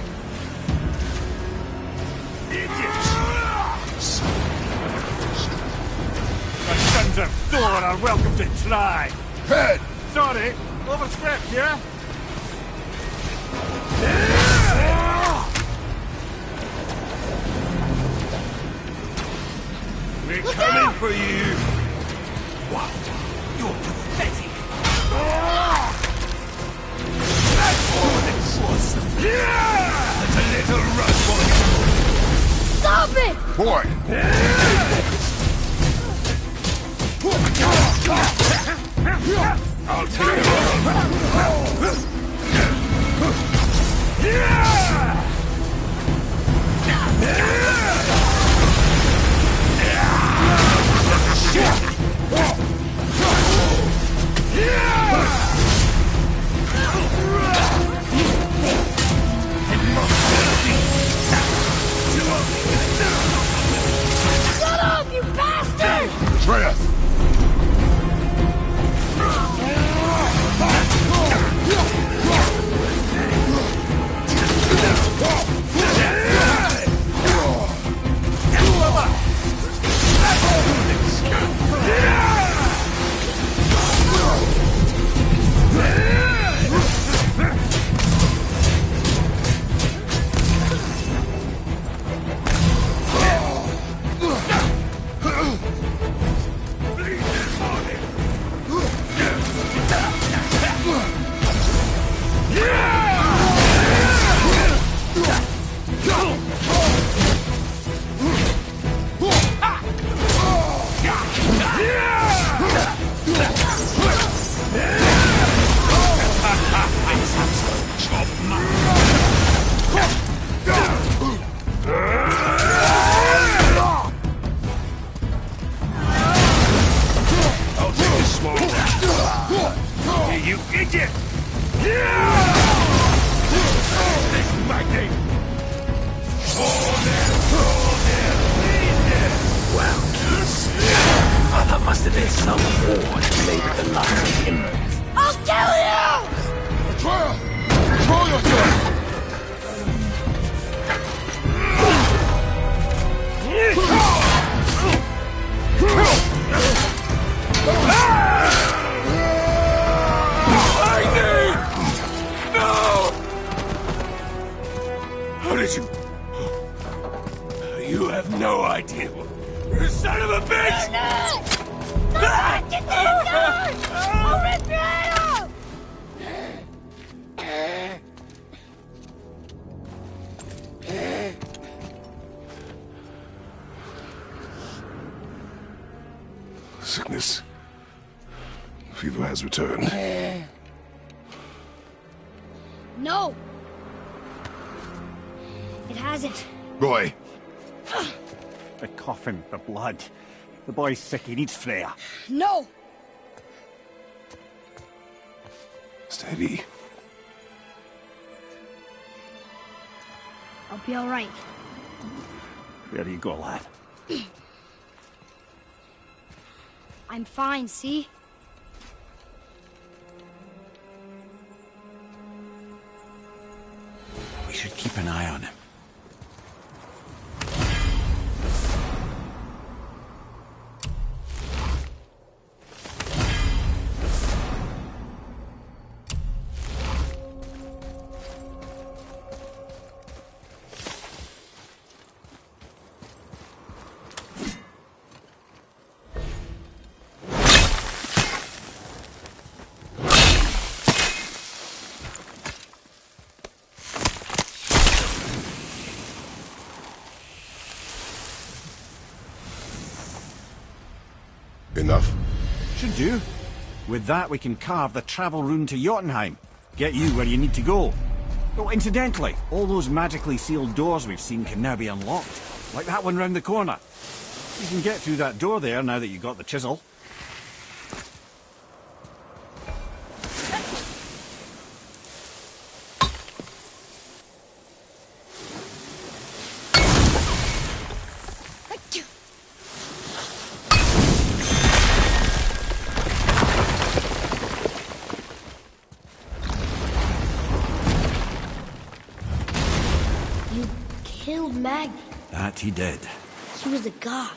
The sons of Thor are welcome to try. Head! Sorry, overscript, yeah? We're coming for you. Wow, you're pathetic. That's awesome. That's a little rough Stop it! Boy! I'll take it. vision. You have no idea. You son of a bitch! Get this guy! I'll rip your head off! Sickness. Fever has returned. No! It hasn't. Roy! The coffin, the blood. The boy's sick, he needs Freya. No! Steady. I'll be alright. There you go, lad. I'm fine, see? We should keep an eye on him. Enough? Should do. With that, we can carve the travel rune to Jotunheim. Get you where you need to go. Oh, incidentally, all those magically sealed doors we've seen can now be unlocked. Like that one round the corner. You can get through that door there now that you got the chisel. Killed Magni. That he did. He was a god.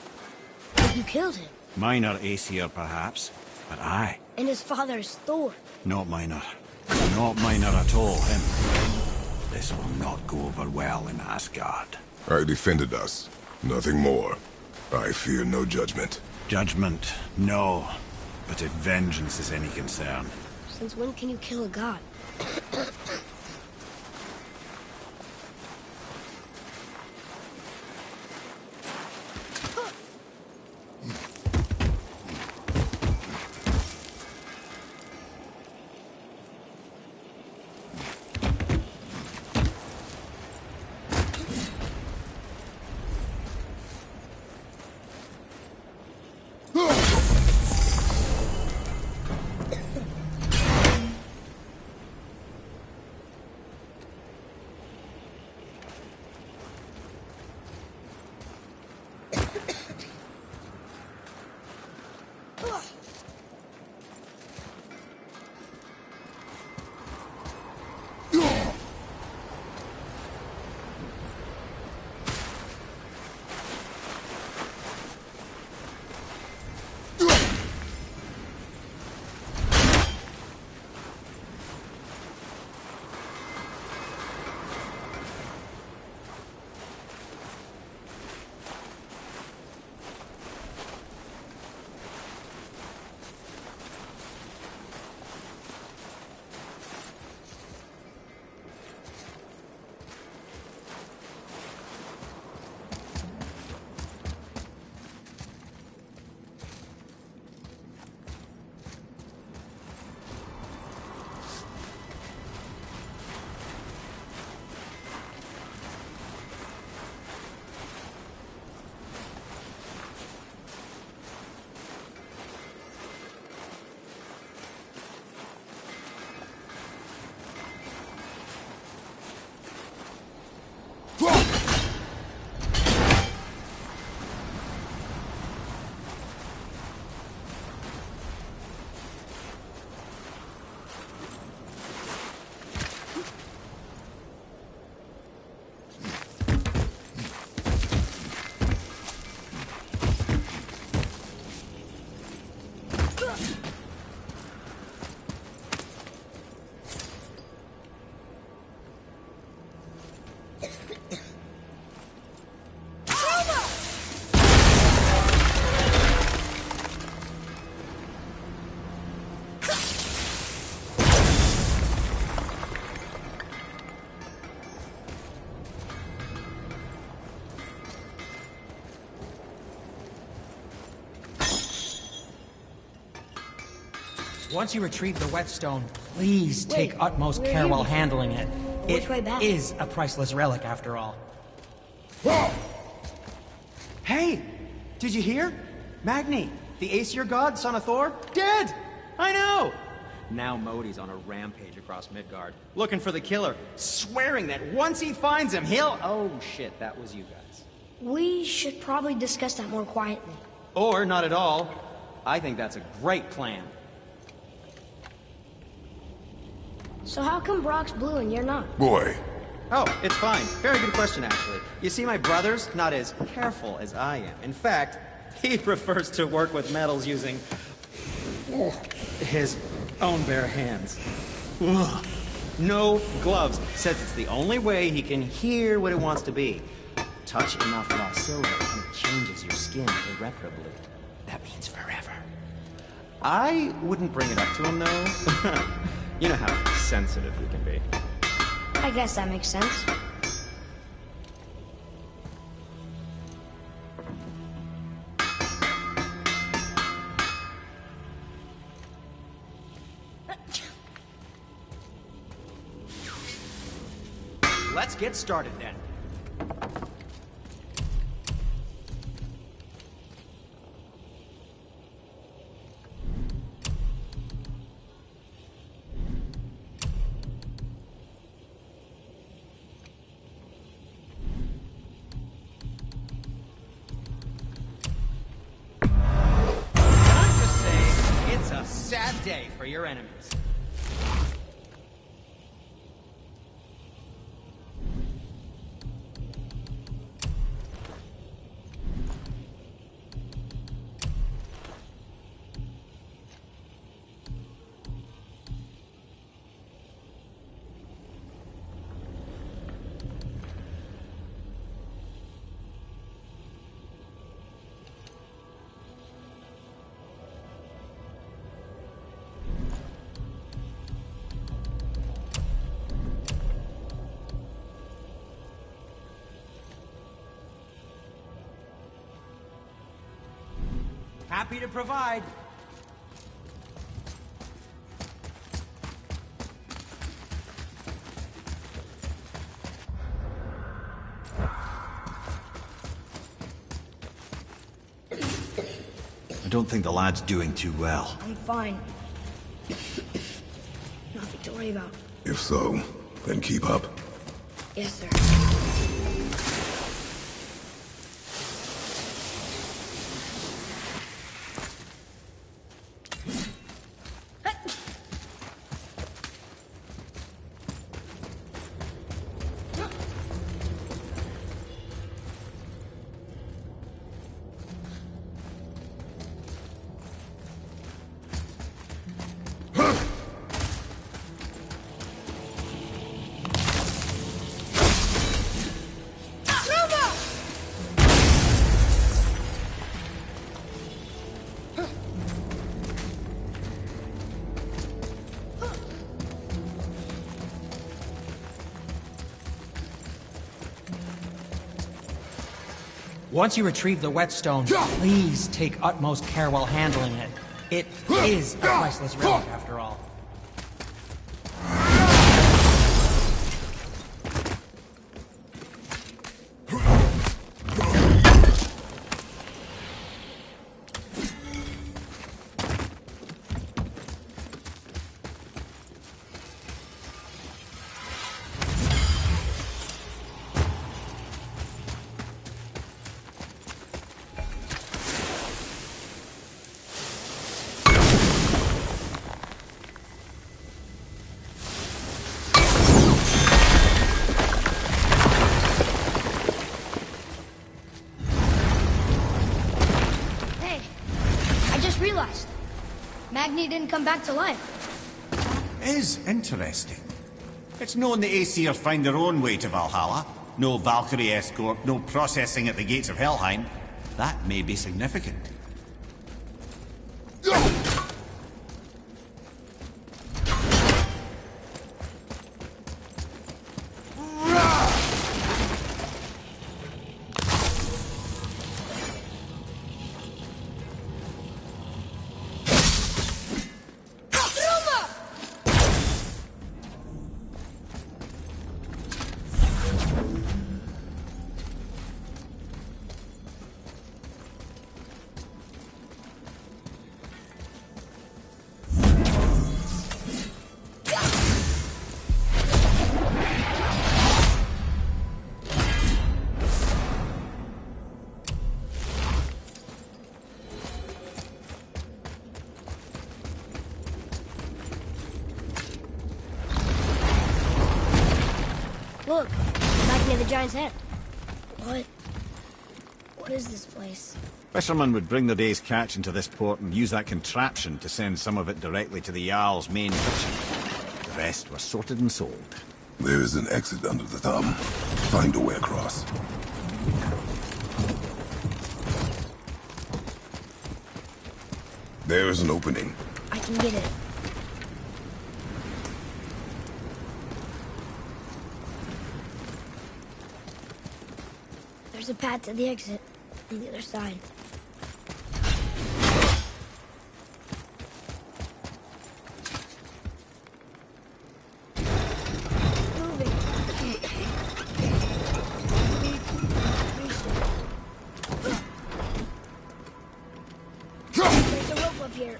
But you killed him. Minor Aesir, perhaps. But I. And his father is Thor. Not minor. Not minor at all, him. This will not go over well in Asgard. I defended us. Nothing more. I fear no judgment. Judgment, no. But if vengeance is any concern. Since when can you kill a god? Once you retrieve the whetstone, please take Wait, utmost we're care here while before. handling it. Which way back? It is a priceless relic, after all. Hey! Did you hear? Magni, the Aesir god, son of Thor, dead! I know! Now Modi's on a rampage across Midgard, looking for the killer, swearing that once he finds him, he'll... Oh shit, that was you guys. We should probably discuss that more quietly. Or not at all. I think that's a great plan. So how come Brock's blue and you're not? Boy. Oh, it's fine. Very good question, actually. You see, my brother's not as careful as I am. In fact, he prefers to work with metals using his own bare hands. Ugh. No gloves. Says it's the only way he can hear what it wants to be. Touch enough raw silver and it changes your skin irreparably. That means forever. I wouldn't bring it up to him, though. You know how sensitive he can be. I guess that makes sense. Let's get started then. Sad day for your enemies. Happy to provide. I don't think the lad's doing too well. I'm fine. Nothing to worry about. If so, then keep up. Yes, sir. Once you retrieve the whetstone, please take utmost care while handling it. It is a priceless relic, after all. Magni didn't come back to life. Is interesting. It's known the Aesir find their own way to Valhalla. No Valkyrie escort, no processing at the gates of Helheim. That may be significant. Look, back near the giant's head. What is this place? Fishermen would bring their day's catch into this port and use that contraption to send some of it directly to the Jarl's main kitchen. The rest was sorted and sold. There is an exit under the thumb. Find a way across. There is an opening. I can get it. There's a path to the exit on the other side. There's a rope up here.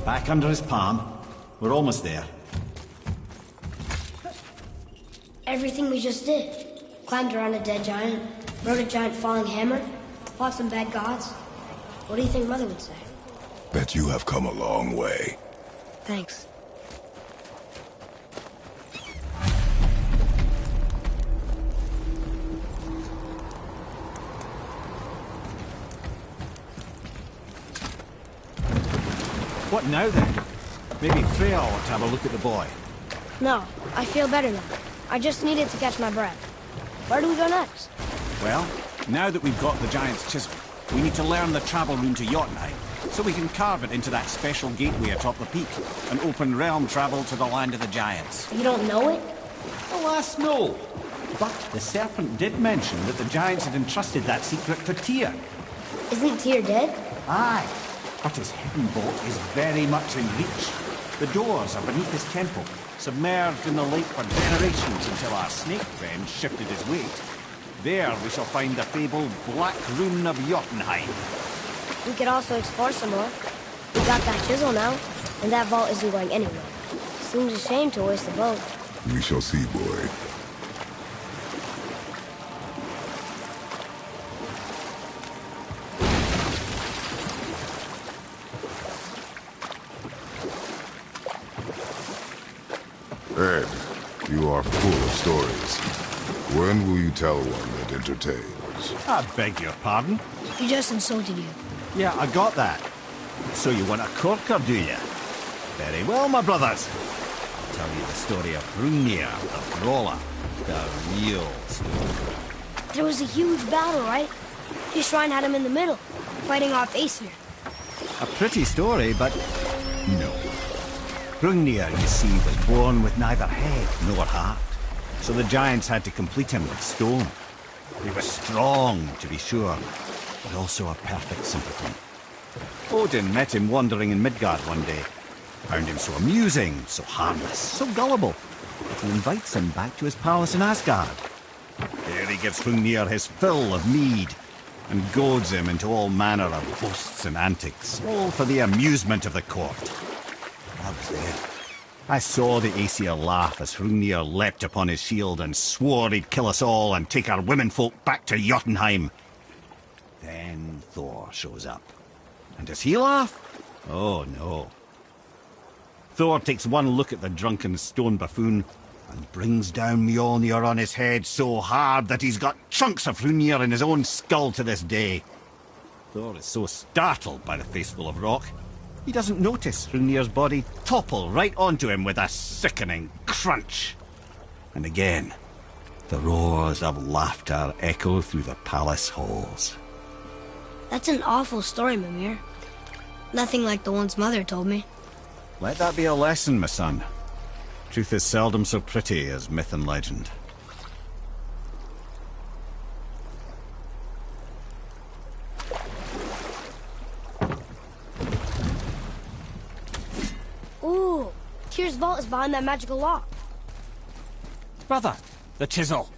Back under his palm. We're almost there. Everything we just did. Climbed around a dead giant, rode a giant falling hammer, fought some bad gods. What do you think Mother would say? That you have come a long way. Thanks. What now then? Maybe Freya ought to have a look at the boy. No, I feel better now. I just needed to catch my breath. Where do we go next? Well, now that we've got the giant's chisel, we need to learn the travel rune to Jotunheim, so we can carve it into that special gateway atop the peak, and open realm travel to the land of the giants. You don't know it? Alas, no. But the serpent did mention that the giants had entrusted that secret to Tyr. Isn't Tyr dead? Aye. But his hidden vault is very much in reach. The doors are beneath his temple, submerged in the lake for generations until our snake friend shifted his weight. There we shall find the fabled Black Rune of Jotunheim. We could also explore some more. We got that chisel now, and that vault isn't going anywhere. Seems a shame to waste the boat. We shall see, boy. Ed, you are full of stories. When will you tell one that entertains? I beg your pardon? He just insulted you. Yeah, I got that. So you want a corker, do you? Very well, my brothers. I'll tell you the story of Hrungnir, the brawler. The real story. There was a huge battle, right? His shrine had him in the middle, fighting off Aesir. A pretty story, but no. Hrungnir, you see, was born with neither head nor heart. So the giants had to complete him with stone. He was strong, to be sure, but also a perfect simpleton. Odin met him wandering in Midgard one day. Found him so amusing, so harmless, so gullible, that he invites him back to his palace in Asgard. There he gives Hrungnir his fill of mead, and goads him into all manner of boasts and antics, all for the amusement of the court. I was there. I saw the Aesir laugh as Hrungnir leapt upon his shield and swore he'd kill us all and take our womenfolk back to Jotunheim. Then Thor shows up. And does he laugh? Oh, no. Thor takes one look at the drunken stone buffoon and brings down Mjolnir on his head so hard that he's got chunks of Hrungnir in his own skull to this day. Thor is so startled by the faceful of rock, he doesn't notice Hrungnir's body topple right onto him with a sickening crunch. And again, the roars of laughter echo through the palace halls. That's an awful story, Mimir. Nothing like the ones Mother told me. Let that be a lesson, my son. Truth is seldom so pretty as myth and legend. Ooh, Tyr's vault is behind that magical lock. Brother, the chisel.